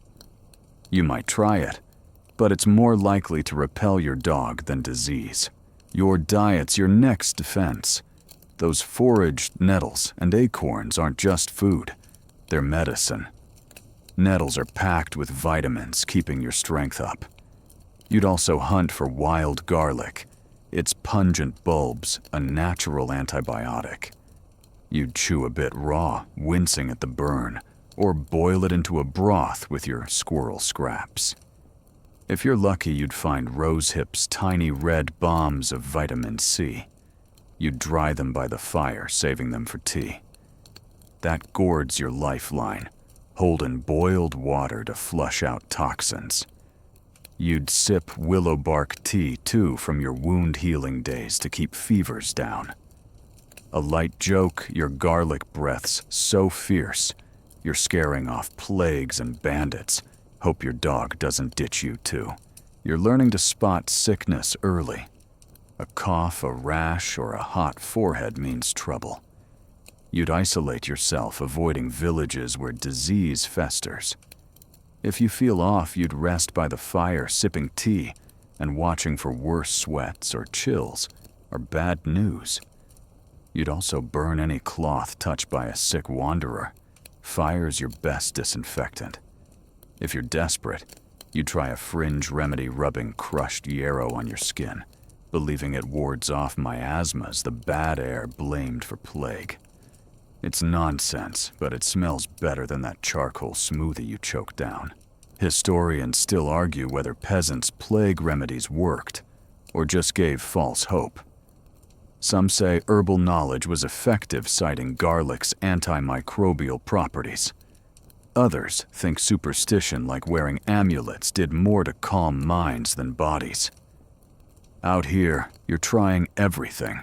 You might try it, but it's more likely to repel your dog than disease. Your diet's your next defense. Those foraged nettles and acorns aren't just food, they're medicine. Nettles are packed with vitamins, keeping your strength up. You'd also hunt for wild garlic. Its pungent bulbs, a natural antibiotic. You'd chew a bit raw, wincing at the burn, or boil it into a broth with your squirrel scraps. If you're lucky, you'd find rosehip's tiny red bombs of vitamin C. You'd dry them by the fire, saving them for tea. That gourd's your lifeline, holding boiled water to flush out toxins. You'd sip willow bark tea, too, from your wound-healing days to keep fevers down. A light joke, your garlic breath's so fierce, you're scaring off plagues and bandits. Hope your dog doesn't ditch you, too. You're learning to spot sickness early. A cough, a rash, or a hot forehead means trouble. You'd isolate yourself, avoiding villages where disease festers. If you feel off, you'd rest by the fire, sipping tea, and watching for worse sweats or chills or bad news. You'd also burn any cloth touched by a sick wanderer. Fire's your best disinfectant. If you're desperate, you'd try a fringe remedy rubbing crushed yarrow on your skin, believing it wards off miasmas, the bad air blamed for plague. It's nonsense, but it smells better than that charcoal smoothie you choked down. Historians still argue whether peasants' plague remedies worked or just gave false hope. Some say herbal knowledge was effective, citing garlic's antimicrobial properties. Others think superstition, like wearing amulets, did more to calm minds than bodies. Out here, you're trying everything.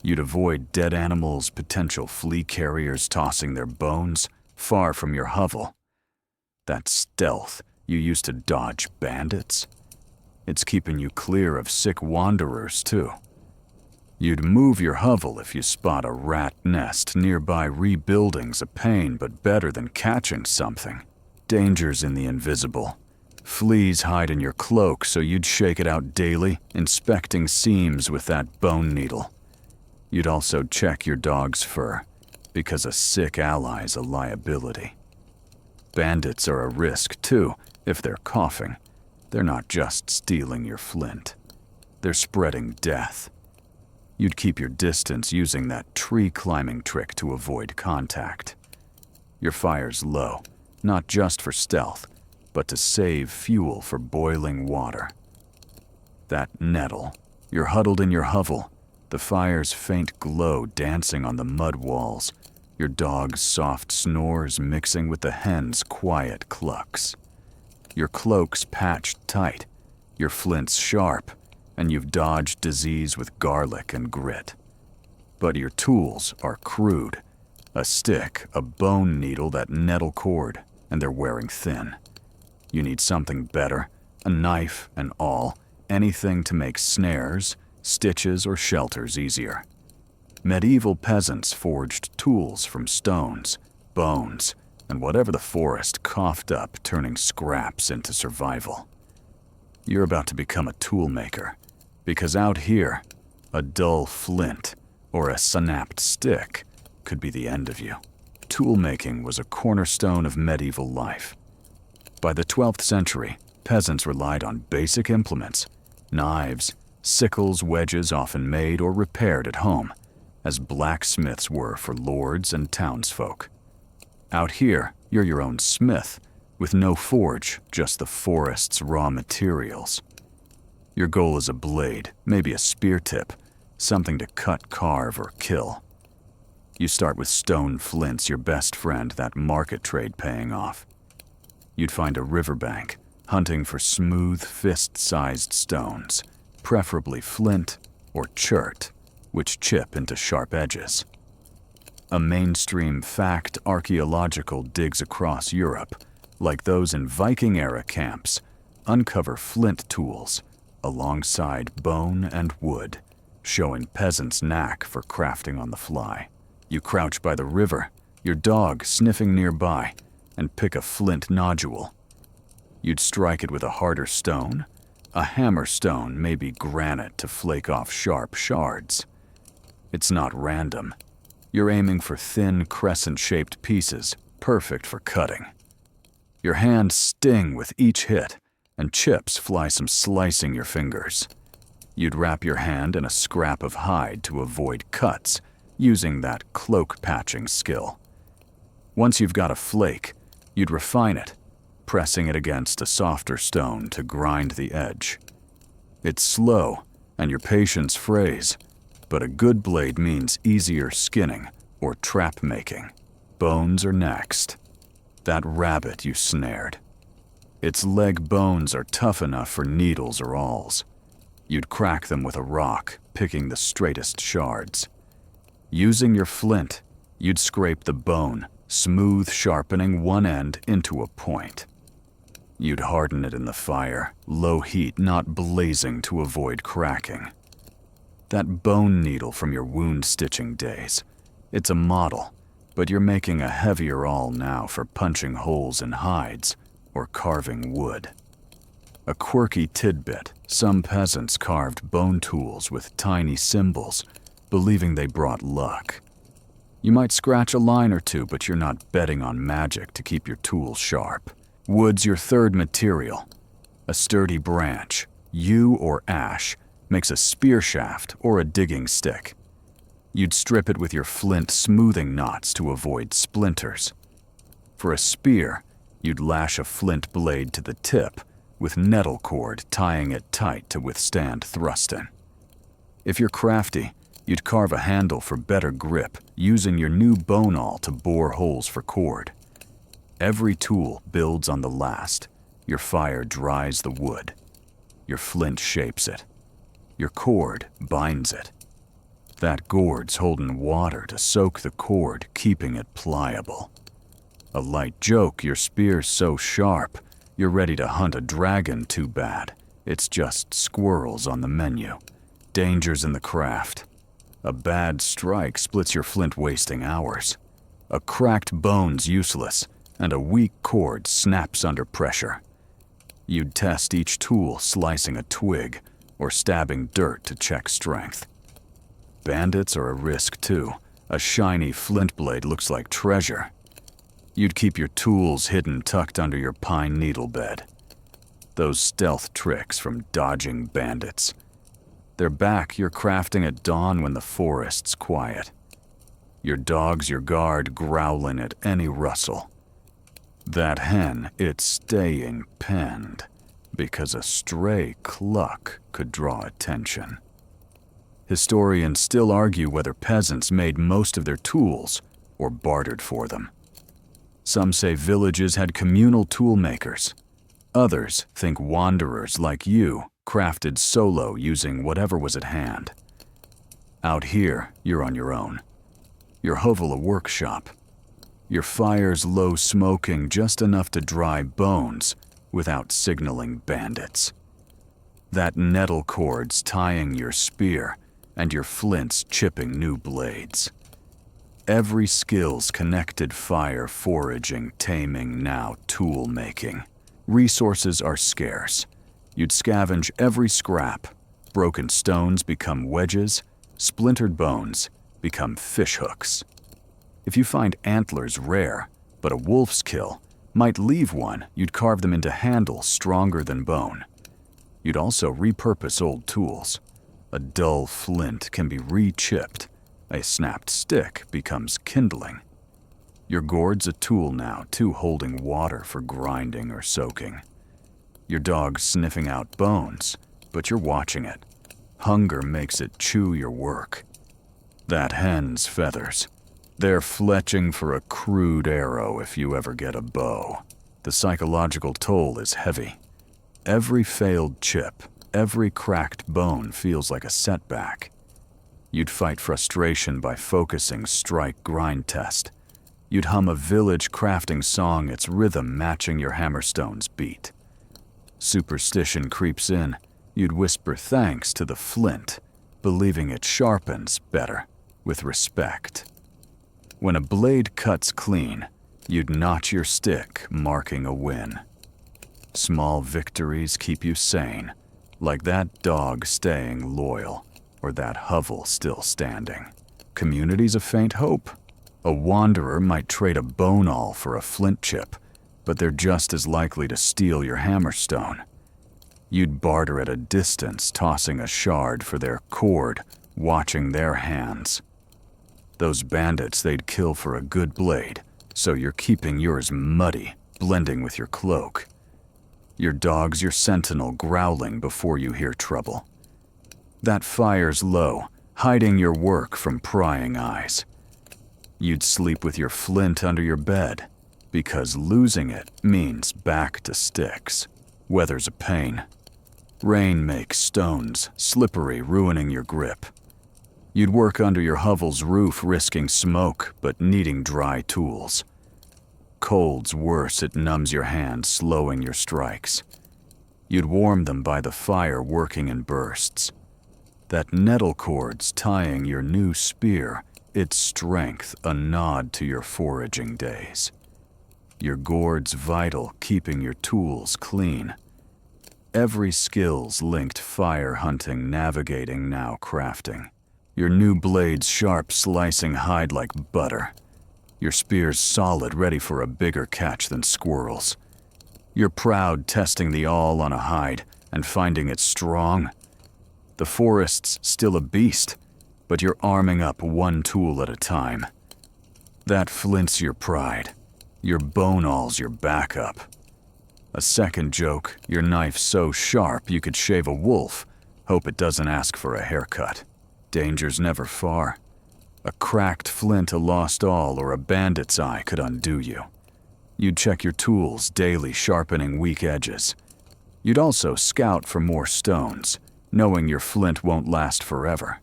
You'd avoid dead animals, potential flea carriers tossing their bones far from your hovel. That stealth you used to dodge bandits. It's keeping you clear of sick wanderers, too. You'd move your hovel if you spot a rat nest nearby. Rebuilding's a pain, but better than catching something. Danger's in the invisible. Fleas hide in your cloak, so you'd shake it out daily, inspecting seams with that bone needle. You'd also check your dog's fur, because a sick ally's a liability. Bandits are a risk, too, if they're coughing. They're not just stealing your flint. They're spreading death. You'd keep your distance, using that tree-climbing trick to avoid contact. Your fire's low, not just for stealth, but to save fuel for boiling water. That nettle, you're huddled in your hovel, the fire's faint glow dancing on the mud walls, your dog's soft snores mixing with the hen's quiet clucks. Your cloak's patched tight, your flint's sharp, and you've dodged disease with garlic and grit. But your tools are crude. A stick, a bone needle, that nettle cord, and they're wearing thin. You need something better, a knife and awl, anything to make snares, stitches, or shelters easier. Medieval peasants forged tools from stones, bones, and whatever the forest coughed up, turning scraps into survival. You're about to become a tool maker, because out here, a dull flint or a snapped stick could be the end of you. Tool-making was a cornerstone of medieval life. By the 12th century, peasants relied on basic implements, knives, sickles, wedges often made or repaired at home, as blacksmiths were for lords and townsfolk. Out here, you're your own smith, with no forge, just the forest's raw materials. Your goal is a blade, maybe a spear tip, something to cut, carve, or kill. You start with stone flints, your best friend, that market trade paying off. You'd find a riverbank, hunting for smooth, fist-sized stones, preferably flint or chert, which chip into sharp edges. A mainstream fact, archaeological digs across Europe, like those in Viking-era camps, uncover flint tools alongside bone and wood, showing peasants' knack for crafting on the fly. You crouch by the river, your dog sniffing nearby, and pick a flint nodule. You'd strike it with a harder stone, A hammerstone may be granite to flake off sharp shards. It's not random. You're aiming for thin, crescent-shaped pieces, perfect for cutting. Your hands sting with each hit, and chips fly some slicing your fingers. You'd wrap your hand in a scrap of hide to avoid cuts, using that cloak patching skill. Once you've got a flake, you'd refine it, pressing it against a softer stone to grind the edge. It's slow, and your patience frays, but a good blade means easier skinning or trap making. Bones are next. That rabbit you snared. Its leg bones are tough enough for needles or awls. You'd crack them with a rock, picking the straightest shards. Using your flint, you'd scrape the bone, smooth sharpening one end into a point. You'd harden it in the fire, low heat not blazing to avoid cracking. That bone needle from your wound stitching days. It's a model, but you're making a heavier awl now for punching holes in hides or carving wood. A quirky tidbit, some peasants carved bone tools with tiny symbols, believing they brought luck. You might scratch a line or two, but you're not betting on magic to keep your tools sharp. Wood's your third material. A sturdy branch, yew or ash, makes a spear shaft or a digging stick. You'd strip it with your flint, smoothing knots to avoid splinters. For a spear, you'd lash a flint blade to the tip, with nettle cord tying it tight to withstand thrusting. If you're crafty, you'd carve a handle for better grip, using your new bone awl to bore holes for cord. Every tool builds on the last. Your fire dries the wood. Your flint shapes it. Your cord binds it. That gourd's holding water to soak the cord, keeping it pliable. A light joke, your spear's so sharp, you're ready to hunt a dragon too bad. It's just squirrels on the menu. Dangers in the craft. A bad strike splits your flint, wasting hours. A cracked bone's useless, and a weak cord snaps under pressure. You'd test each tool, slicing a twig or stabbing dirt to check strength. Bandits are a risk too. A shiny flint blade looks like treasure. You'd keep your tools hidden, tucked under your pine needle bed. Those stealth tricks from dodging bandits. They're back, you're crafting at dawn when the forest's quiet. Your dog's your guard, growling at any rustle. That hen, it's staying penned, because a stray cluck could draw attention. Historians still argue whether peasants made most of their tools or bartered for them. Some say villages had communal tool makers. Others think wanderers like you crafted solo using whatever was at hand. Out here, you're on your own. Your hovel a workshop. Your fire's low smoking, just enough to dry bones without signaling bandits. That nettle cord's tying your spear, and your flint's chipping new blades. Every skill's connected: fire, foraging, taming, now tool making. Resources are scarce. You'd scavenge every scrap. Broken stones become wedges, splintered bones become fish hooks. If you find antlers rare, but a wolf's kill might leave one, you'd carve them into handles stronger than bone. You'd also repurpose old tools. A dull flint can be re-chipped. A snapped stick becomes kindling. Your gourd's a tool now, too, holding water for grinding or soaking. Your dog's sniffing out bones, but you're watching it. Hunger makes it chew your work. That hen's feathers. They're fletching for a crude arrow if you ever get a bow. The psychological toll is heavy. Every failed chip, every cracked bone feels like a setback. You'd fight frustration by focusing strike grind test. You'd hum a village crafting song, its rhythm matching your hammerstone's beat. Superstition creeps in. You'd whisper thanks to the flint, believing it sharpens better, with respect. When a blade cuts clean, you'd notch your stick, marking a win. Small victories keep you sane, like that dog staying loyal or that hovel still standing. Community's a faint hope. A wanderer might trade a bone awl for a flint chip, but they're just as likely to steal your hammerstone. You'd barter at a distance, tossing a shard for their cord, watching their hands. Those bandits they'd kill for a good blade, so you're keeping yours muddy, blending with your cloak. Your dog's your sentinel, growling before you hear trouble. That fire's low, hiding your work from prying eyes. You'd sleep with your flint under your bed, because losing it means back to sticks. Weather's a pain. Rain makes stones slippery, ruining your grip. You'd work under your hovel's roof, risking smoke, but needing dry tools. Cold's worse, it numbs your hands, slowing your strikes. You'd warm them by the fire, working in bursts. That nettle cord's tying your new spear, its strength a nod to your foraging days. Your gourd's vital, keeping your tools clean. Every skill's linked: fire hunting, navigating, now crafting. Your new blade's sharp, slicing hide like butter. Your spear's solid, ready for a bigger catch than squirrels. You're proud, testing the awl on a hide and finding it strong. The forest's still a beast, but you're arming up one tool at a time. That flint's your pride. Your bone awl's your backup. A second joke, your knife's so sharp you could shave a wolf, hope it doesn't ask for a haircut. Danger's never far. A cracked flint, a lost awl, or a bandit's eye could undo you. You'd check your tools daily, sharpening weak edges. You'd also scout for more stones, knowing your flint won't last forever.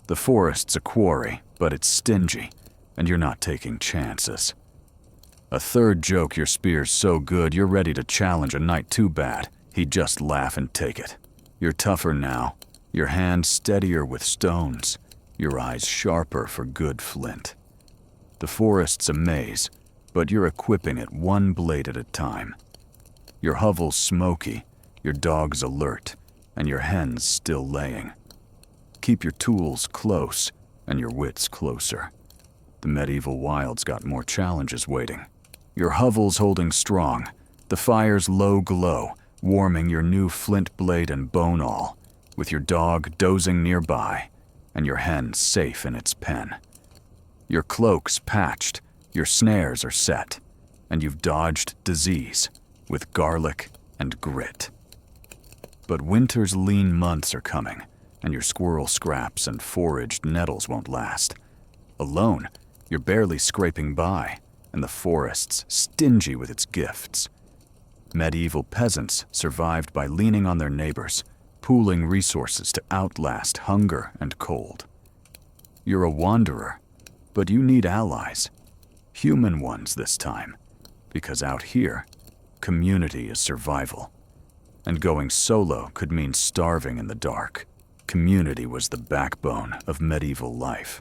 The forest's a quarry, but it's stingy, and you're not taking chances. A third joke, your spear's so good you're ready to challenge a knight too bad, he'd just laugh and take it. You're tougher now, your hands steadier with stones, your eyes sharper for good flint. The forest's a maze, but you're equipping it one blade at a time. Your hovel's smoky, your dog's alert, and your hen's still laying. Keep your tools close and your wits closer. The medieval wild's got more challenges waiting. Your hovel's holding strong, the fire's low glow, warming your new flint blade and bone awl, with your dog dozing nearby, and your hen safe in its pen. Your cloak's patched, your snares are set, and you've dodged disease with garlic and grit. But winter's lean months are coming, and your squirrel scraps and foraged nettles won't last. Alone, you're barely scraping by, and the forest's stingy with its gifts. Medieval peasants survived by leaning on their neighbors, pooling resources to outlast hunger and cold. You're a wanderer, but you need allies. Human ones this time, because out here, community is survival. And going solo could mean starving in the dark. Community was the backbone of medieval life.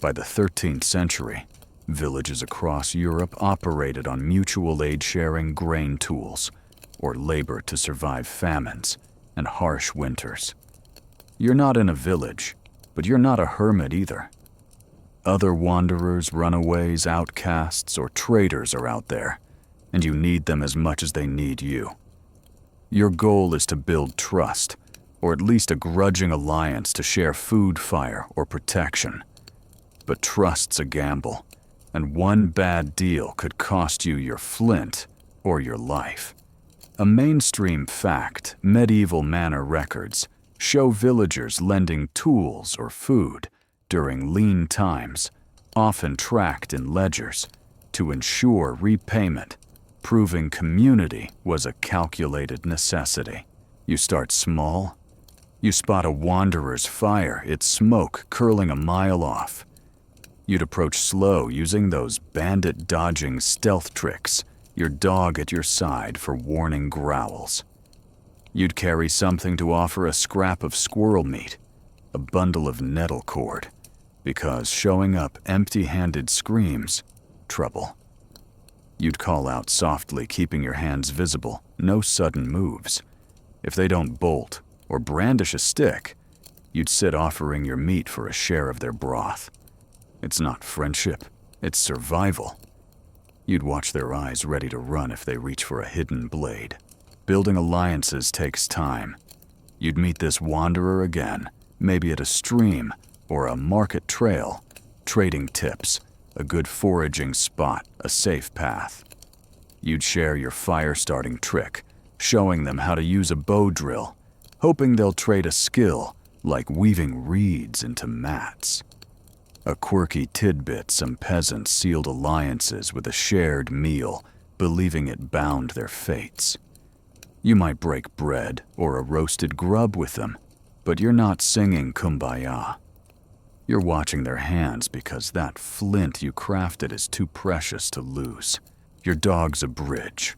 By the 13th century, villages across Europe operated on mutual aid-sharing grain tools, or labor to survive famines and harsh winters. You're not in a village, but you're not a hermit either. Other wanderers, runaways, outcasts, or traders are out there, and you need them as much as they need you. Your goal is to build trust, or at least a grudging alliance to share food, fire, or protection. But trust's a gamble, and one bad deal could cost you your flint or your life. A mainstream fact, medieval manor records show villagers lending tools or food during lean times, often tracked in ledgers, to ensure repayment, proving community was a calculated necessity. You start small. You spot a wanderer's fire, its smoke curling a mile off. You'd approach slow, using those bandit-dodging stealth tricks, your dog at your side for warning growls. You'd carry something to offer: a scrap of squirrel meat, a bundle of nettle cord, because showing up empty-handed screams trouble. You'd call out softly, keeping your hands visible, no sudden moves. If they don't bolt or brandish a stick, you'd sit offering your meat for a share of their broth. It's not friendship, it's survival. You'd watch their eyes ready to run if they reach for a hidden blade. Building alliances takes time. You'd meet this wanderer again, maybe at a stream or a market trail, trading tips, a good foraging spot, a safe path. You'd share your fire-starting trick, showing them how to use a bow drill, hoping they'll trade a skill like weaving reeds into mats. A quirky tidbit, some peasants sealed alliances with a shared meal, believing it bound their fates. You might break bread or a roasted grub with them, but you're not singing Kumbaya. You're watching their hands because that flint you crafted is too precious to lose. Your dog's a bridge.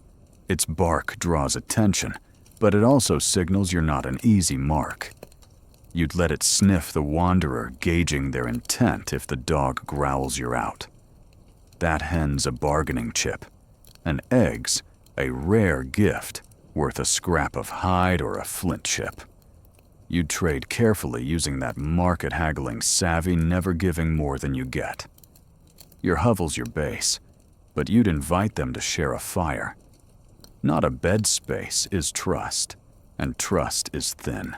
Its bark draws attention, but it also signals you're not an easy mark. You'd let it sniff the wanderer, gauging their intent if the dog growls you're out. That hen's a bargaining chip, and eggs, a rare gift, worth a scrap of hide or a flint chip. You'd trade carefully using that market-haggling savvy, never giving more than you get. Your hovel's your base, but you'd invite them to share a fire. Not a bed space is trust, and trust is thin.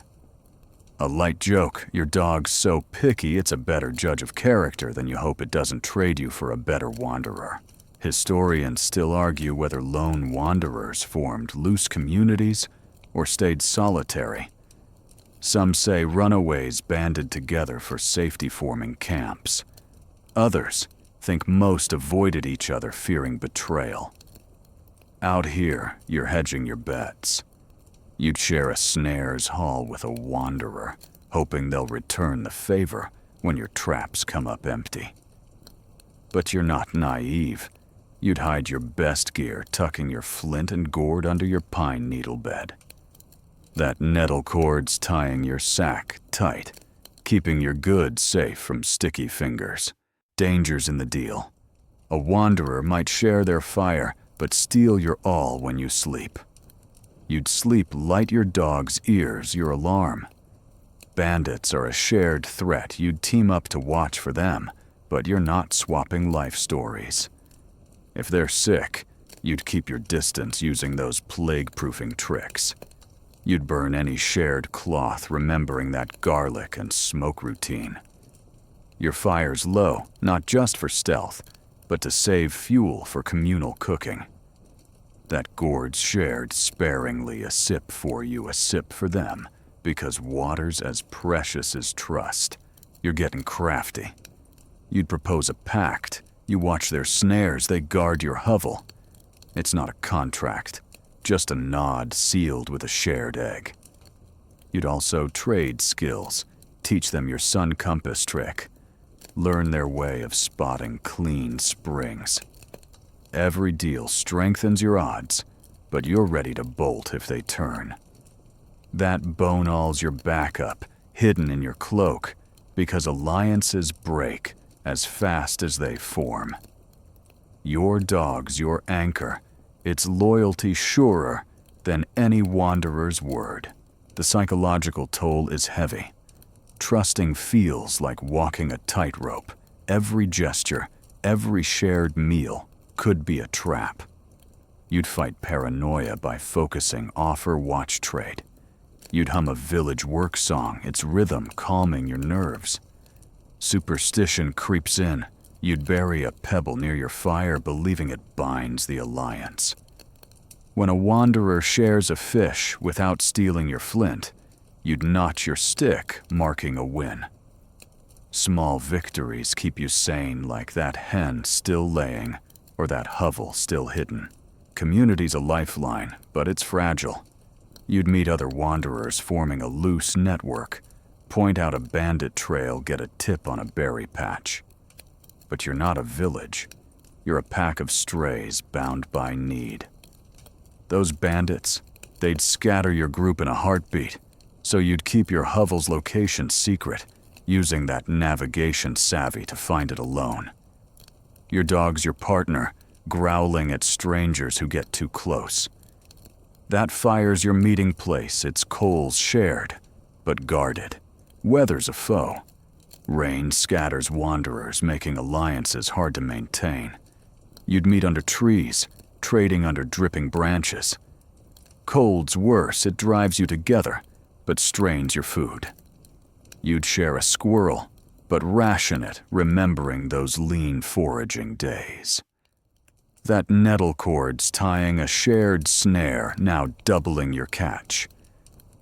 A light joke, your dog's so picky it's a better judge of character than you hope it doesn't trade you for a better wanderer. Historians still argue whether lone wanderers formed loose communities or stayed solitary. Some say runaways banded together for safety-forming camps. Others think most avoided each other, fearing betrayal. Out here, you're hedging your bets. You'd share a snare's haul with a wanderer, hoping they'll return the favor when your traps come up empty. But you're not naive. You'd hide your best gear, tucking your flint and gourd under your pine needle bed. That nettle cord's tying your sack tight, keeping your goods safe from sticky fingers. Danger's in the deal. A wanderer might share their fire, but steal your all when you sleep. You'd sleep light your dog's ears, your alarm. Bandits are a shared threat. You'd team up to watch for them, but you're not swapping life stories. If they're sick, you'd keep your distance using those plague-proofing tricks. You'd burn any shared cloth, remembering that garlic and smoke routine. Your fire's low, not just for stealth, but to save fuel for communal cooking. That gourd's shared sparingly, a sip for you, a sip for them, because water's as precious as trust. You're getting crafty. You'd propose a pact. You watch their snares, they guard your hovel. It's not a contract, just a nod sealed with a shared egg. You'd also trade skills, teach them your sun compass trick, learn their way of spotting clean springs. Every deal strengthens your odds, but you're ready to bolt if they turn. That bone all's your backup, hidden in your cloak, because alliances break as fast as they form. Your dog's your anchor, its loyalty surer than any wanderer's word. The psychological toll is heavy. Trusting feels like walking a tightrope. Every gesture, every shared meal could be a trap. You'd fight paranoia by focusing offer-watch trade. You'd hum a village work song, its rhythm calming your nerves. Superstition creeps in. You'd bury a pebble near your fire, believing it binds the alliance. When a wanderer shares a fish without stealing your flint, you'd notch your stick, marking a win. Small victories keep you sane, like that hen still laying or that hovel still hidden. Community's a lifeline, but it's fragile. You'd meet other wanderers forming a loose network, point out a bandit trail, get a tip on a berry patch. But you're not a village. You're a pack of strays bound by need. Those bandits, they'd scatter your group in a heartbeat, so you'd keep your hovel's location secret, using that navigation savvy to find it alone. Your dog's your partner, growling at strangers who get too close. That fire's your meeting place, its coals shared, but guarded. Weather's a foe. Rain scatters wanderers, making alliances hard to maintain. You'd meet under trees, trading under dripping branches. Cold's worse, it drives you together, but strains your food. You'd share a squirrel, but ration it, remembering those lean foraging days. That nettle cord's tying a shared snare, now doubling your catch.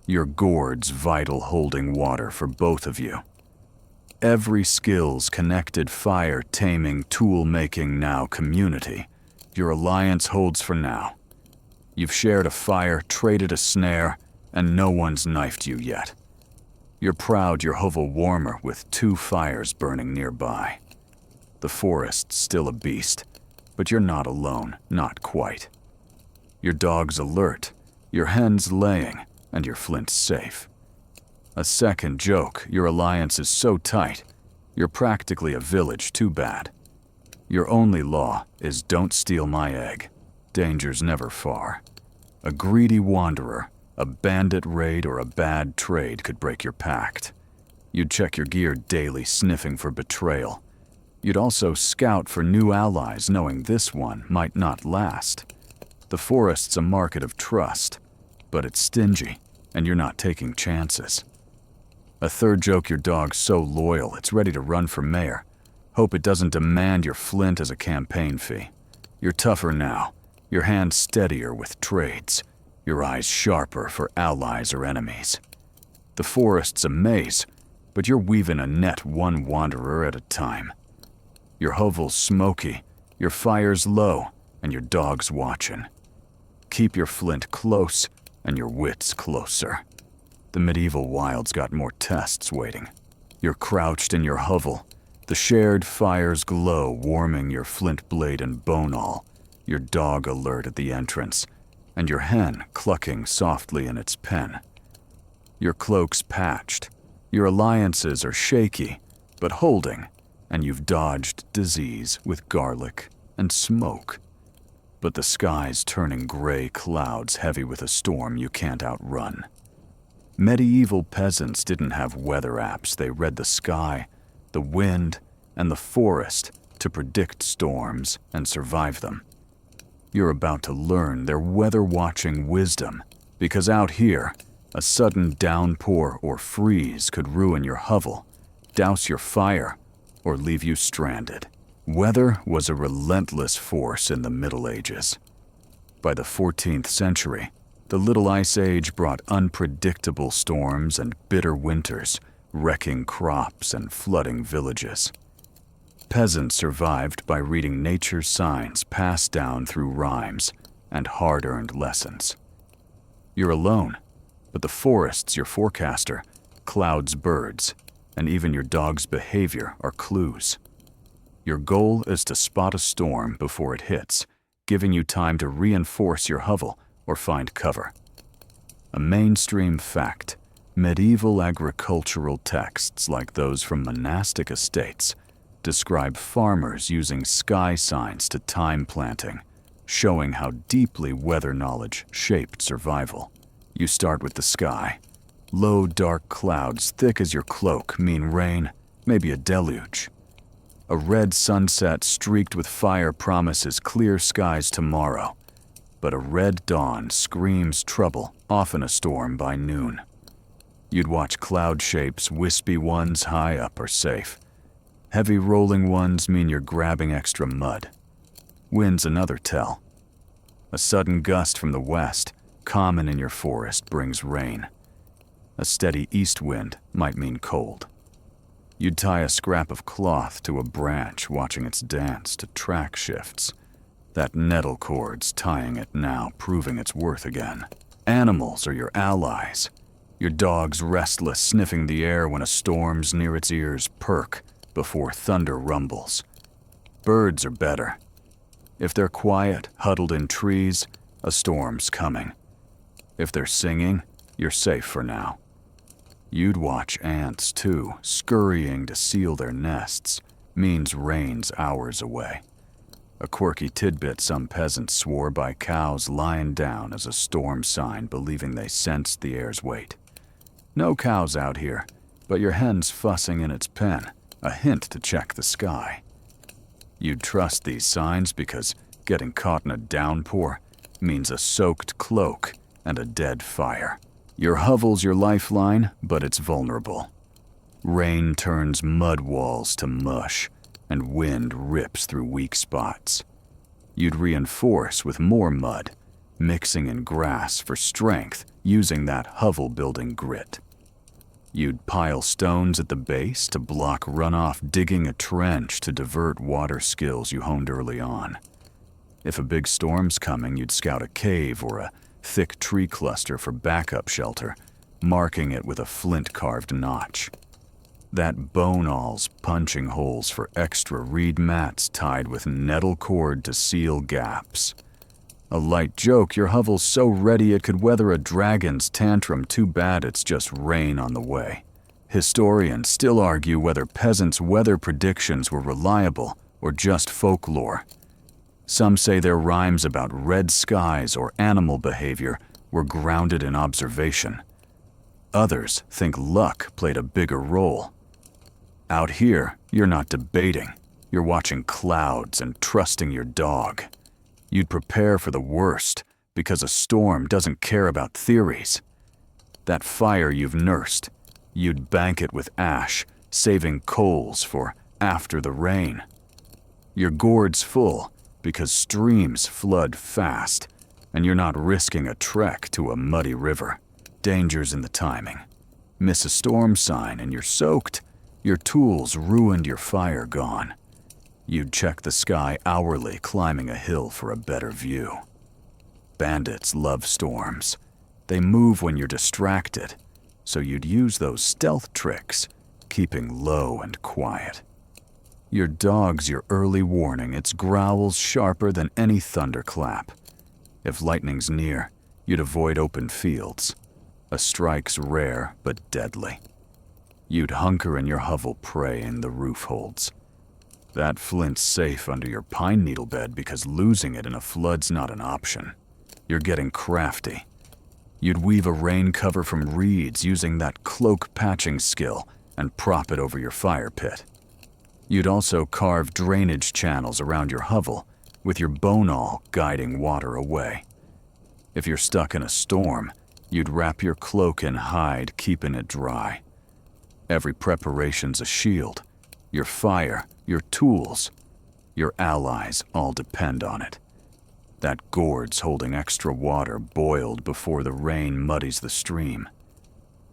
Your gourd's vital holding water for both of you. Every skill's connected fire taming tool making now community. Your alliance holds for now. You've shared a fire, traded a snare, and no one's knifed you yet. You're proud your hovel warmer with 2 fires burning nearby. The forest's still a beast, but you're not alone, not quite. Your dog's alert, your hen's laying, and your flint's safe. A second joke, your alliance is so tight, you're practically a village, too bad. Your only law is don't steal my egg. Danger's never far. A greedy wanderer, a bandit raid, or a bad trade could break your pact. You'd check your gear daily, sniffing for betrayal. You'd also scout for new allies, knowing this one might not last. The forest's a market of trust, but it's stingy, and you're not taking chances. A third joke, your dog's so loyal it's ready to run for mayor. Hope it doesn't demand your flint as a campaign fee. You're tougher now, your hands steadier with trades, your eyes sharper for allies or enemies. The forest's a maze, but you're weaving a net one wanderer at a time. Your hovel's smoky, your fire's low, and your dog's watching. Keep your flint close and your wits closer. The medieval wild's got more tests waiting. You're crouched in your hovel, the shared fire's glow warming your flint blade and bone awl, your dog alert at the entrance, and your hen clucking softly in its pen. Your cloak's patched, your alliances are shaky, but holding, and you've dodged disease with garlic and smoke. But the sky's turning gray clouds heavy with a storm you can't outrun. Medieval peasants didn't have weather apps. They read the sky, the wind, and the forest to predict storms and survive them. You're about to learn their weather-watching wisdom, because out here, a sudden downpour or freeze could ruin your hovel, douse your fire, or leave you stranded. Weather was a relentless force in the Middle Ages. By the 14th century, the Little Ice Age brought unpredictable storms and bitter winters, wrecking crops and flooding villages. Peasants survived by reading nature's signs passed down through rhymes and hard-earned lessons. You're alone, but the forest's your forecaster, clouds birds, and even your dog's behavior are clues. Your goal is to spot a storm before it hits, giving you time to reinforce your hovel or find cover. A mainstream fact, medieval agricultural texts like those from monastic estates describe farmers using sky signs to time planting, showing how deeply weather knowledge shaped survival. You start with the sky. Low, dark clouds thick as your cloak mean rain, maybe a deluge. A red sunset streaked with fire promises clear skies tomorrow, but a red dawn screams trouble, often a storm by noon. You'd watch cloud shapes, wispy ones high up are safe. Heavy rolling ones mean you're grabbing extra mud. Wind's another tell. A sudden gust from the west, common in your forest, brings rain. A steady east wind might mean cold. You'd tie a scrap of cloth to a branch, watching its dance to track shifts. That nettle cord's tying it now, proving its worth again. Animals are your allies. Your dog's restless, sniffing the air when a storm's near its ears, perk before thunder rumbles. Birds are better. If they're quiet, huddled in trees, a storm's coming. If they're singing, you're safe for now. You'd watch ants, too, scurrying to seal their nests, means rain's hours away. a quirky tidbit some peasants swore by cows lying down as a storm sign, believing they sensed the air's weight. No cows out here, but your hen's fussing in its pen, a hint to check the sky. You'd trust these signs because getting caught in a downpour means a soaked cloak and a dead fire. Your hovel's your lifeline, but it's vulnerable. Rain turns mud walls to mush, and wind rips through weak spots. You'd reinforce with more mud, mixing in grass for strength, using that hovel-building grit. You'd pile stones at the base to block runoff, digging a trench to divert water skills you honed early on. If a big storm's coming, you'd scout a cave or a thick tree cluster for backup shelter, marking it with a flint-carved notch. That bone awl's punching holes for extra reed mats tied with nettle cord to seal gaps. A light joke, your hovel's so ready it could weather a dragon's tantrum, too bad it's just rain on the way. Historians still argue whether peasants' weather predictions were reliable or just folklore. Some say their rhymes about red skies or animal behavior were grounded in observation. Others think luck played a bigger role. Out here, you're not debating. You're watching clouds and trusting your dog. You'd prepare for the worst because a storm doesn't care about theories. That fire you've nursed, you'd bank it with ash, saving coals for after the rain. Your gourd's full because streams flood fast, and you're not risking a trek to a muddy river. Danger's in the timing. Miss a storm sign and you're soaked. Your tools ruined, your fire gone. You'd check the sky hourly, climbing a hill for a better view. Bandits love storms. They move when you're distracted, so you'd use those stealth tricks, keeping low and quiet. Your dog's your early warning, its growls sharper than any thunderclap. If lightning's near, you'd avoid open fields. A strike's rare but deadly. You'd hunker in your hovel, praying the roof holds. That flint's safe under your pine needle bed because losing it in a flood's not an option. You're getting crafty. You'd weave a rain cover from reeds using that cloak patching skill and prop it over your fire pit. You'd also carve drainage channels around your hovel with your bone awl guiding water away. If you're stuck in a storm, you'd wrap your cloak in hide, keeping it dry. Every preparation's a shield. Your fire, your tools, your allies all depend on it. That gourd's holding extra water boiled before the rain muddies the stream.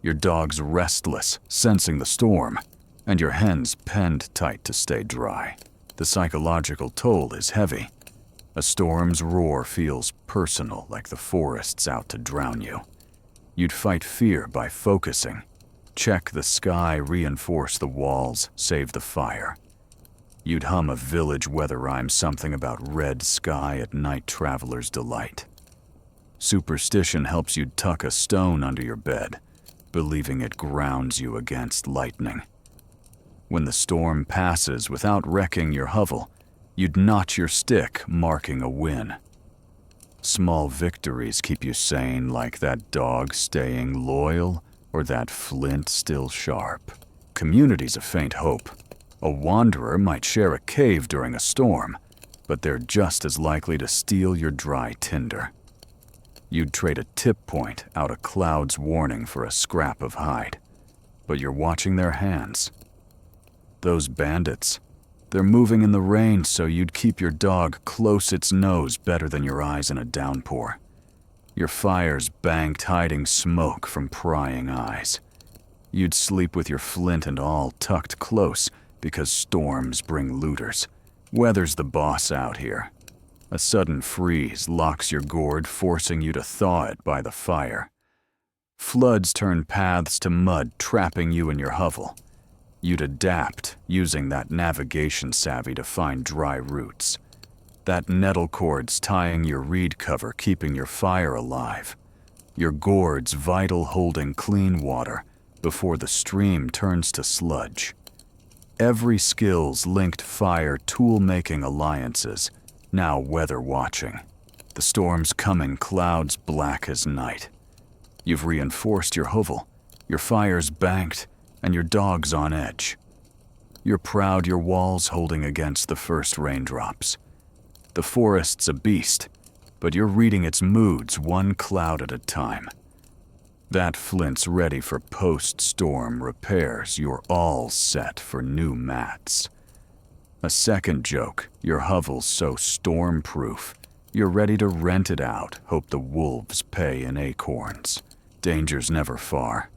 Your dog's restless, sensing the storm, and your hen's penned tight to stay dry. The psychological toll is heavy. A storm's roar feels personal, like the forest's out to drown you. You'd fight fear by focusing. Check the sky, reinforce the walls, save the fire. You'd hum a village weather rhyme, something about red sky at night, traveler's delight. Superstition helps you tuck a stone under your bed, believing it grounds you against lightning. When the storm passes without wrecking your hovel, you'd notch your stick, marking a win. Small victories keep you sane, like that dog staying loyal or that flint still sharp. Community's a faint hope. A wanderer might share a cave during a storm, but they're just as likely to steal your dry tinder. You'd trade a tip point out a cloud's warning for a scrap of hide, but you're watching their hands. Those bandits, they're moving in the rain, so you'd keep your dog close its nose better than your eyes in a downpour. Your fire's banked, hiding smoke from prying eyes. You'd sleep with your flint and awl tucked close because storms bring looters. Weather's the boss out here. A sudden freeze locks your gourd, forcing you to thaw it by the fire. Floods turn paths to mud, trapping you in your hovel. You'd adapt, using that navigation savvy to find dry roots. That nettle cord's tying your reed cover, keeping your fire alive. Your gourd's vital, holding clean water before the stream turns to sludge. Every skill's linked fire, tool-making alliances, Now weather watching. The storm's coming, clouds black as night. You've reinforced your hovel, your fire's banked, and your dog's on edge. You're proud your wall's holding against the first raindrops. The forest's a beast, but you're reading its moods one cloud at a time. That flint's ready for post-storm repairs. You're all set for new mats. A second joke, your hovel's so storm-proof, you're ready to rent it out, hope the wolves pay in acorns. Danger's never far.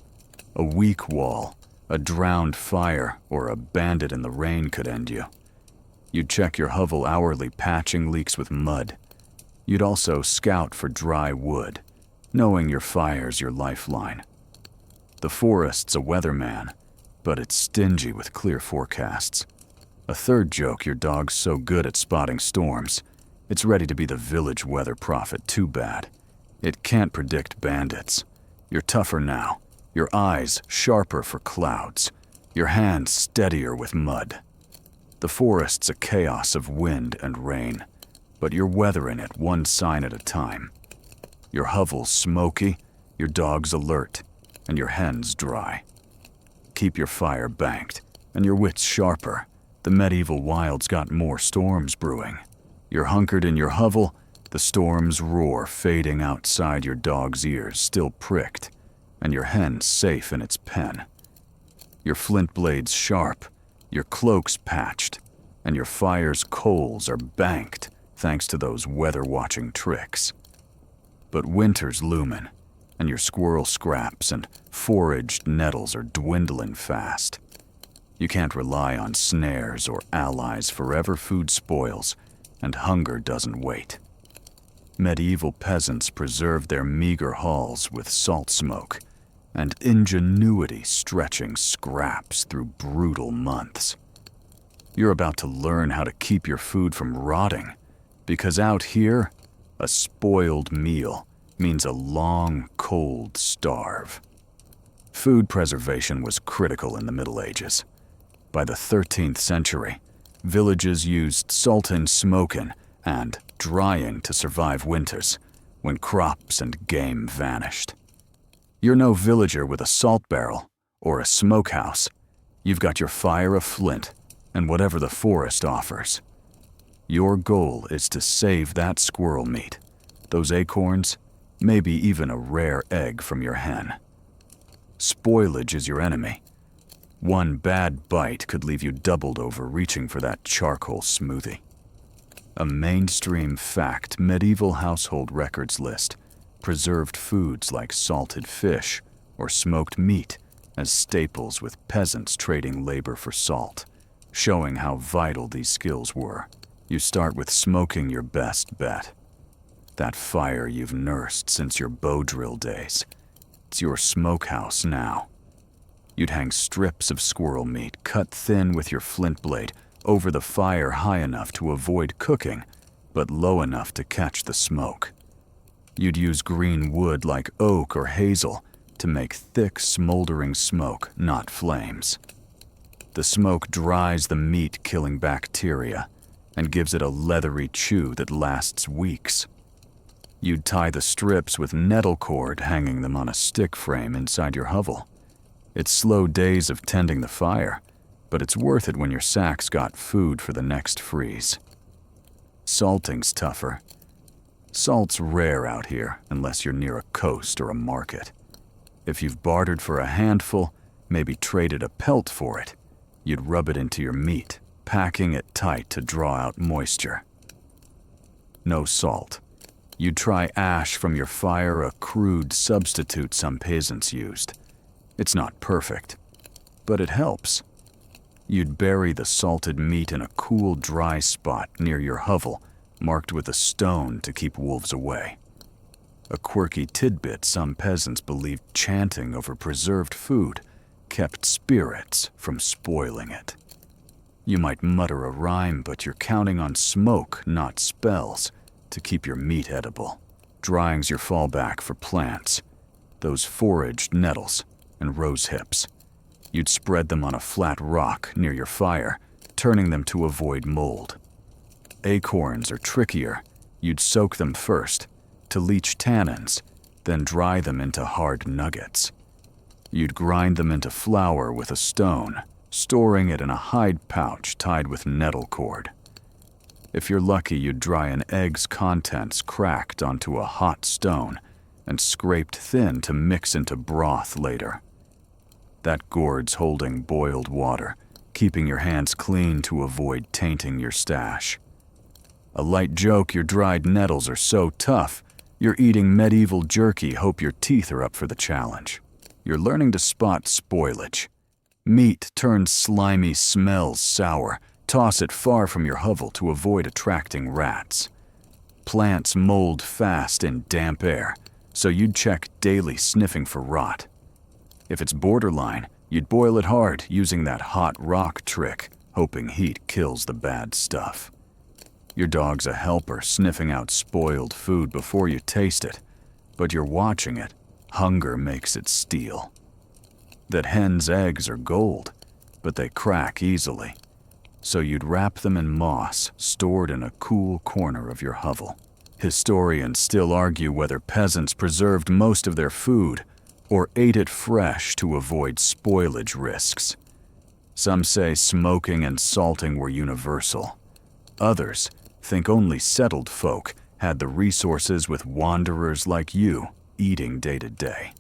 A weak wall, a drowned fire, or a bandit in the rain could end you. You'd check your hovel hourly, patching leaks with mud. You'd also scout for dry wood, knowing your fire's your lifeline. The forest's a weatherman, but it's stingy with clear forecasts. A third joke, your dog's so good at spotting storms, it's ready to be the village weather prophet. Too bad. It can't predict bandits. You're tougher now, your eyes sharper for clouds, your hands steadier with mud. The forest's a chaos of wind and rain, but you're weathering it one sign at a time. Your hovel's smoky, your dog's alert, and your hen's dry. Keep your fire banked, and your wits sharper. The medieval wild's got more storms brewing. You're hunkered in your hovel, the storm's roar fading outside your dog's ears, still pricked, and your hen's safe in its pen. Your flint blade's sharp, your cloak's patched, and your fire's coals are banked thanks to those weather-watching tricks. But winter's looming, and your squirrel scraps and foraged nettles are dwindling fast. You can't rely on snares or allies forever. Food spoils, and hunger doesn't wait. Medieval peasants preserved their meager halls with salt smoke and ingenuity, stretching scraps through brutal months. You're about to learn how to keep your food from rotting, because out here, a spoiled meal means a long, cold starve. Food preservation was critical in the Middle Ages. By the 13th century, villages used salting, smoking, and drying to survive winters when crops and game vanished. You're no villager with a salt barrel or a smokehouse. You've got your fire of flint and whatever the forest offers. Your goal is to save that squirrel meat, those acorns, maybe even a rare egg from your hen. Spoilage is your enemy. One bad bite could leave you doubled over reaching for that charcoal smoothie. A mainstream fact, medieval household records list preserved foods like salted fish or smoked meat as staples, with peasants trading labor for salt, showing how vital these skills were. You start with smoking your best bet. That fire you've nursed since your bow drill days. It's your smokehouse now. You'd hang strips of squirrel meat, cut thin with your flint blade, over the fire high enough to avoid cooking, but low enough to catch the smoke. You'd use green wood like oak or hazel to make thick, smoldering smoke, not flames. The smoke dries the meat, killing bacteria, and gives it a leathery chew that lasts weeks. You'd tie the strips with nettle cord, hanging them on a stick frame inside your hovel. It's slow days of tending the fire, but it's worth it when your sack's got food for the next freeze. Salting's tougher. Salt's rare out here unless you're near a coast or a market. If you've bartered for a handful, maybe traded a pelt for it, you'd rub it into your meat, packing it tight to draw out moisture. No salt. You'd try ash from your fire, a crude substitute some peasants used. It's not perfect, but it helps. You'd bury the salted meat in a cool, dry spot near your hovel, marked with a stone to keep wolves away. A quirky tidbit, some peasants believed chanting over preserved food kept spirits from spoiling it. You might mutter a rhyme, but you're counting on smoke, not spells, to keep your meat edible. Drying's your fallback for plants, those foraged nettles and rose hips. You'd spread them on a flat rock near your fire, turning them to avoid mold. Acorns are trickier. You'd soak them first to leach tannins, then dry them into hard nuggets. You'd grind them into flour with a stone, storing it in a hide pouch tied with nettle cord. If you're lucky, you'd dry an egg's contents cracked onto a hot stone and scraped thin to mix into broth later. That gourd's holding boiled water, keeping your hands clean to avoid tainting your stash. A light joke, your dried nettles are so tough, you're eating medieval jerky, hope your teeth are up for the challenge. You're learning to spot spoilage. Meat turns slimy, smells sour. Toss it far from your hovel to avoid attracting rats. Plants mold fast in damp air, so you'd check daily, sniffing for rot. If it's borderline, you'd boil it hard using that hot rock trick, hoping heat kills the bad stuff. Your dog's a helper, sniffing out spoiled food before you taste it, but you're watching it. Hunger makes it steal. That hen's eggs are gold, but they crack easily. So you'd wrap them in moss, stored in a cool corner of your hovel. Historians still argue whether peasants preserved most of their food or ate it fresh to avoid spoilage risks. Some say smoking and salting were universal. Others think only settled folk had the resources, with wanderers like you eating day to day.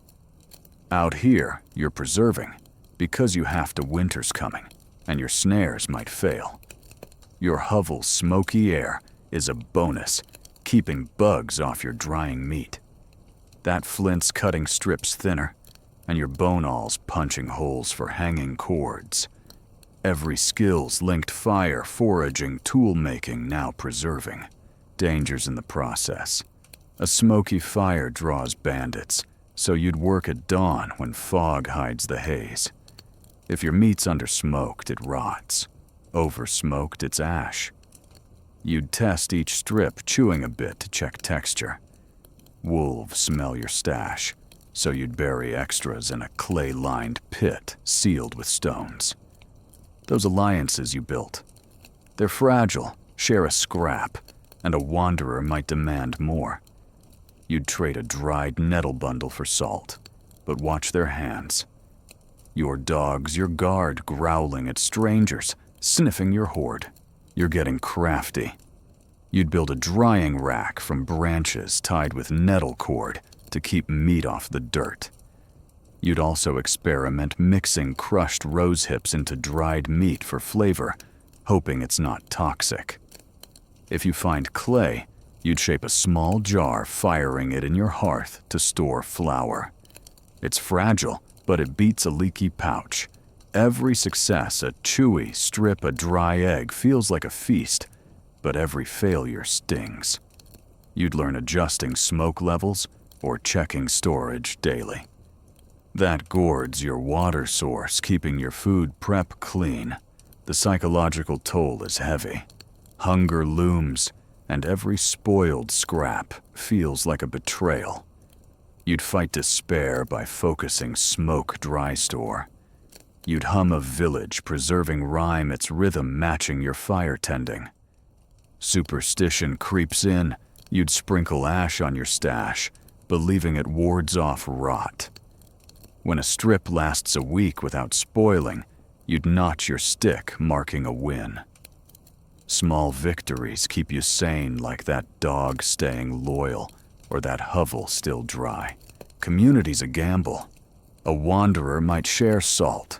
Out here, you're preserving because you have to. Winter's coming, and your snares might fail. Your hovel's smoky air is a bonus, keeping bugs off your drying meat. That flint's cutting strips thinner, and your bone awl's punching holes for hanging cords. Every skill's linked fire, foraging, tool-making, now preserving. Dangers in the process. A smoky fire draws bandits, so you'd work at dawn when fog hides the haze. If your meat's under-smoked, it rots. Over-smoked, it's ash. You'd test each strip, chewing a bit to check texture. Wolves smell your stash, so you'd bury extras in a clay-lined pit sealed with stones. Those alliances you built, they're fragile, share a scrap, and a wanderer might demand more. You'd trade a dried nettle bundle for salt, but watch their hands. Your dog's your guard, growling at strangers, sniffing your hoard. You're getting crafty. You'd build a drying rack from branches tied with nettle cord to keep meat off the dirt. You'd also experiment mixing crushed rose hips into dried meat for flavor, hoping it's not toxic. If you find clay, you'd shape a small jar, firing it in your hearth to store flour. It's fragile, but it beats a leaky pouch. Every success, a chewy strip, a dry egg, feels like a feast, but every failure stings. You'd learn adjusting smoke levels or checking storage daily. That gourd's your water source, keeping your food prep clean. The psychological toll is heavy. Hunger looms, and every spoiled scrap feels like a betrayal. You'd fight despair by focusing smoke dry store. You'd hum a village, preserving rhyme, its rhythm matching your fire tending. Superstition creeps in, you'd sprinkle ash on your stash, believing it wards off rot. When a strip lasts a week without spoiling, you'd notch your stick, marking a win. Small victories keep you sane, like that dog staying loyal or that hovel still dry. Community's a gamble. A wanderer might share salt,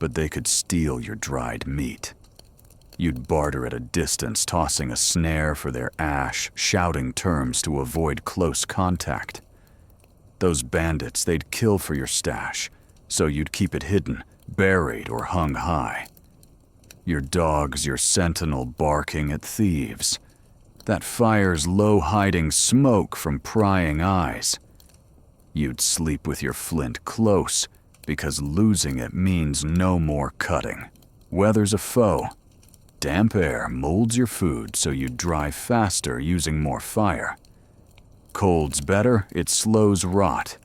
but they could steal your dried meat. You'd barter at a distance, tossing a snare for their ash, shouting terms to avoid close contact. Those bandits, they'd kill for your stash, so you'd keep it hidden, buried or hung high. Your dog's your sentinel, barking at thieves. That fire's low, hiding smoke from prying eyes. You'd sleep with your flint close, because losing it means no more cutting. Weather's a foe. Damp air molds your food, so you dry faster using more fire. Cold's better, it slows rot,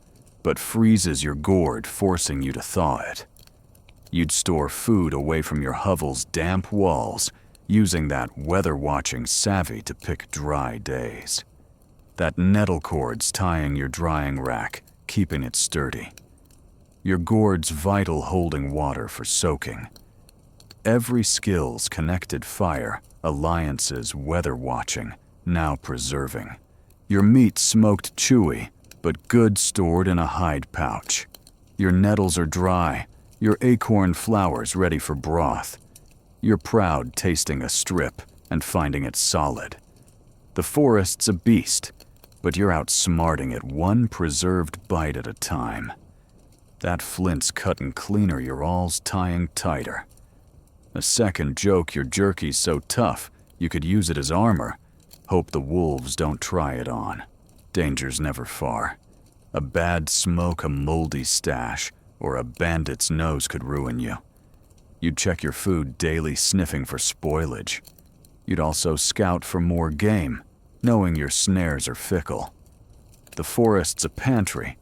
but freezes your gourd, forcing you to thaw it. You'd store food away from your hovel's damp walls, using that weather-watching savvy to pick dry days. That nettle cords tying your drying rack, keeping it sturdy. Your gourd's vital holding water for soaking. Every skill's connected fire, alliances weather-watching, now preserving. Your meat smoked chewy, but good stored in a hide pouch. Your nettles are dry, your acorn flowers ready for broth. You're proud tasting a strip and finding it solid. The forest's a beast, but you're outsmarting it one preserved bite at a time. That flint's cutting cleaner, your all's tying tighter. A second joke, your jerky's so tough you could use it as armor. Hope the wolves don't try it on. Danger's never far. A bad smoke, a moldy stash, or a bandit's nose could ruin you. You'd check your food daily, sniffing for spoilage. You'd also scout for more game, knowing your snares are fickle. The forest's a pantry,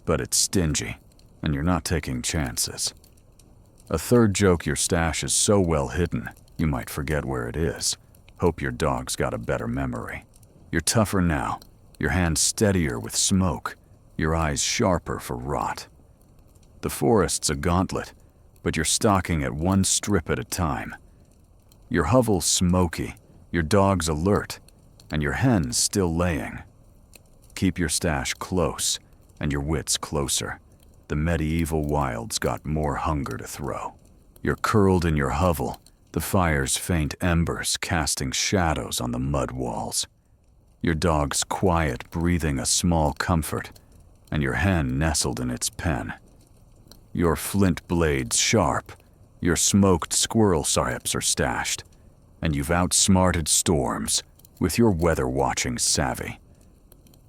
but it's stingy, and you're not taking chances. A third joke, your stash is so well hidden, you might forget where it is. Hope your dog's got a better memory. You're tougher now, your hands steadier with smoke, your eyes sharper for rot. The forest's a gauntlet, but you're stalking at one strip at a time. Your hovel's smoky, your dog's alert, and your hen's still laying. Keep your stash close, and your wits closer. The medieval wild's got more hunger to throw. You're curled in your hovel, the fire's faint embers casting shadows on the mud walls. Your dog's quiet, breathing a small comfort, and your hen nestled in its pen. Your flint blades sharp, your smoked squirrel strips are stashed, and you've outsmarted storms with your weather-watching savvy.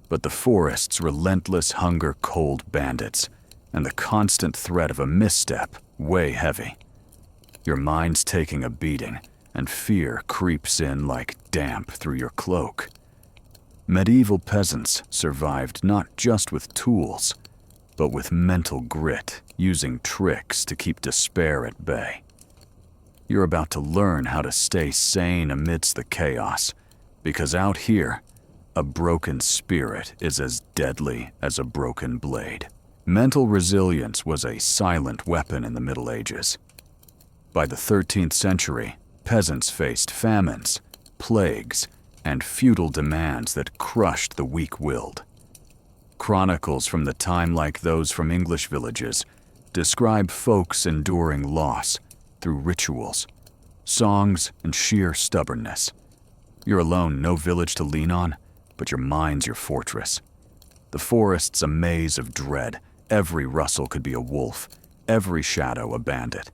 But the forest's relentless hunger-cold bandits, and the constant threat of a misstep weigh heavy. Your mind's taking a beating, and fear creeps in like damp through your cloak. Medieval peasants survived not just with tools, but with mental grit, using tricks to keep despair at bay. You're about to learn how to stay sane amidst the chaos, because out here, a broken spirit is as deadly as a broken blade. Mental resilience was a silent weapon in the Middle Ages. By the 13th century, peasants faced famines, plagues, and feudal demands that crushed the weak-willed. Chronicles from the time, like those from English villages, describe folks enduring loss through rituals, songs, and sheer stubbornness. You're alone, no village to lean on, but your mind's your fortress. The forest's a maze of dread. Every rustle could be a wolf, every shadow a bandit.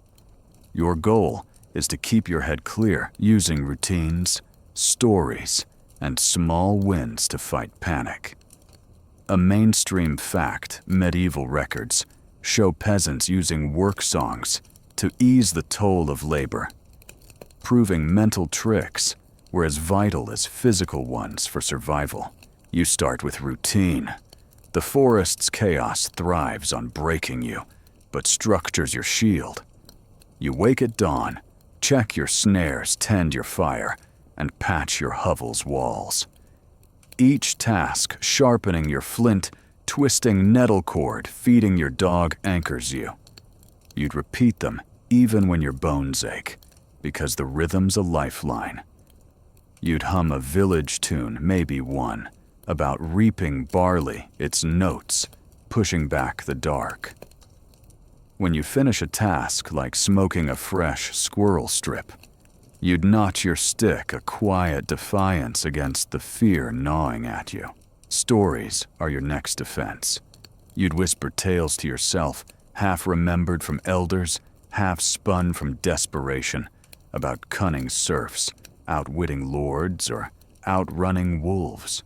Your goal is to keep your head clear, using routines, stories, and small wins to fight panic. A mainstream fact, medieval records show peasants using work songs to ease the toll of labor, proving mental tricks were as vital as physical ones for survival. You start with routine. The forest's chaos thrives on breaking you, but structures your shield. You wake at dawn, check your snares, tend your fire, and patch your hovel's walls. Each task sharpening your flint, twisting nettle cord, feeding your dog anchors you. You'd repeat them even when your bones ache, because the rhythm's a lifeline. You'd hum a village tune, maybe one, about reaping barley, its notes, pushing back the dark. When you finish a task like smoking a fresh squirrel strip, you'd notch your stick, a quiet defiance against the fear gnawing at you. Stories are your next defense. You'd whisper tales to yourself, half remembered from elders, half spun from desperation, about cunning serfs, outwitting lords, or outrunning wolves.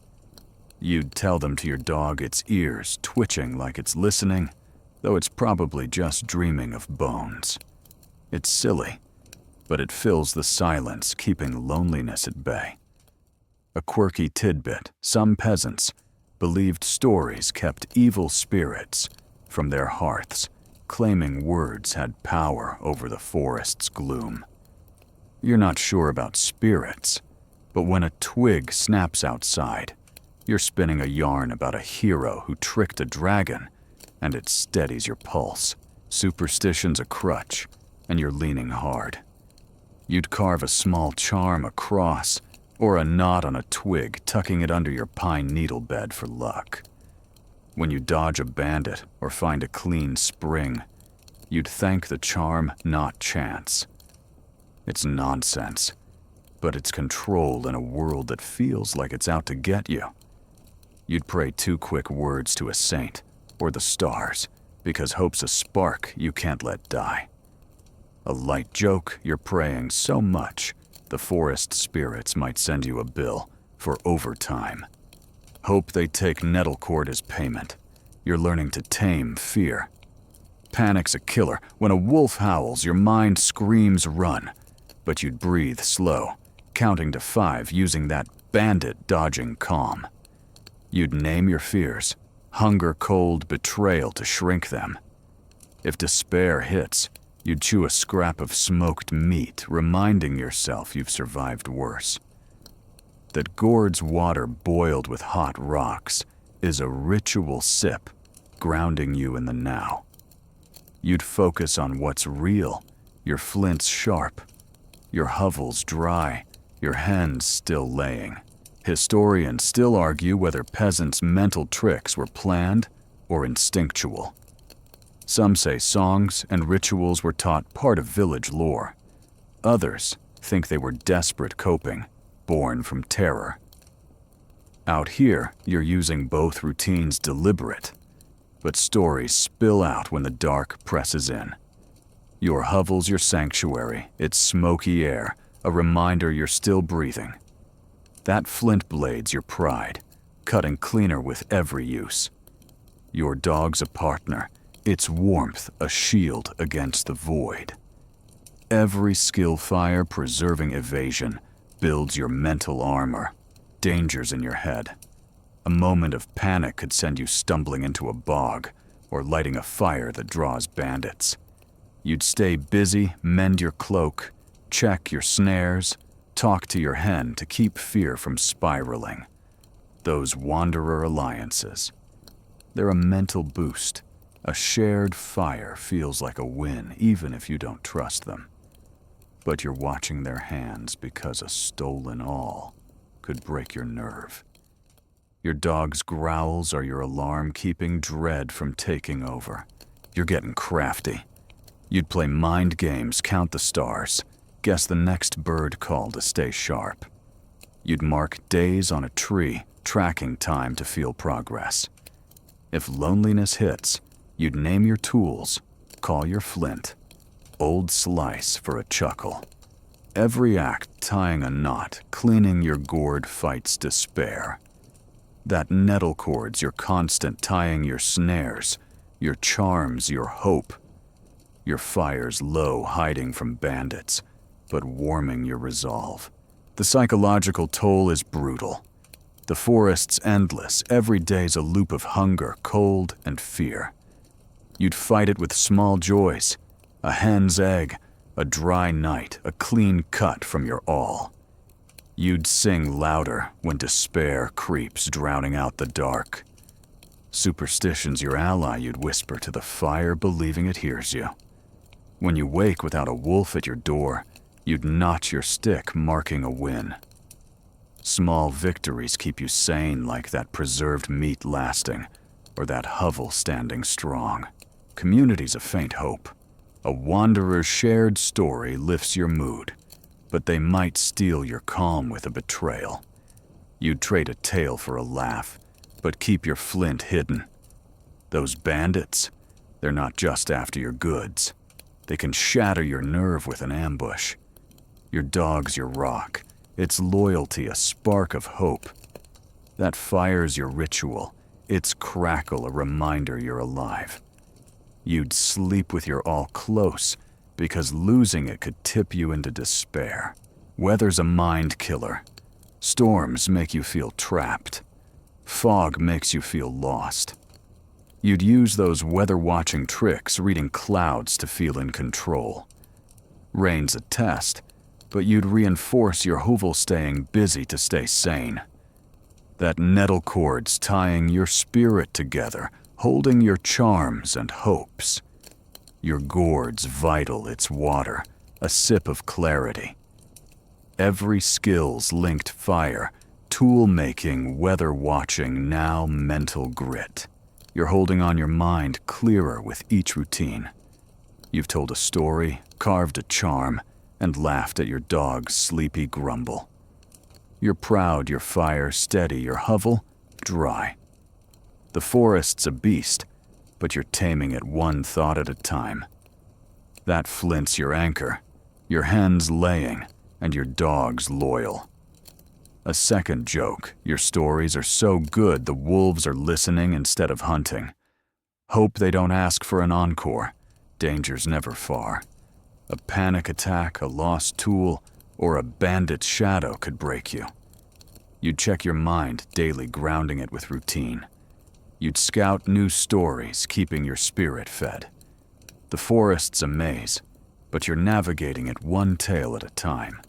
You'd tell them to your dog, its ears twitching like it's listening, though it's probably just dreaming of bones. It's silly, but it fills the silence, keeping loneliness at bay. A quirky tidbit, some peasants believed stories kept evil spirits from their hearths, claiming words had power over the forest's gloom. You're not sure about spirits, but when a twig snaps outside, you're spinning a yarn about a hero who tricked a dragon, and it steadies your pulse. Superstition's a crutch, and you're leaning hard. You'd carve a small charm across, or a knot on a twig, tucking it under your pine needle bed for luck. When you dodge a bandit or find a clean spring, you'd thank the charm, not chance. It's nonsense, but it's control in a world that feels like it's out to get you. You'd pray 2 quick words to a saint or the stars, because hope's a spark you can't let die. A light joke, you're praying so much, the forest spirits might send you a bill for overtime. Hope they take nettle cord as payment. You're learning to tame fear. Panic's a killer. When a wolf howls, your mind screams run, but you'd breathe slow, counting to 5 using that bandit dodging calm. You'd name your fears, hunger, cold, betrayal to shrink them. If despair hits, you'd chew a scrap of smoked meat, reminding yourself you've survived worse. That gourd's water boiled with hot rocks is a ritual sip, grounding you in the now. You'd focus on what's real, your flints sharp, your hovels dry, your hens still laying. Historians still argue whether peasants' mental tricks were planned or instinctual. Some say songs and rituals were taught part of village lore. Others think they were desperate coping, born from terror. Out here, you're using both routines deliberate, but stories spill out when the dark presses in. Your hovel's your sanctuary, its smoky air, a reminder you're still breathing. That flint blade's your pride, cutting cleaner with every use. Your dog's a partner, its warmth a shield against the void. Every skill fire preserving evasion builds your mental armor. Dangers in your head. A moment of panic could send you stumbling into a bog or lighting a fire that draws bandits. You'd stay busy, mend your cloak, check your snares, talk to your hen to keep fear from spiraling. Those wanderer alliances. They're a mental boost. A shared fire feels like a win even if you don't trust them. But you're watching their hands because a stolen all could break your nerve. Your dog's growls are your alarm, keeping dread from taking over. You're getting crafty. You'd play mind games, count the stars, guess the next bird call to stay sharp. You'd mark days on a tree, tracking time to feel progress. If loneliness hits, you'd name your tools, call your flint, old slice for a chuckle. Every act tying a knot, cleaning your gourd fights despair. That nettle cord's your constant tying your snares, your charms your hope. Your fire's low, hiding from bandits, but warming your resolve. The psychological toll is brutal. The forest's endless, every day's a loop of hunger, cold, and fear. You'd fight it with small joys, a hen's egg, a dry night, a clean cut from your all. You'd sing louder when despair creeps, drowning out the dark. Superstition's your ally, you'd whisper to the fire, believing it hears you. When you wake without a wolf at your door, you'd notch your stick, marking a win. Small victories keep you sane, like that preserved meat lasting, or that hovel standing strong. Community's a faint hope. A wanderer's shared story lifts your mood, but they might steal your calm with a betrayal. You'd trade a tale for a laugh, but keep your flint hidden. Those bandits, they're not just after your goods. They can shatter your nerve with an ambush. Your dog's your rock, its loyalty a spark of hope. That fire's your ritual, its crackle a reminder you're alive. You'd sleep with your all close, because losing it could tip you into despair. Weather's a mind killer. Storms make you feel trapped. Fog makes you feel lost. You'd use those weather-watching tricks, reading clouds to feel in control. Rain's a test, but you'd reinforce your hovel staying busy to stay sane. That nettle cord's tying your spirit together, holding your charms and hopes. Your gourd's vital, its water, a sip of clarity. Every skill's linked fire, tool-making, weather-watching, now mental grit. You're holding on your mind clearer with each routine. You've told a story, carved a charm, and laughed at your dog's sleepy grumble. You're proud, your fire steady, your hovel dry. The forest's a beast, but you're taming it one thought at a time. That flint's your anchor, your hen's laying, and your dog's loyal. A second joke, your stories are so good the wolves are listening instead of hunting. Hope they don't ask for an encore, danger's never far. A panic attack, a lost tool, or a bandit's shadow could break you. You'd check your mind, daily grounding it with routine. You'd scout new stories, keeping your spirit fed. The forest's a maze, but you're navigating it one tale at a time.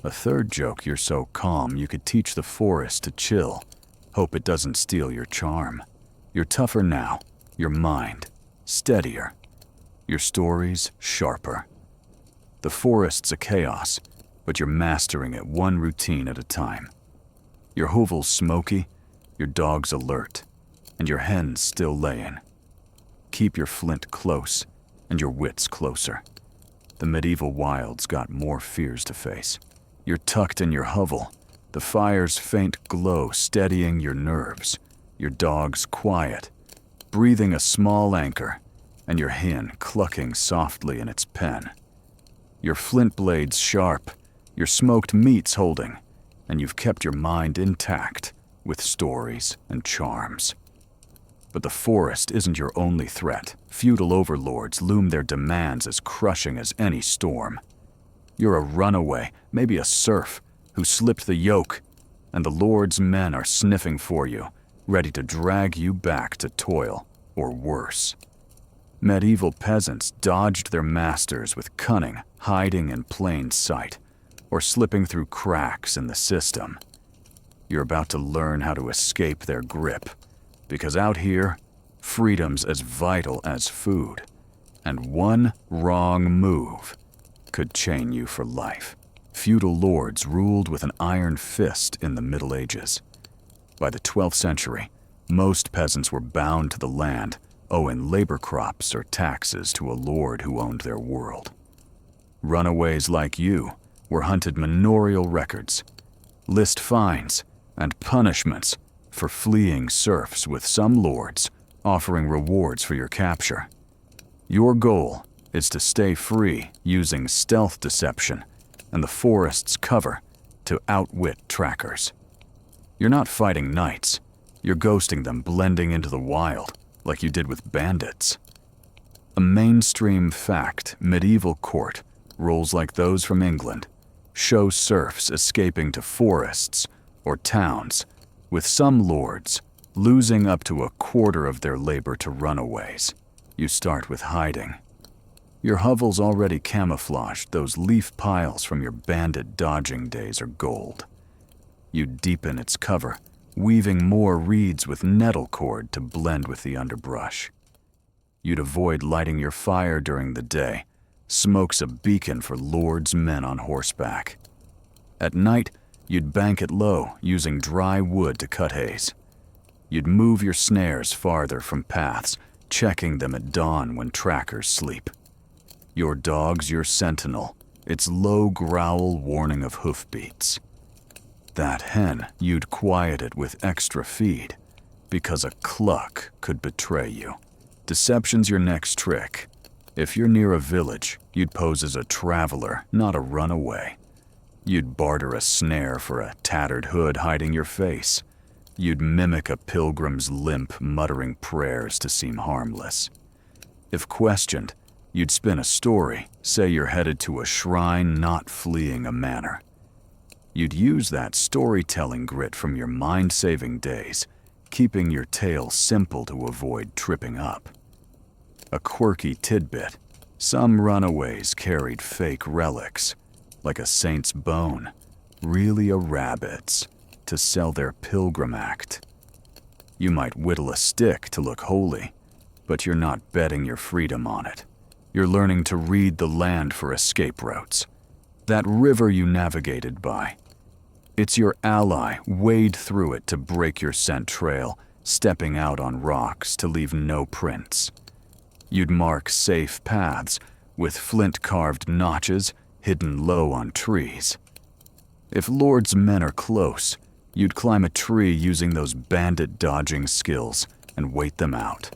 A third joke, you're so calm you could teach the forest to chill. Hope it doesn't steal your charm. You're tougher now, your mind steadier, your stories sharper. The forest's a chaos, but you're mastering it one routine at a time. Your hovel's smoky, your dog's alert, and your hen's still laying. Keep your flint close, and your wits closer. The medieval wild's got more fears to face. You're tucked in your hovel, the fire's faint glow steadying your nerves. Your dog's quiet, breathing a small anchor, and your hen clucking softly in its pen. Your flint blade's sharp, your smoked meat's holding, and you've kept your mind intact with stories and charms. But the forest isn't your only threat. Feudal overlords loom their demands as crushing as any storm. You're a runaway, maybe a serf, who slipped the yoke, and the Lord's men are sniffing for you, ready to drag you back to toil or worse. Medieval peasants dodged their masters with cunning, hiding in plain sight, or slipping through cracks in the system. You're about to learn how to escape their grip, because out here, freedom's as vital as food, and one wrong move could chain you for life. Feudal lords ruled with an iron fist in the Middle Ages. By the 12th century, most peasants were bound to the land, owing labor crops or taxes to a lord who owned their world. Runaways like you were hunted manorial records, list fines, and punishments for fleeing serfs, with some lords offering rewards for your capture. Your goal is to stay free using stealth deception and the forest's cover to outwit trackers. You're not fighting knights, you're ghosting them, blending into the wild like you did with bandits. A mainstream fact, medieval court rules like those from England show serfs escaping to forests or towns, with some lords losing up to a quarter of their labor to runaways. You start with hiding. Your hovel's already camouflaged, those leaf piles from your bandit dodging days are gold. You deepen its cover, weaving more reeds with nettle cord to blend with the underbrush. You'd avoid lighting your fire during the day. Smoke's a beacon for lords' men on horseback. At night, you'd bank it low, using dry wood to cut haze. You'd move your snares farther from paths, checking them at dawn when trackers sleep. Your dog's your sentinel, its low growl warning of hoofbeats. That hen, you'd quiet it with extra feed, because a cluck could betray you. Deception's your next trick. If you're near a village, you'd pose as a traveler, not a runaway. You'd barter a snare for a tattered hood hiding your face. You'd mimic a pilgrim's limp, muttering prayers to seem harmless. If questioned, you'd spin a story, say you're headed to a shrine, not fleeing a manor. You'd use that storytelling grit from your mind-saving days, keeping your tale simple to avoid tripping up. A quirky tidbit: some runaways carried fake relics, like a saint's bone, really a rabbit's, to sell their pilgrim act. You might whittle a stick to look holy, but you're not betting your freedom on it. You're learning to read the land for escape routes. That river you navigated by. It's your ally, wade through it to break your scent trail, stepping out on rocks to leave no prints. You'd mark safe paths with flint-carved notches hidden low on trees. If Lord's men are close, you'd climb a tree using those bandit-dodging skills and wait them out.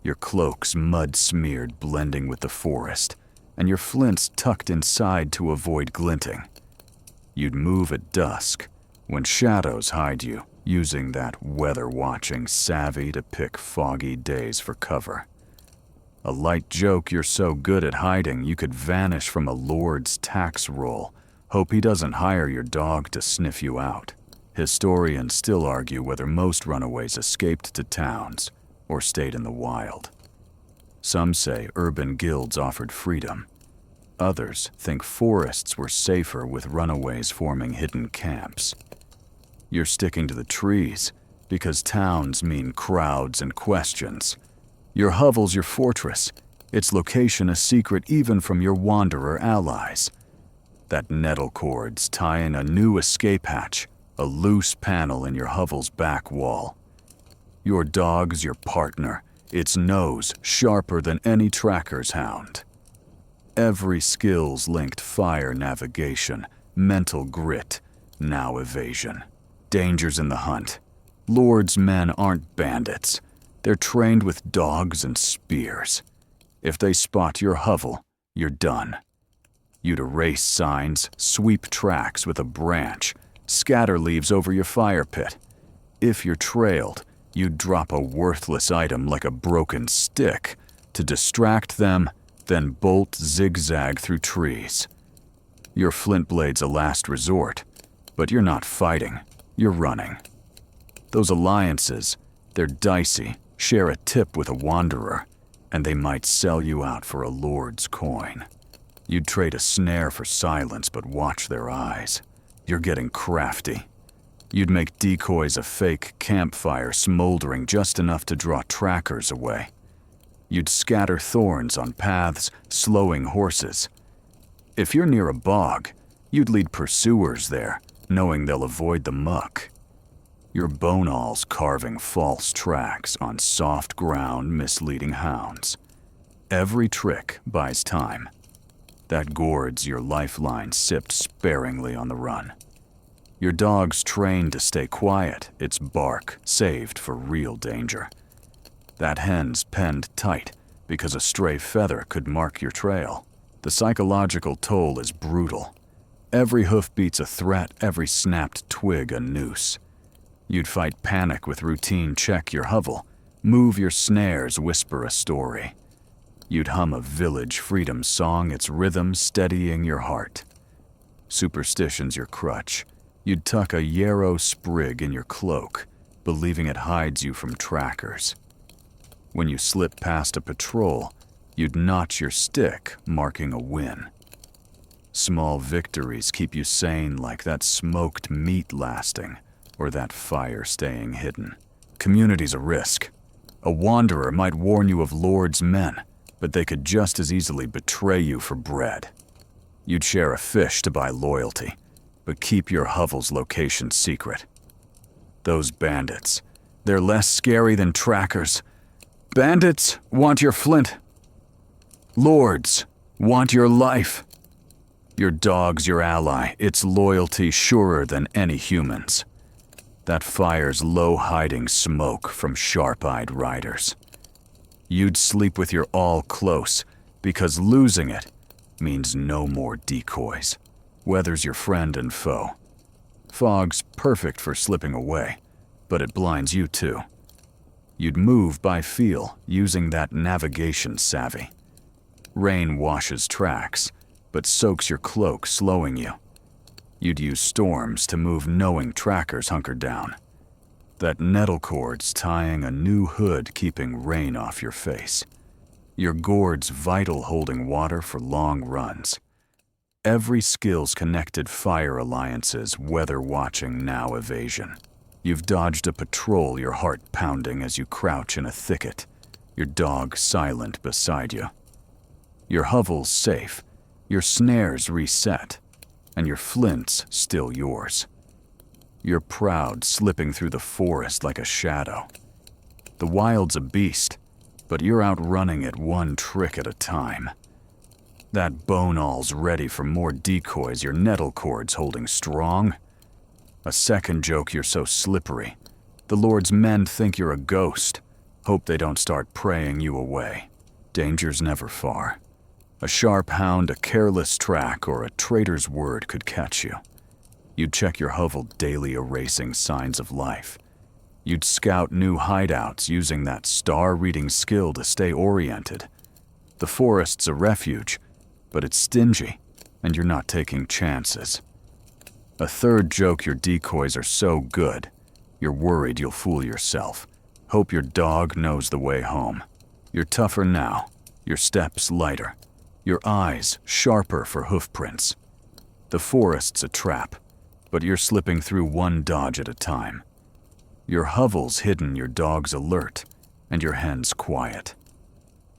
Your cloak's mud-smeared blending with the forest, and your flints tucked inside to avoid glinting. You'd move at dusk, when shadows hide you, using that weather-watching savvy to pick foggy days for cover. A light joke you're so good at hiding you could vanish from a lord's tax roll, hope he doesn't hire your dog to sniff you out. Historians still argue whether most runaways escaped to towns or stayed in the wild. Some say urban guilds offered freedom. Others think forests were safer with runaways forming hidden camps. You're sticking to the trees because towns mean crowds and questions. Your hovel's your fortress, its location a secret even from your wanderer allies. That nettle cord's tying a new escape hatch, a loose panel in your hovel's back wall. Your dog's your partner, its nose sharper than any tracker's hound. Every skill's linked fire navigation, mental grit, now evasion. Dangers in the hunt. Lord's men aren't bandits. They're trained with dogs and spears. If they spot your hovel, you're done. You'd erase signs, sweep tracks with a branch, scatter leaves over your fire pit. If you're trailed, you'd drop a worthless item like a broken stick to distract them, then bolt zigzag through trees. Your flint blade's a last resort, but you're not fighting, you're running. Those alliances, they're dicey, share a tip with a wanderer, and they might sell you out for a lord's coin. You'd trade a snare for silence, but watch their eyes. You're getting crafty. You'd make decoys a fake campfire smoldering just enough to draw trackers away. You'd scatter thorns on paths, slowing horses. If you're near a bog, you'd lead pursuers there, knowing they'll avoid the muck. Your bone-alls carving false tracks on soft ground, misleading hounds. Every trick buys time. That gourd's your lifeline sipped sparingly on the run. Your dog's trained to stay quiet, its bark saved for real danger. That hen's penned tight because a stray feather could mark your trail. The psychological toll is brutal. Every hoofbeat's a threat, every snapped twig a noose. You'd fight panic with routine check your hovel, move your snares, whisper a story. You'd hum a village freedom song, its rhythm steadying your heart. Superstition's your crutch. You'd tuck a yarrow sprig in your cloak, believing it hides you from trackers. When you slip past a patrol, you'd notch your stick, marking a win. Small victories keep you sane like that smoked meat lasting, or that fire staying hidden. Community's a risk. A wanderer might warn you of Lord's men, but they could just as easily betray you for bread. You'd share a fish to buy loyalty, but keep your hovel's location secret. Those bandits, they're less scary than trackers. Bandits want your flint. Lords want your life. Your dog's your ally, its loyalty surer than any human's. That fire's low-hiding smoke from sharp-eyed riders. You'd sleep with your all close, because losing it means no more decoys. Weather's your friend and foe. Fog's perfect for slipping away, but it blinds you too. You'd move by feel, using that navigation savvy. Rain washes tracks, but soaks your cloak, slowing you. You'd use storms to move knowing trackers hunker down. That nettle cord's tying a new hood, keeping rain off your face. Your gourd's vital, holding water for long runs. Every skills connected fire alliances, weather watching, now evasion. You've dodged a patrol, your heart pounding as you crouch in a thicket, your dog silent beside you. Your hovel's safe, your snares reset, and your flint's still yours. You're proud, slipping through the forest like a shadow. The wild's a beast, but you're outrunning it one trick at a time. That bone all's ready for more decoys, your nettle cord's holding strong. A second joke, you're so slippery. The Lord's men think you're a ghost, hope they don't start praying you away. Danger's never far. A sharp hound, a careless track, or a traitor's word could catch you. You'd check your hovel daily, erasing signs of life. You'd scout new hideouts using that star-reading skill to stay oriented. The forest's a refuge, but it's stingy, and you're not taking chances. A third joke, your decoys are so good, you're worried you'll fool yourself. Hope your dog knows the way home. You're tougher now, your steps lighter, your eyes sharper for hoofprints. The forest's a trap, but you're slipping through one dodge at a time. Your hovel's hidden, your dog's alert, and your hen's quiet.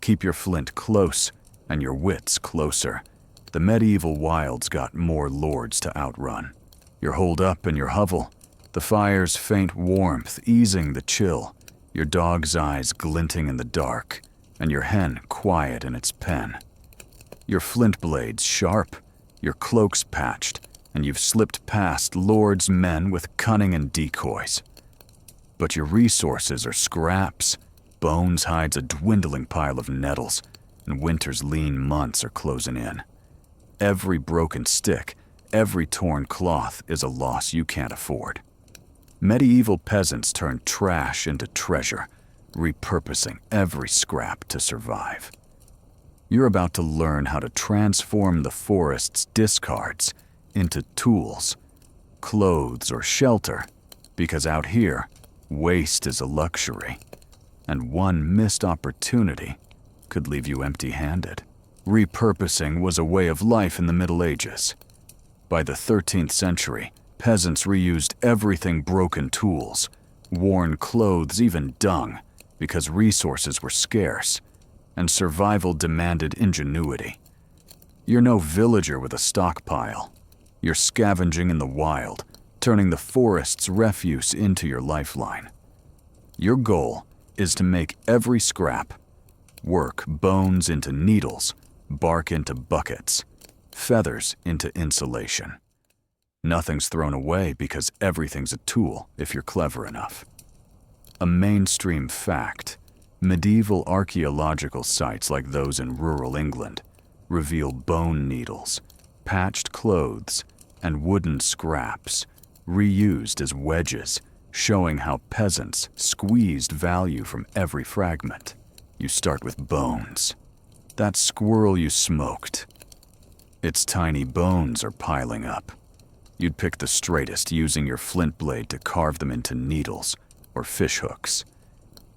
Keep your flint close, and your wits closer. The medieval wild's got more lords to outrun. You're holed up in your hovel, the fire's faint warmth easing the chill, your dog's eyes glinting in the dark, and your hen quiet in its pen. Your flint blade's sharp, your cloak's patched, and you've slipped past lords' men with cunning and decoys. But your resources are scraps. Bones hides a dwindling pile of nettles, and winter's lean months are closing in. Every broken stick, every torn cloth is a loss you can't afford. Medieval peasants turned trash into treasure, repurposing every scrap to survive. You're about to learn how to transform the forest's discards into tools, clothes, or shelter, because out here, waste is a luxury, and one missed opportunity could leave you empty-handed. Repurposing was a way of life in the Middle Ages. By the 13th century, peasants reused everything: broken tools, worn clothes, even dung, because resources were scarce, and survival demanded ingenuity. You're no villager with a stockpile. You're scavenging in the wild, turning the forest's refuse into your lifeline. Your goal is to make every scrap work: bones into needles, bark into buckets, feathers into insulation. Nothing's thrown away because everything's a tool if you're clever enough. A mainstream fact: medieval archaeological sites like those in rural England reveal bone needles, patched clothes, and wooden scraps reused as wedges, showing how peasants squeezed value from every fragment. You start with bones. That squirrel you smoked. Its tiny bones are piling up. You'd pick the straightest, using your flint blade to carve them into needles or fish hooks.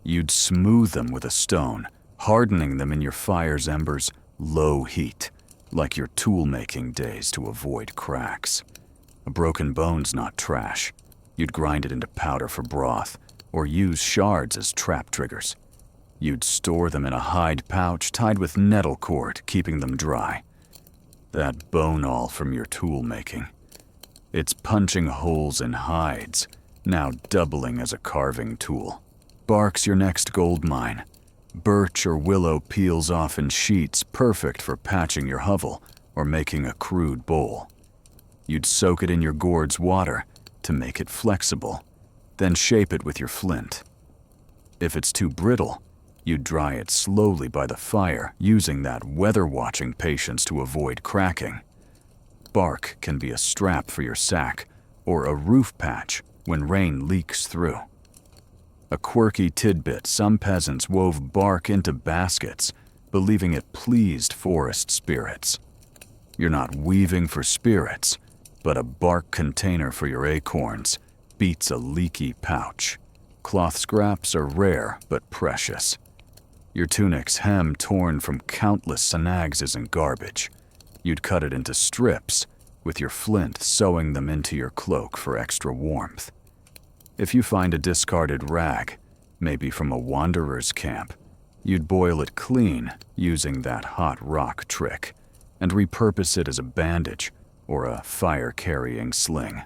You'd smooth them with a stone, hardening them in your fire's embers, low heat, like your tool-making days, to avoid cracks. A broken bone's not trash. You'd grind it into powder for broth, or use shards as trap triggers. You'd store them in a hide pouch tied with nettle cord, keeping them dry. That bone awl from your tool-making. It's punching holes in hides, now doubling as a carving tool. Bark's your next gold mine. Birch or willow peels off in sheets, perfect for patching your hovel or making a crude bowl. You'd soak it in your gourd's water to make it flexible, then shape it with your flint. If it's too brittle, you'd dry it slowly by the fire, using that weather-watching patience to avoid cracking. Bark can be a strap for your sack or a roof patch when rain leaks through. A quirky tidbit: some peasants wove bark into baskets, believing it pleased forest spirits. You're not weaving for spirits, but a bark container for your acorns beats a leaky pouch. Cloth scraps are rare but precious. Your tunic's hem torn from countless snags isn't garbage. You'd cut it into strips, with your flint sewing them into your cloak for extra warmth. If you find a discarded rag, maybe from a wanderer's camp, you'd boil it clean using that hot rock trick and repurpose it as a bandage or a fire-carrying sling.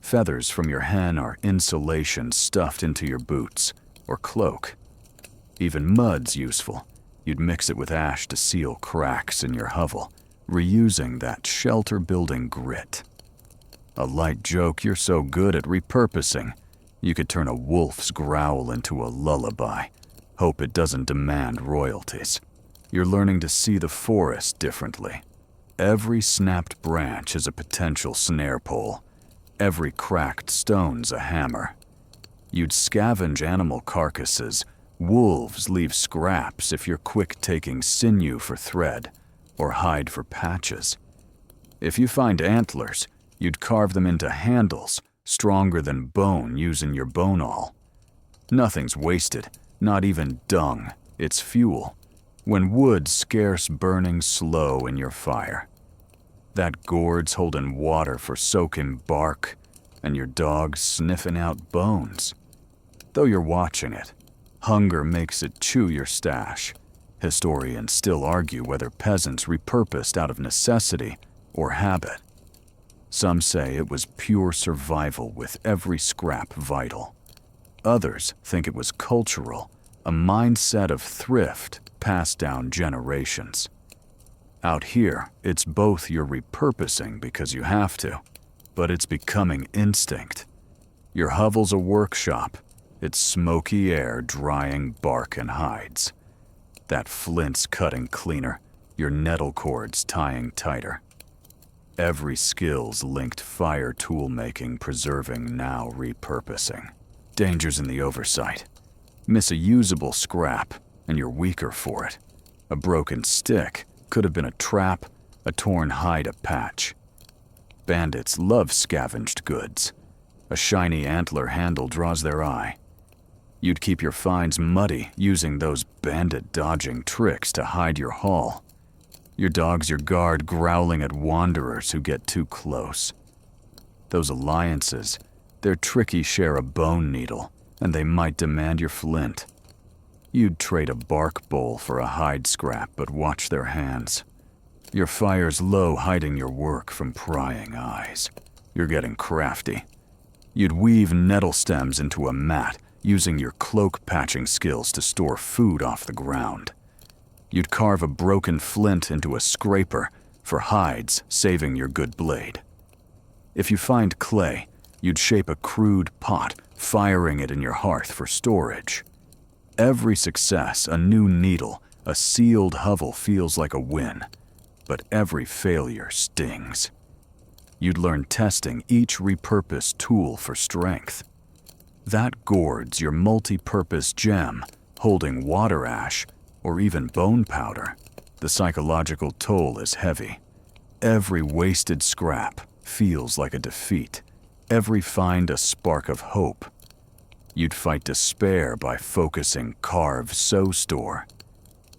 Feathers from your hen are insulation stuffed into your boots or cloak. Even mud's useful. You'd mix it with ash to seal cracks in your hovel, reusing that shelter-building grit. A light joke you're so good at repurposing, you could turn a wolf's growl into a lullaby. Hope it doesn't demand royalties. You're learning to see the forest differently. Every snapped branch is a potential snare pole. Every cracked stone's a hammer. You'd scavenge animal carcasses. Wolves leave scraps if you're quick taking sinew for thread or hide for patches. If you find antlers, you'd carve them into handles, stronger than bone using your bone awl. Nothing's wasted, not even dung. It's fuel. When wood's scarce, burning slow in your fire. That gourd's holding water for soaking bark, and your dog's sniffing out bones. Though you're watching it, hunger makes it chew your stash. Historians still argue whether peasants repurposed out of necessity or habit. Some say it was pure survival with every scrap vital. Others think it was cultural, a mindset of thrift passed down generations. Out here, it's both you're repurposing because you have to, but it's becoming instinct. Your hovel's a workshop. It's smoky air drying bark and hides. That flint's cutting cleaner, your nettle cords tying tighter. Every skill's linked fire tool making, preserving, now repurposing. Danger's in the oversight. Miss a usable scrap, and you're weaker for it. A broken stick could have been a trap, a torn hide a patch. Bandits love scavenged goods. A shiny antler handle draws their eye. You'd keep your finds muddy using those bandit-dodging tricks to hide your haul. Your dog's your guard, growling at wanderers who get too close. Those alliances, their tricky share a bone needle, and they might demand your flint. You'd trade a bark bowl for a hide scrap, but watch their hands. Your fire's low, hiding your work from prying eyes. You're getting crafty. You'd weave nettle stems into a mat, using your cloak patching skills to store food off the ground. You'd carve a broken flint into a scraper for hides, saving your good blade. If you find clay, you'd shape a crude pot, firing it in your hearth for storage. Every success, a new needle, a sealed hovel feels like a win, but every failure stings. You'd learn testing each repurposed tool for strength. That gourd's your multi-purpose gem, holding water ash or even bone powder. The psychological toll is heavy. Every wasted scrap feels like a defeat. Every find a spark of hope. You'd fight despair by focusing carve sew store.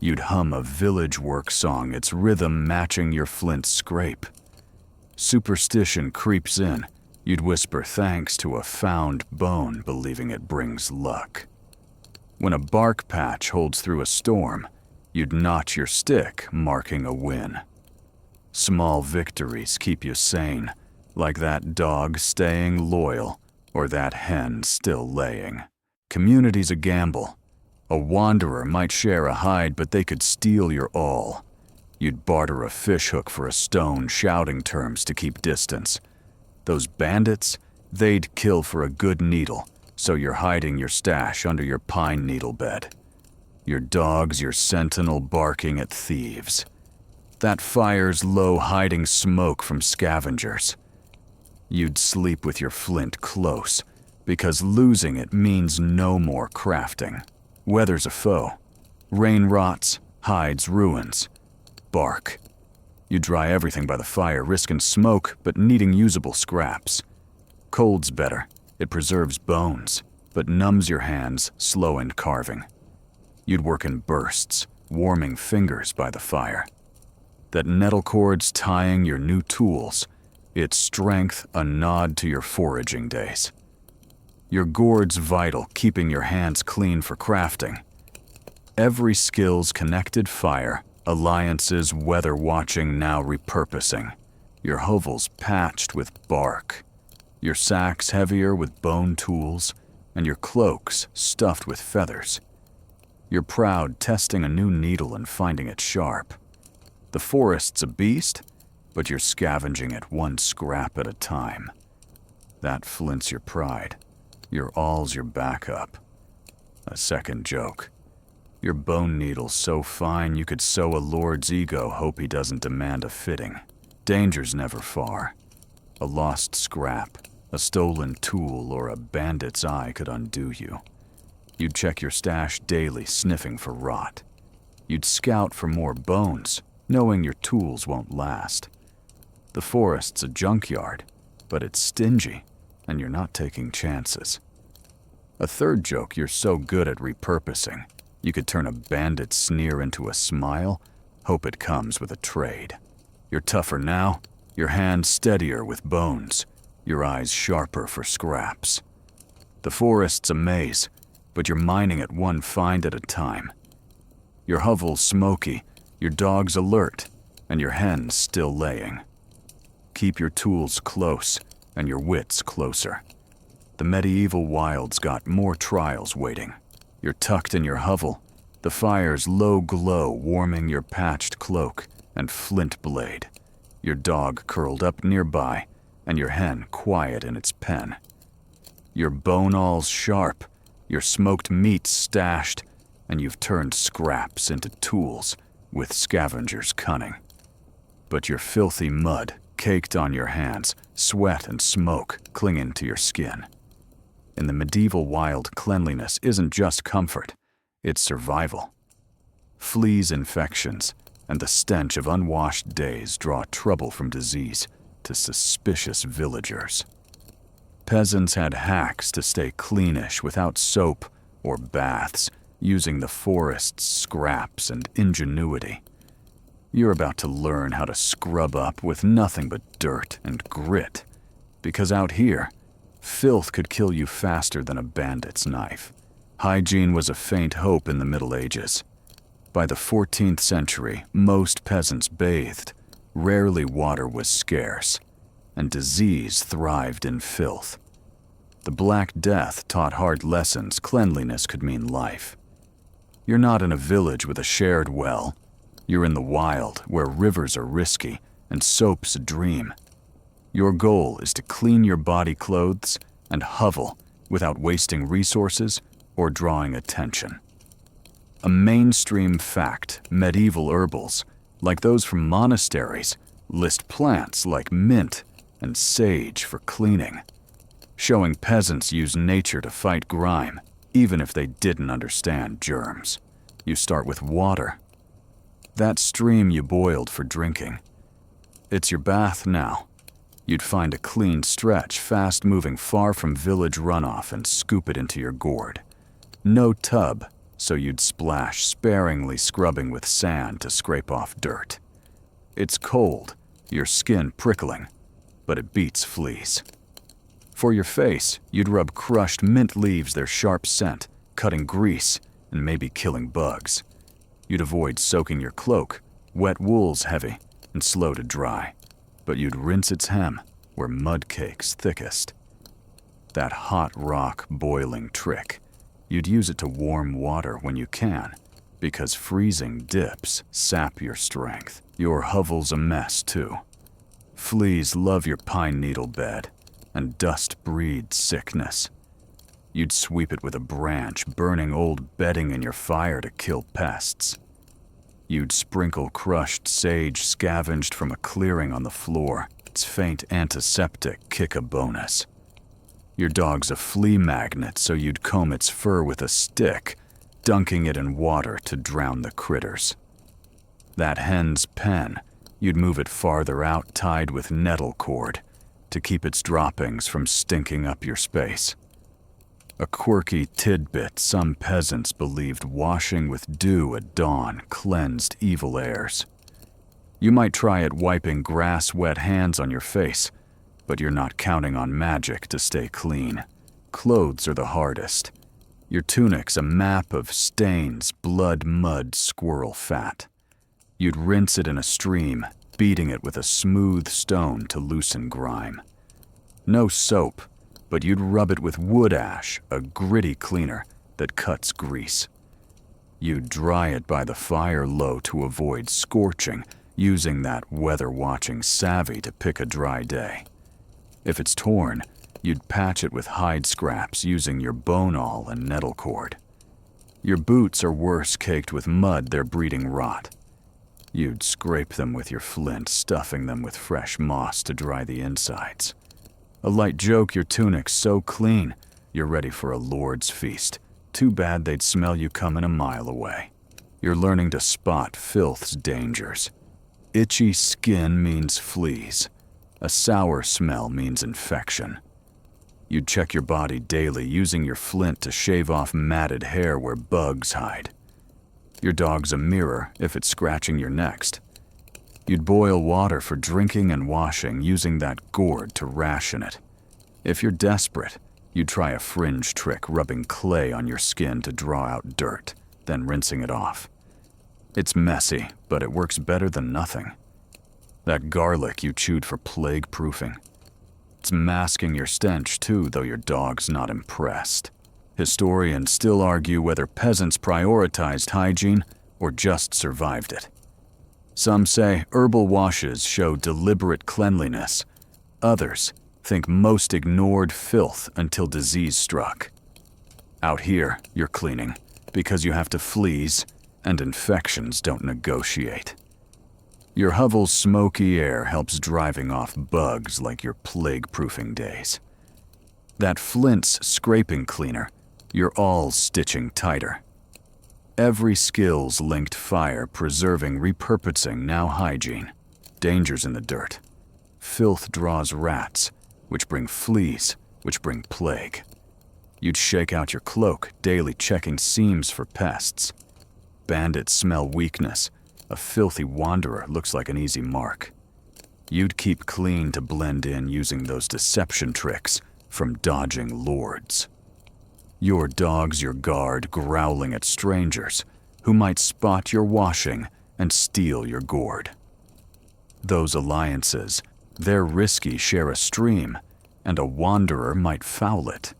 You'd hum a village work song, its rhythm matching your flint scrape. Superstition creeps in. You'd whisper thanks to a found bone, believing it brings luck. When a bark patch holds through a storm, you'd notch your stick, marking a win. Small victories keep you sane, like that dog staying loyal or that hen still laying. Community's a gamble. A wanderer might share a hide, but they could steal your all. You'd barter a fishhook for a stone, shouting terms to keep distance. Those bandits, they'd kill for a good needle, so you're hiding your stash under your pine needle bed. Your dog's your sentinel, barking at thieves. That fire's low, hiding smoke from scavengers. You'd sleep with your flint close, because losing it means no more crafting. Weather's a foe. Rain rots, hides ruins. Bark. You dry everything by the fire, risking smoke, but needing usable scraps. Cold's better. It preserves bones, but numbs your hands, slowing carving. You'd work in bursts, warming fingers by the fire. that nettle cord's tying your new tools, its strength a nod to your foraging days. Your gourd's vital, keeping your hands clean for crafting. Every skill's connected fire, alliances weather watching now repurposing. Your hovels patched with bark, your sacks heavier with bone tools, and your cloaks stuffed with feathers. You're proud testing a new needle and finding it sharp. The forest's a beast, but you're scavenging it one scrap at a time. That flints your pride. Your all's your backup. A second joke. Your bone needle's so fine you could sew a lord's ego, hope he doesn't demand a fitting. Danger's never far. A lost scrap, a stolen tool, or a bandit's eye could undo you. You'd check your stash daily, sniffing for rot. You'd scout for more bones, knowing your tools won't last. The forest's a junkyard, but it's stingy, and you're not taking chances. A third joke, you're so good at repurposing, you could turn a bandit's sneer into a smile, hope it comes with a trade. You're tougher now, your hands steadier with bones, your eyes sharper for scraps. The forest's a maze, but you're mining it one find at a time. Your hovel's smoky, your dog's alert, and your hen's still laying. Keep your tools close, and your wits closer. The medieval wild's got more trials waiting. You're tucked in your hovel, the fire's low glow warming your patched cloak and flint blade. Your dog curled up nearby, and your hen quiet in its pen. Your bone all's sharp, your smoked meat's stashed, and you've turned scraps into tools with scavenger's cunning. But your filthy mud, caked on your hands, sweat and smoke clinging to your skin. In the medieval wild, cleanliness isn't just comfort, it's survival. Fleas, infections, and the stench of unwashed days draw trouble from disease to suspicious villagers. Peasants had hacks to stay cleanish without soap or baths, using the forest's scraps and ingenuity. You're about to learn how to scrub up with nothing but dirt and grit, because out here, filth could kill you faster than a bandit's knife. Hygiene was a faint hope in the Middle Ages. By the 14th century, most peasants bathed. Rarely water was scarce, and disease thrived in filth. The Black Death taught hard lessons. Cleanliness could mean life. You're not in a village with a shared well. You're in the wild, where rivers are risky and soap's a dream. Your goal is to clean your body clothes and hovel without wasting resources or drawing attention. A mainstream fact, medieval herbals, like those from monasteries, list plants like mint and sage for cleaning, showing peasants use nature to fight grime, even if they didn't understand germs. You start with water. That stream you boiled for drinking. It's your bath now. You'd find a clean stretch, fast-moving far from village runoff, and scoop it into your gourd. No tub, so you'd splash, sparingly scrubbing with sand to scrape off dirt. It's cold, your skin prickling, but it beats fleas. For your face, you'd rub crushed mint leaves, their sharp scent, cutting grease, and maybe killing bugs. You'd avoid soaking your cloak, wet wool's heavy and slow to dry, but you'd rinse its hem where mud cake's thickest. That hot rock boiling trick, you'd use it to warm water when you can, because freezing dips sap your strength. Your hovel's a mess too. Fleas love your pine needle bed, and dust breeds sickness. You'd sweep it with a branch, burning old bedding in your fire to kill pests. You'd sprinkle crushed sage scavenged from a clearing on the floor, its faint antiseptic kick a bonus. Your dog's a flea magnet, so you'd comb its fur with a stick, dunking it in water to drown the critters. That hen's pen, you'd move it farther out, tied with nettle cord, to keep its droppings from stinking up your space. A quirky tidbit, some peasants believed washing with dew at dawn cleansed evil airs. You might try at wiping grass-wet hands on your face, but you're not counting on magic to stay clean. Clothes are the hardest. Your tunic's a map of stains, blood, mud, squirrel fat. You'd rinse it in a stream, beating it with a smooth stone to loosen grime. No soap, but you'd rub it with wood ash, a gritty cleaner that cuts grease. You'd dry it by the fire low to avoid scorching, using that weather-watching savvy to pick a dry day. If it's torn, you'd patch it with hide scraps using your bone awl and nettle cord. Your boots are worse caked with mud they're breeding rot. You'd scrape them with your flint, stuffing them with fresh moss to dry the insides. A light joke, your tunic's so clean, you're ready for a lord's feast. Too bad they'd smell you coming a mile away. You're learning to spot filth's dangers. Itchy skin means fleas. A sour smell means infection. You'd check your body daily using your flint to shave off matted hair where bugs hide. Your dog's a mirror if it's scratching your next. You'd boil water for drinking and washing using that gourd to ration it. If you're desperate, you'd try a fringe trick rubbing clay on your skin to draw out dirt, then rinsing it off. It's messy, but it works better than nothing. That garlic you chewed for plague proofing. It's masking your stench too, though your dog's not impressed. Historians still argue whether peasants prioritized hygiene or just survived it. Some say herbal washes show deliberate cleanliness. Others think most ignored filth until disease struck. Out here, you're cleaning because you have to fleas, and infections don't negotiate. Your hovel's smoky air helps driving off bugs like your plague-proofing days. That flint's scraping cleaner, you're all stitching tighter. Every skill's linked fire, preserving, repurposing, now hygiene. Dangers in the dirt. Filth draws rats, which bring fleas, which bring plague. You'd shake out your cloak, daily checking seams for pests. Bandits smell weakness. A filthy wanderer looks like an easy mark. You'd keep clean to blend in using those deception tricks from dodging lords. Your dog's your guard, growling at strangers who might spot your washing and steal your gourd. Those alliances, they're risky, share a stream, and a wanderer might foul it.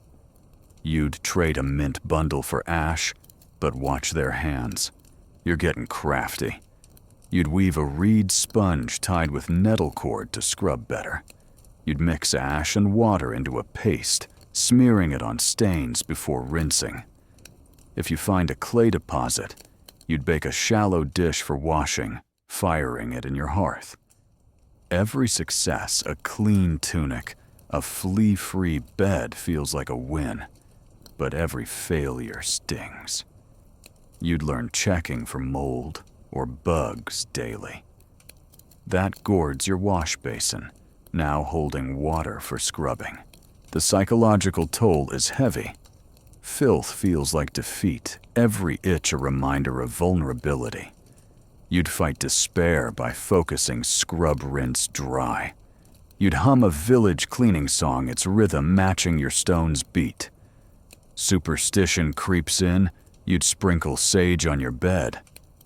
You'd trade a mint bundle for ash, but watch their hands. You're getting crafty. You'd weave a reed sponge tied with nettle cord to scrub better. You'd mix ash and water into a paste, smearing it on stains before rinsing. If you find a clay deposit, you'd bake a shallow dish for washing, firing it in your hearth. Every success, a clean tunic, a flea-free bed feels like a win, but every failure stings. You'd learn checking for mold or bugs daily. That gourd's your wash basin, now holding water for scrubbing. The psychological toll is heavy. Filth feels like defeat, every itch a reminder of vulnerability. You'd fight despair by focusing scrub rinse dry. You'd hum a village cleaning song, its rhythm matching your stone's beat. Superstition creeps in, you'd sprinkle sage on your bed,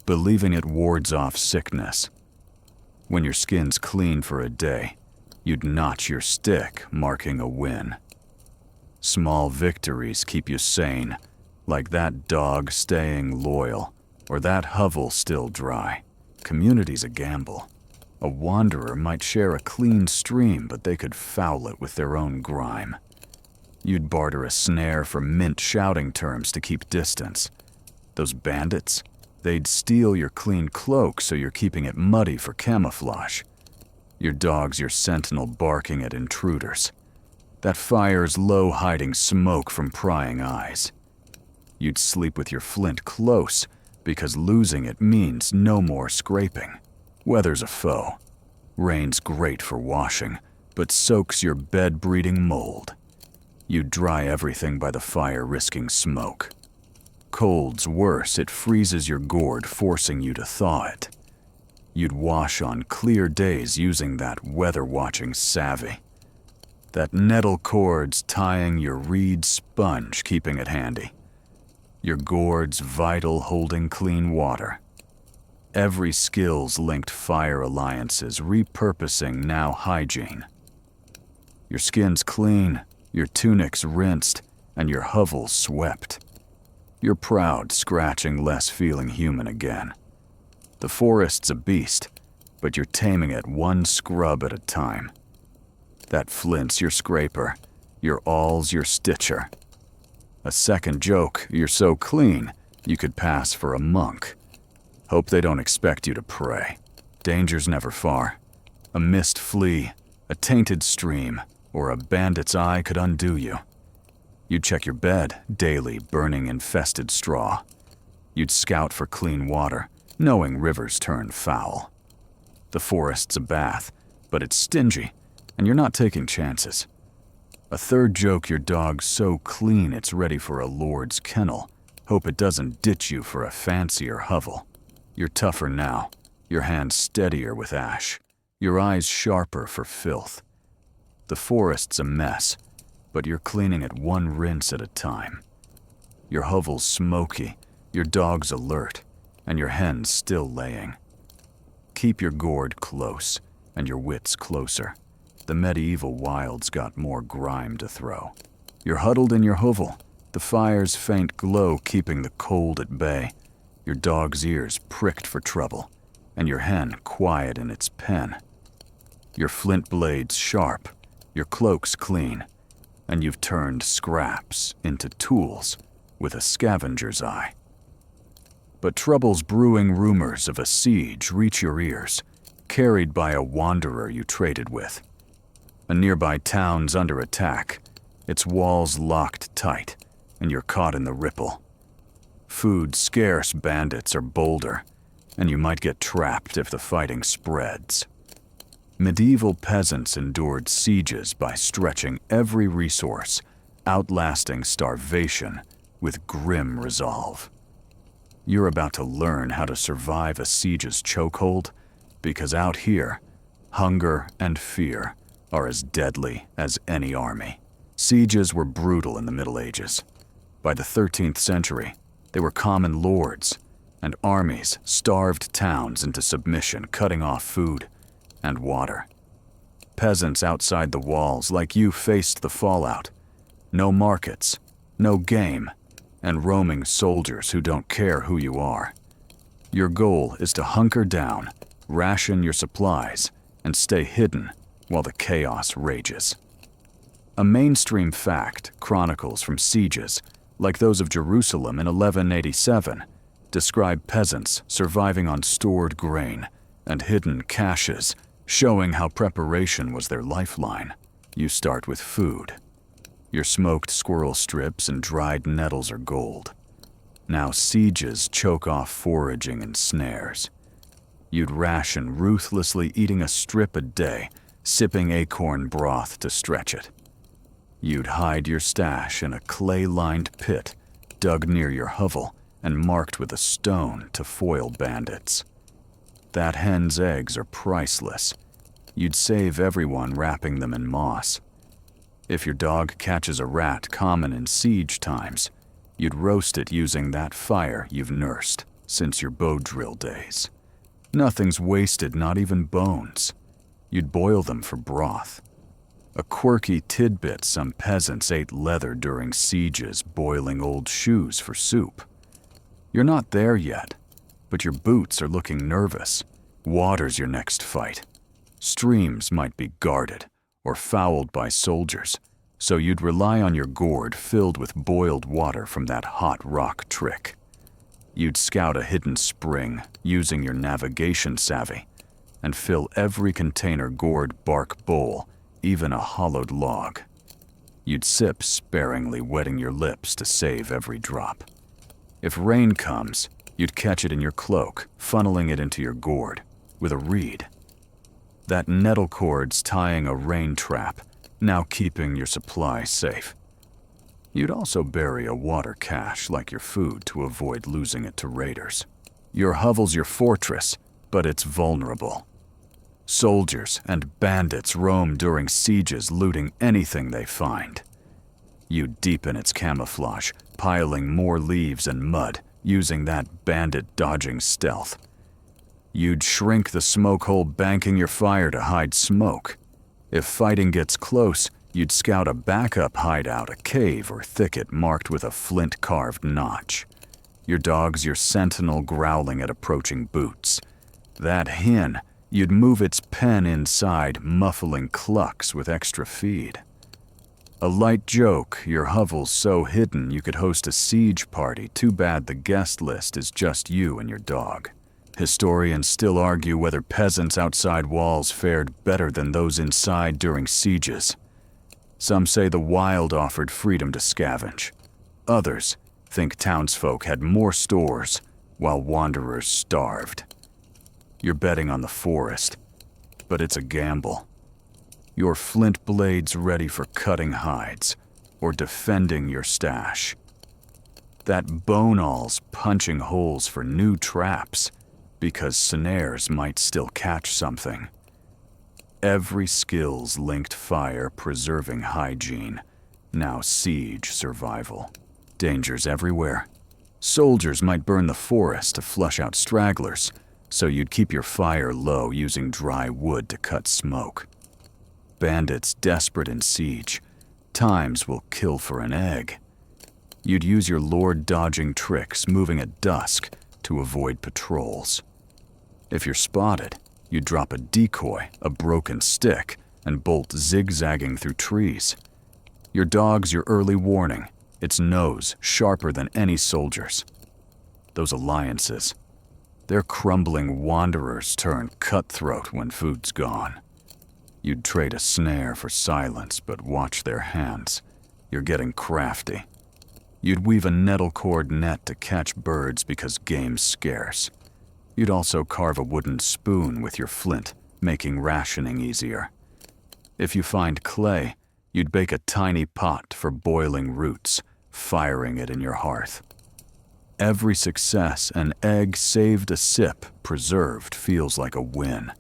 believing it wards off sickness. When your skin's clean for a day, you'd notch your stick, marking a win. Small victories keep you sane, like that dog staying loyal, or that hovel still dry. Community's a gamble. A wanderer might share a clean stream, but they could foul it with their own grime. You'd barter a snare for mint shouting terms to keep distance. Those bandits, they'd steal your clean cloak so you're keeping it muddy for camouflage. Your dog's your sentinel barking at intruders. That fire's low hiding smoke from prying eyes. You'd sleep with your flint close because losing it means no more scraping. Weather's a foe. Rain's great for washing, but soaks your bed-breeding mold. You'd dry everything by the fire, risking smoke. Cold's worse, it freezes your gourd, forcing you to thaw it. You'd wash on clear days using that weather-watching savvy. That nettle cord's tying your reed sponge, keeping it handy. Your gourd's vital holding clean water. Every skill's linked fire alliances, repurposing now hygiene. Your skin's clean, your tunic's rinsed, and your hovel's swept. You're proud, scratching less, feeling human again. The forest's a beast, but you're taming it one scrub at a time. That flint's your scraper, your aul's your stitcher. A second joke, you're so clean, you could pass for a monk. Hope they don't expect you to pray. Danger's never far. A missed flea, a tainted stream, or a bandit's eye could undo you. You'd check your bed, daily burning infested straw. You'd scout for clean water, knowing rivers turn foul. The forest's a bath, but it's stingy, and you're not taking chances. A third joke, your dog's so clean it's ready for a lord's kennel. Hope it doesn't ditch you for a fancier hovel. You're tougher now, your hands steadier with ash, your eyes sharper for filth. The forest's a mess, but you're cleaning it one rinse at a time. Your hovel's smoky, your dog's alert, and your hen's still laying. Keep your gourd close, and your wits closer. The medieval wild's got more grime to throw. You're huddled in your hovel, the fire's faint glow keeping the cold at bay. Your dog's ears pricked for trouble, and your hen quiet in its pen. Your flint blade's sharp, your cloak's clean, and you've turned scraps into tools with a scavenger's eye. But trouble's brewing, rumors of a siege reach your ears, carried by a wanderer you traded with. A nearby town's under attack, its walls locked tight, and you're caught in the ripple. Food scarce, bandits are bolder, and you might get trapped if the fighting spreads. Medieval peasants endured sieges by stretching every resource, outlasting starvation with grim resolve. You're about to learn how to survive a siege's chokehold, because out here, hunger and fear are as deadly as any army. Sieges were brutal in the Middle Ages. By the 13th century, they were common lords, and armies starved towns into submission, cutting off food and water. Peasants outside the walls like you faced the fallout. No markets, no game, and roaming soldiers who don't care who you are. Your goal is to hunker down, ration your supplies, and stay hidden while the chaos rages. A mainstream fact, chronicles from sieges, like those of Jerusalem in 1187, describe peasants surviving on stored grain and hidden caches, showing how preparation was their lifeline. You start with food. Your smoked squirrel strips and dried nettles are gold. Now sieges choke off foraging and snares. You'd ration, ruthlessly eating a strip a day, sipping acorn broth to stretch it. You'd hide your stash in a clay-lined pit, dug near your hovel and marked with a stone to foil bandits. That hen's eggs are priceless. You'd save everyone wrapping them in moss. If your dog catches a rat common in siege times, you'd roast it using that fire you've nursed since your bow drill days. Nothing's wasted, not even bones. You'd boil them for broth. A quirky tidbit, some peasants ate leather during sieges, boiling old shoes for soup. You're not there yet, but your boots are looking nervous. Water's your next fight. Streams might be guarded or fouled by soldiers, so you'd rely on your gourd filled with boiled water from that hot rock trick. You'd scout a hidden spring using your navigation savvy and fill every container gourd bark bowl, even a hollowed log. You'd sip sparingly, wetting your lips to save every drop. If rain comes, you'd catch it in your cloak, funneling it into your gourd with a reed. That nettle cord's tying a rain trap, now keeping your supply safe. You'd also bury a water cache like your food to avoid losing it to raiders. Your hovel's your fortress, but it's vulnerable. Soldiers and bandits roam during sieges, looting anything they find. You deepen its camouflage, piling more leaves and mud, using that bandit-dodging stealth. You'd shrink the smoke hole, banking your fire to hide smoke. If fighting gets close, you'd scout a backup hideout, a cave or thicket marked with a flint-carved notch. Your dog's your sentinel, growling at approaching boots. That hen, you'd move its pen inside, muffling clucks with extra feed. A light joke, your hovel's so hidden you could host a siege party. Too bad the guest list is just you and your dog. Historians still argue whether peasants outside walls fared better than those inside during sieges. Some say the wild offered freedom to scavenge. Others think townsfolk had more stores while wanderers starved. You're betting on the forest, but it's a gamble. Your flint blades ready for cutting hides or defending your stash. That bone awl's punching holes for new traps because snares might still catch something. Every skill's linked fire, preserving hygiene, now siege survival. Dangers everywhere. Soldiers might burn the forest to flush out stragglers, so you'd keep your fire low using dry wood to cut smoke. Bandits desperate in siege, times will kill for an egg. You'd use your lord-dodging tricks, moving at dusk to avoid patrols. If you're spotted, you'd drop a decoy, a broken stick, and bolt zigzagging through trees. Your dog's your early warning, its nose sharper than any soldier's. Those alliances, they're crumbling wanderers turn cutthroat when food's gone. You'd trade a snare for silence, but watch their hands. You're getting crafty. You'd weave a nettle cord net to catch birds because game's scarce. You'd also carve a wooden spoon with your flint, making rationing easier. If you find clay, you'd bake a tiny pot for boiling roots, firing it in your hearth. Every success, an egg saved, a sip preserved, feels like a win,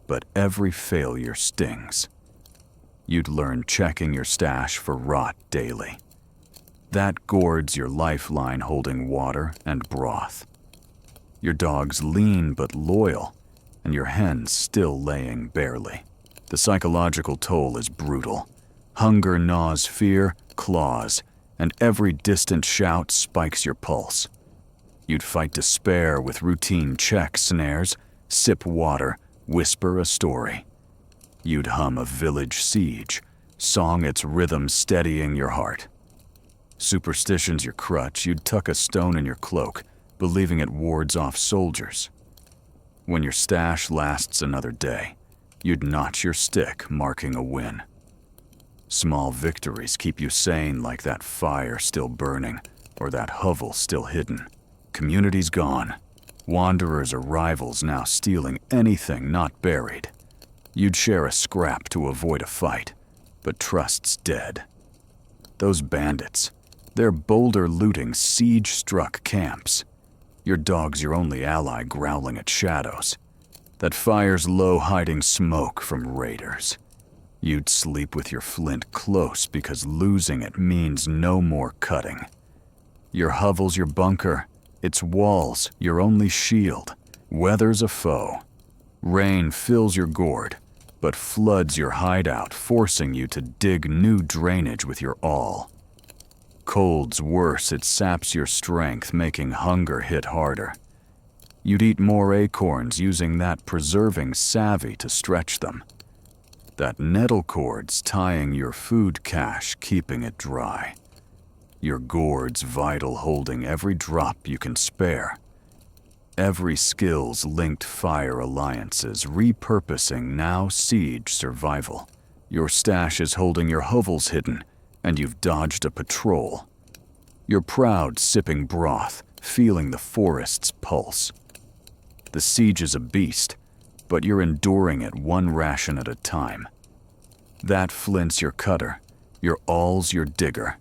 but every failure stings. You'd learn checking your stash for rot daily. That gourd's your lifeline, holding water and broth. Your dog's lean but loyal, and your hen's still laying barely. The psychological toll is brutal. Hunger gnaws fear, claws, and every distant shout spikes your pulse. You'd fight despair with routine check snares, sip water, whisper a story. You'd hum a village siege, song its rhythm steadying your heart. Superstition's your crutch, you'd tuck a stone in your cloak, believing it wards off soldiers. When your stash lasts another day, you'd notch your stick, marking a win. Small victories keep you sane, like that fire still burning or that hovel still hidden. Community's gone. Wanderers are rivals now, stealing anything not buried. You'd share a scrap to avoid a fight, but trust's dead. Those bandits, they're boulder-looting, siege-struck camps. Your dog's your only ally, growling at shadows. That fire's low, hiding smoke from raiders. You'd sleep with your flint close because losing it means no more cutting. Your hovel's your bunker, its walls your only shield. Weather's a foe. Rain fills your gourd, but floods your hideout, forcing you to dig new drainage with your awl. Cold's worse, it saps your strength, making hunger hit harder. You'd eat more acorns, using that preserving savvy to stretch them. That nettle cord's tying your food cache, keeping it dry. Your gourd's vital, holding every drop you can spare. Every skill's linked fire alliances, repurposing now siege survival. Your stash is holding your hovels hidden, and you've dodged a patrol. You're proud, sipping broth, feeling the forest's pulse. The siege is a beast, but you're enduring it one ration at a time. That flint's your cutter, your awl's your digger.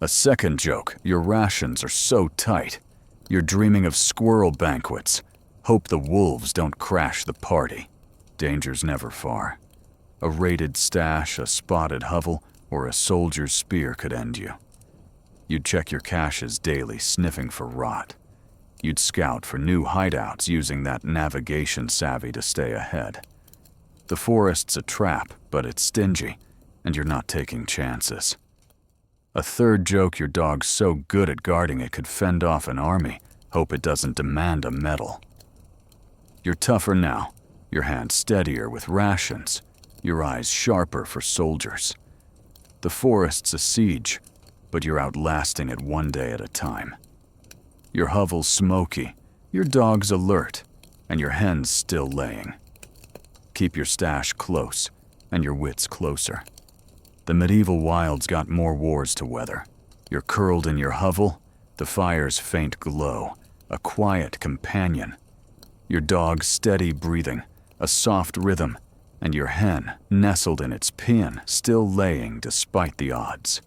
A second joke, your rations are so tight, you're dreaming of squirrel banquets, Hope the wolves don't crash the party. Danger's never far. A raided stash, a spotted hovel, or a soldier's spear could end you. You'd check your caches daily, sniffing for rot. You'd scout for new hideouts, using that navigation savvy to stay ahead. The forest's a trap, but it's stingy, and you're not taking chances. A third joke: your dog's so good at guarding it could fend off an army. Hope it doesn't demand a medal. You're tougher now, your hands steadier with rations, your eyes sharper for soldiers. The forest's a siege, but you're outlasting it one day at a time. Your hovel's smoky, your dog's alert, and your hen's still laying. Keep your stash close, and your wits closer. The medieval wild's got more wars to weather. You're curled in your hovel, the fire's faint glow, a quiet companion. Your dog's steady breathing, a soft rhythm, and your hen, nestled in its pen, still laying despite the odds.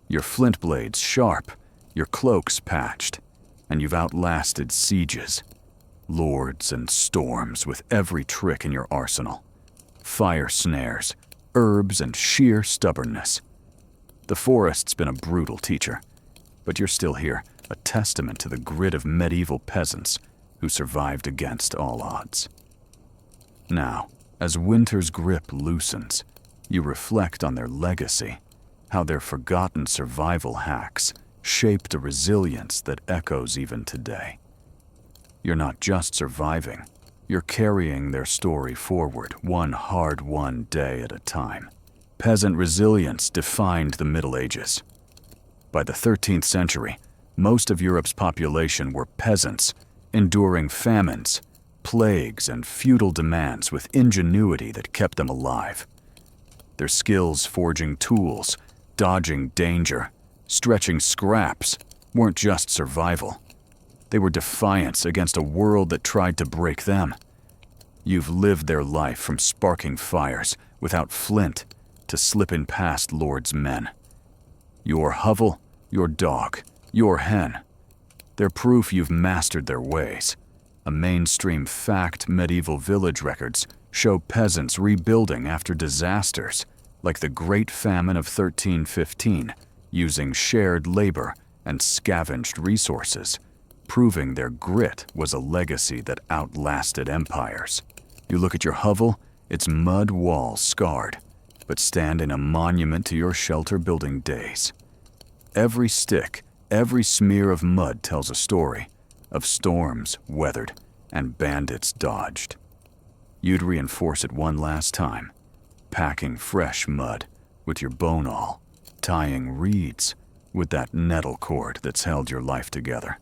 Your flint blade's sharp, your cloak's patched, and you've outlasted sieges, lords and storms with every trick in your arsenal. Fire snares, herbs, and sheer stubbornness. The forest's been a brutal teacher, but you're still here, a testament to the grit of medieval peasants who survived against all odds. Now, as winter's grip loosens, you reflect on their legacy, how their forgotten survival hacks shaped a resilience that echoes even today. You're not just surviving, you're carrying their story forward, one hard-won day at a time. Peasant resilience defined the Middle Ages. By the 13th century, most of Europe's population were peasants, enduring famines, plagues, and feudal demands with ingenuity that kept them alive. Their skills forging tools, dodging danger, stretching scraps weren't just survival. They were defiance against a world that tried to break them. You've lived their life from sparking fires without flint to slipping past lords' men. Your hovel, your dog, your hen. They're proof you've mastered their ways. A mainstream fact: medieval village records show peasants rebuilding after disasters, like the Great Famine of 1315, using shared labor and scavenged resources, proving their grit was a legacy that outlasted empires. You look at your hovel, its mud walls scarred, but stand in a monument to your shelter-building days. Every stick, every smear of mud tells a story of storms weathered and bandits dodged. You'd reinforce it one last time, packing fresh mud with your bone awl, tying reeds with that nettle cord that's held your life together.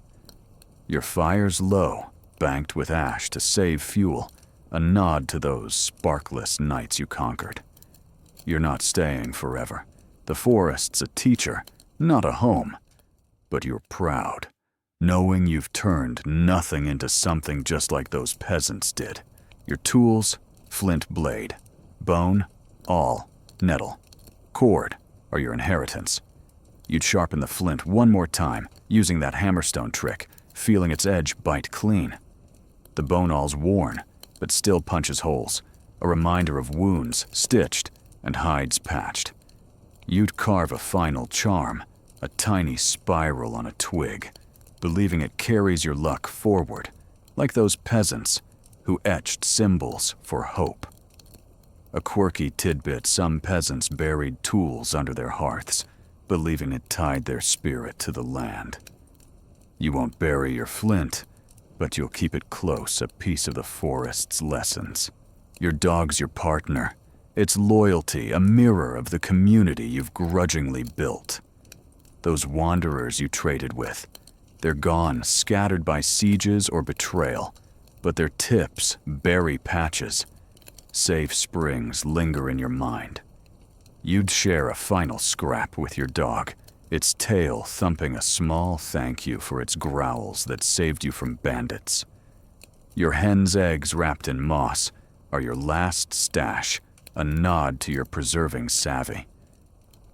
Your fire's low, banked with ash to save fuel, a nod to those sparkless nights you conquered. You're not staying forever. The forest's a teacher, not a home. But you're proud, knowing you've turned nothing into something just like those peasants did. Your tools: flint blade, bone, awl, nettle, cord are your inheritance. You'd sharpen the flint one more time, using that hammerstone trick, feeling its edge bite clean. The bone awl's worn, but still punches holes, a reminder of wounds stitched and hides patched. You'd carve a final charm, a tiny spiral on a twig, believing it carries your luck forward, like those peasants who etched symbols for hope. A quirky tidbit: some peasants buried tools under their hearths, believing it tied their spirit to the land. You won't bury your flint, but you'll keep it close, a piece of the forest's lessons. Your dog's your partner, its loyalty a mirror of the community you've grudgingly built. Those wanderers you traded with, they're gone, scattered by sieges or betrayal, but their tips, berry patches, safe springs linger in your mind. You'd share a final scrap with your dog, its tail thumping a small thank you for its growls that saved you from bandits. Your hen's eggs wrapped in moss are your last stash, a nod to your preserving savvy.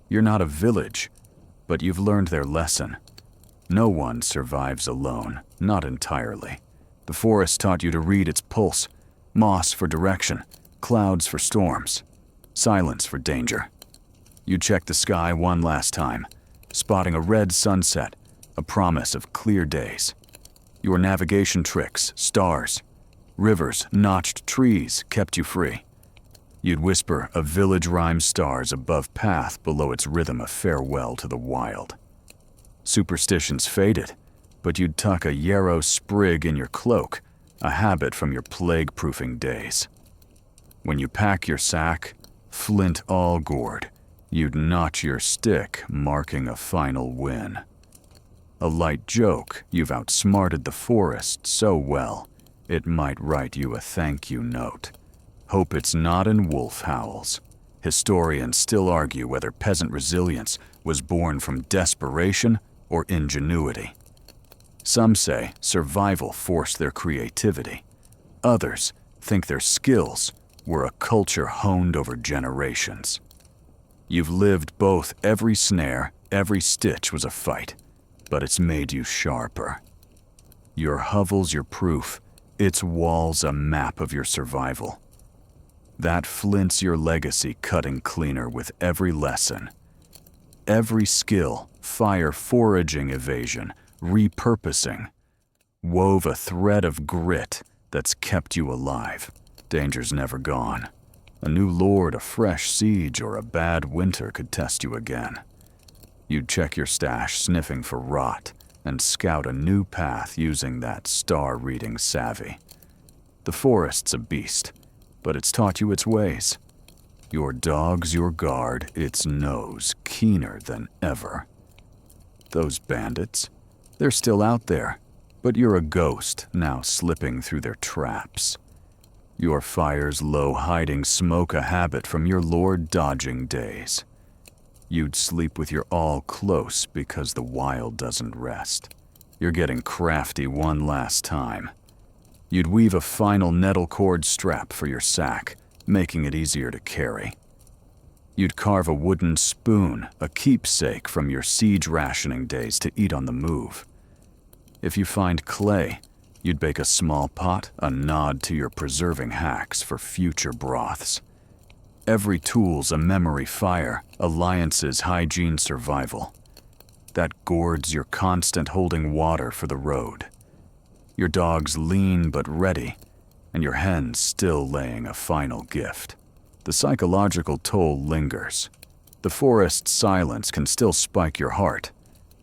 You're not a village, but you've learned their lesson. No one survives alone, not entirely. The forest taught you to read its pulse, moss for direction, clouds for storms, silence for danger. You checked the sky one last time, spotting a red sunset, a promise of clear days. Your navigation tricks, stars, rivers, notched trees kept you free. You'd whisper a village rhyme's stars above path below its rhythm of farewell to the wild. Superstitions faded, but you'd tuck a yarrow sprig in your cloak, a habit from your plague-proofing days. When you pack your sack, flint all gourd, you'd notch your stick, marking a final win. A light joke, you've outsmarted the forest so well, it might write you a thank you note. Hope it's not in wolf howls. Historians still argue whether peasant resilience was born from desperation or ingenuity. Some say survival forced their creativity. Others think their skills were a culture honed over generations. You've lived both. Every snare, every stitch was a fight, but it's made you sharper. Your hovel's your proof, its walls a map of your survival. That flint's your legacy, cutting cleaner with every lesson. Every skill, fire, foraging, evasion, repurposing, wove a thread of grit that's kept you alive. Danger's never gone. A new lord, a fresh siege, or a bad winter could test you again. You'd check your stash, sniffing for rot, and scout a new path using that star-reading savvy. The forest's a beast, but it's taught you its ways. Your dog's your guard, its nose keener than ever. Those bandits, they're still out there, but you're a ghost now slipping through their traps. Your fire's low hiding smoke, a habit from your lord dodging days. You'd sleep with your all close because the wild doesn't rest. You're getting crafty one last time. You'd weave a final nettle cord strap for your sack, making it easier to carry. You'd carve a wooden spoon, a keepsake from your siege rationing days to eat on the move. If you find clay, you'd bake a small pot, a nod to your preserving hacks for future broths. Every tool's a memory fire, alliances, hygiene, survival. That gourd's your constant holding water for the road. Your dog's lean but ready, and your hen's still laying a final gift. The psychological toll lingers. The forest's silence can still spike your heart,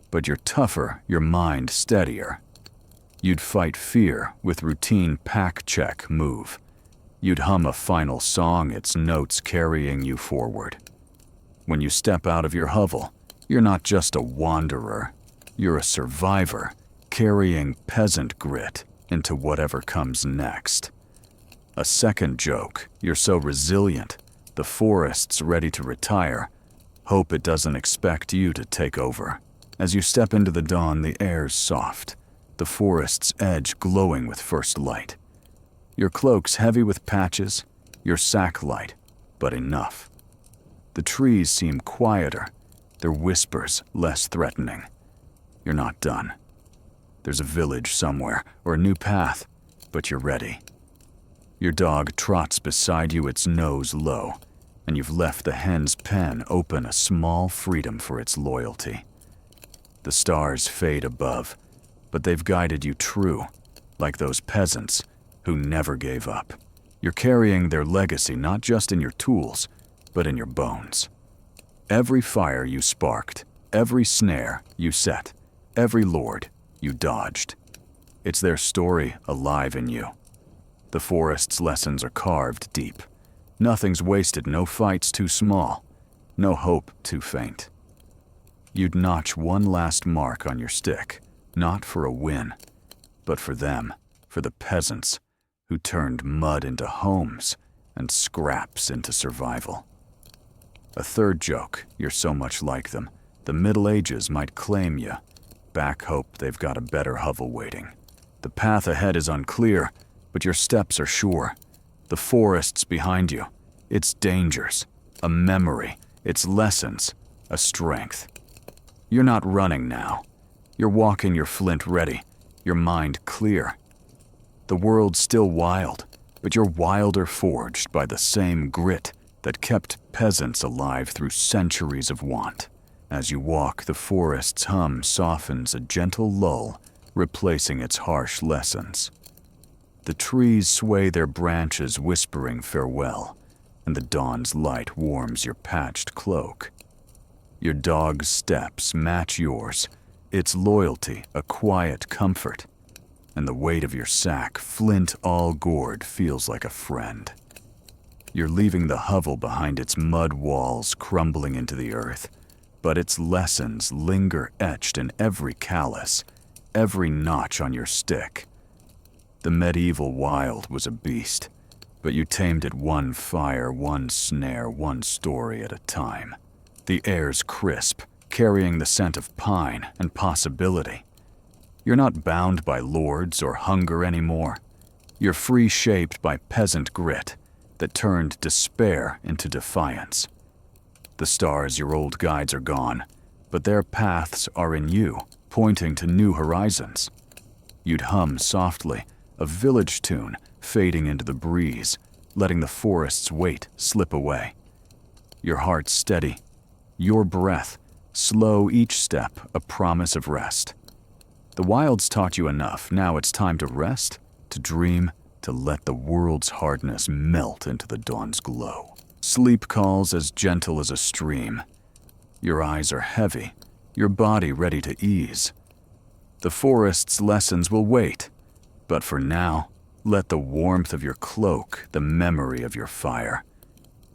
but you're tougher, your mind steadier. You'd fight fear with routine pack check move. You'd hum a final song, its notes carrying you forward. When you step out of your hovel, you're not just a wanderer, you're a survivor, carrying peasant grit into whatever comes next. A second joke, you're so resilient, the forest's ready to retire. Hope it doesn't expect you to take over. As you step into the dawn, the air's soft, the forest's edge glowing with first light. Your cloak's heavy with patches, your sack light, but enough. The trees seem quieter, their whispers less threatening. You're not done. There's a village somewhere, or a new path, but you're ready. Your dog trots beside you, its nose low, and you've left the hen's pen open, a small freedom for its loyalty. The stars fade above, but they've guided you true, like those peasants who never gave up. You're carrying their legacy not just in your tools, but in your bones. Every fire you sparked, every snare you set, every lord you dodged. It's their story alive in you. The forest's lessons are carved deep. Nothing's wasted, no fights too small, no hope too faint. You'd notch one last mark on your stick, not for a win, but for them, for the peasants who turned mud into homes and scraps into survival. A third joke, you're so much like them, the Middle Ages might claim you. Back hope they've got a better hovel waiting. The path ahead is unclear, but your steps are sure. The forest's behind you, its dangers, a memory, its lessons, a strength. You're not running now. You're walking, your flint ready, your mind clear. The world's still wild, but you're wilder forged by the same grit that kept peasants alive through centuries of want. As you walk, the forest's hum softens a gentle lull, replacing its harsh lessons. The trees sway their branches, whispering farewell, and the dawn's light warms your patched cloak. Your dog's steps match yours, its loyalty a quiet comfort, and the weight of your sack, flint all gored, feels like a friend. You're leaving the hovel behind, its mud walls crumbling into the earth, but its lessons linger etched in every callus, every notch on your stick. The medieval wild was a beast, but you tamed it one fire, one snare, one story at a time. The air's crisp, carrying the scent of pine and possibility. You're not bound by lords or hunger anymore. You're free, shaped by peasant grit that turned despair into defiance. The stars, your old guides, are gone, but their paths are in you, pointing to new horizons. You'd hum softly, a village tune fading into the breeze, letting the forest's weight slip away. Your heart steady, your breath slow, each step a promise of rest. The wild's taught you enough. Now it's time to rest, to dream, to let the world's hardness melt into the dawn's glow. Sleep calls as gentle as a stream. Your eyes are heavy, your body ready to ease. The forest's lessons will wait, but for now, let the warmth of your cloak, the memory of your fire,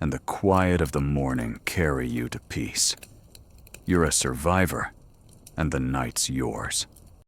and the quiet of the morning carry you to peace. You're a survivor, and the night's yours.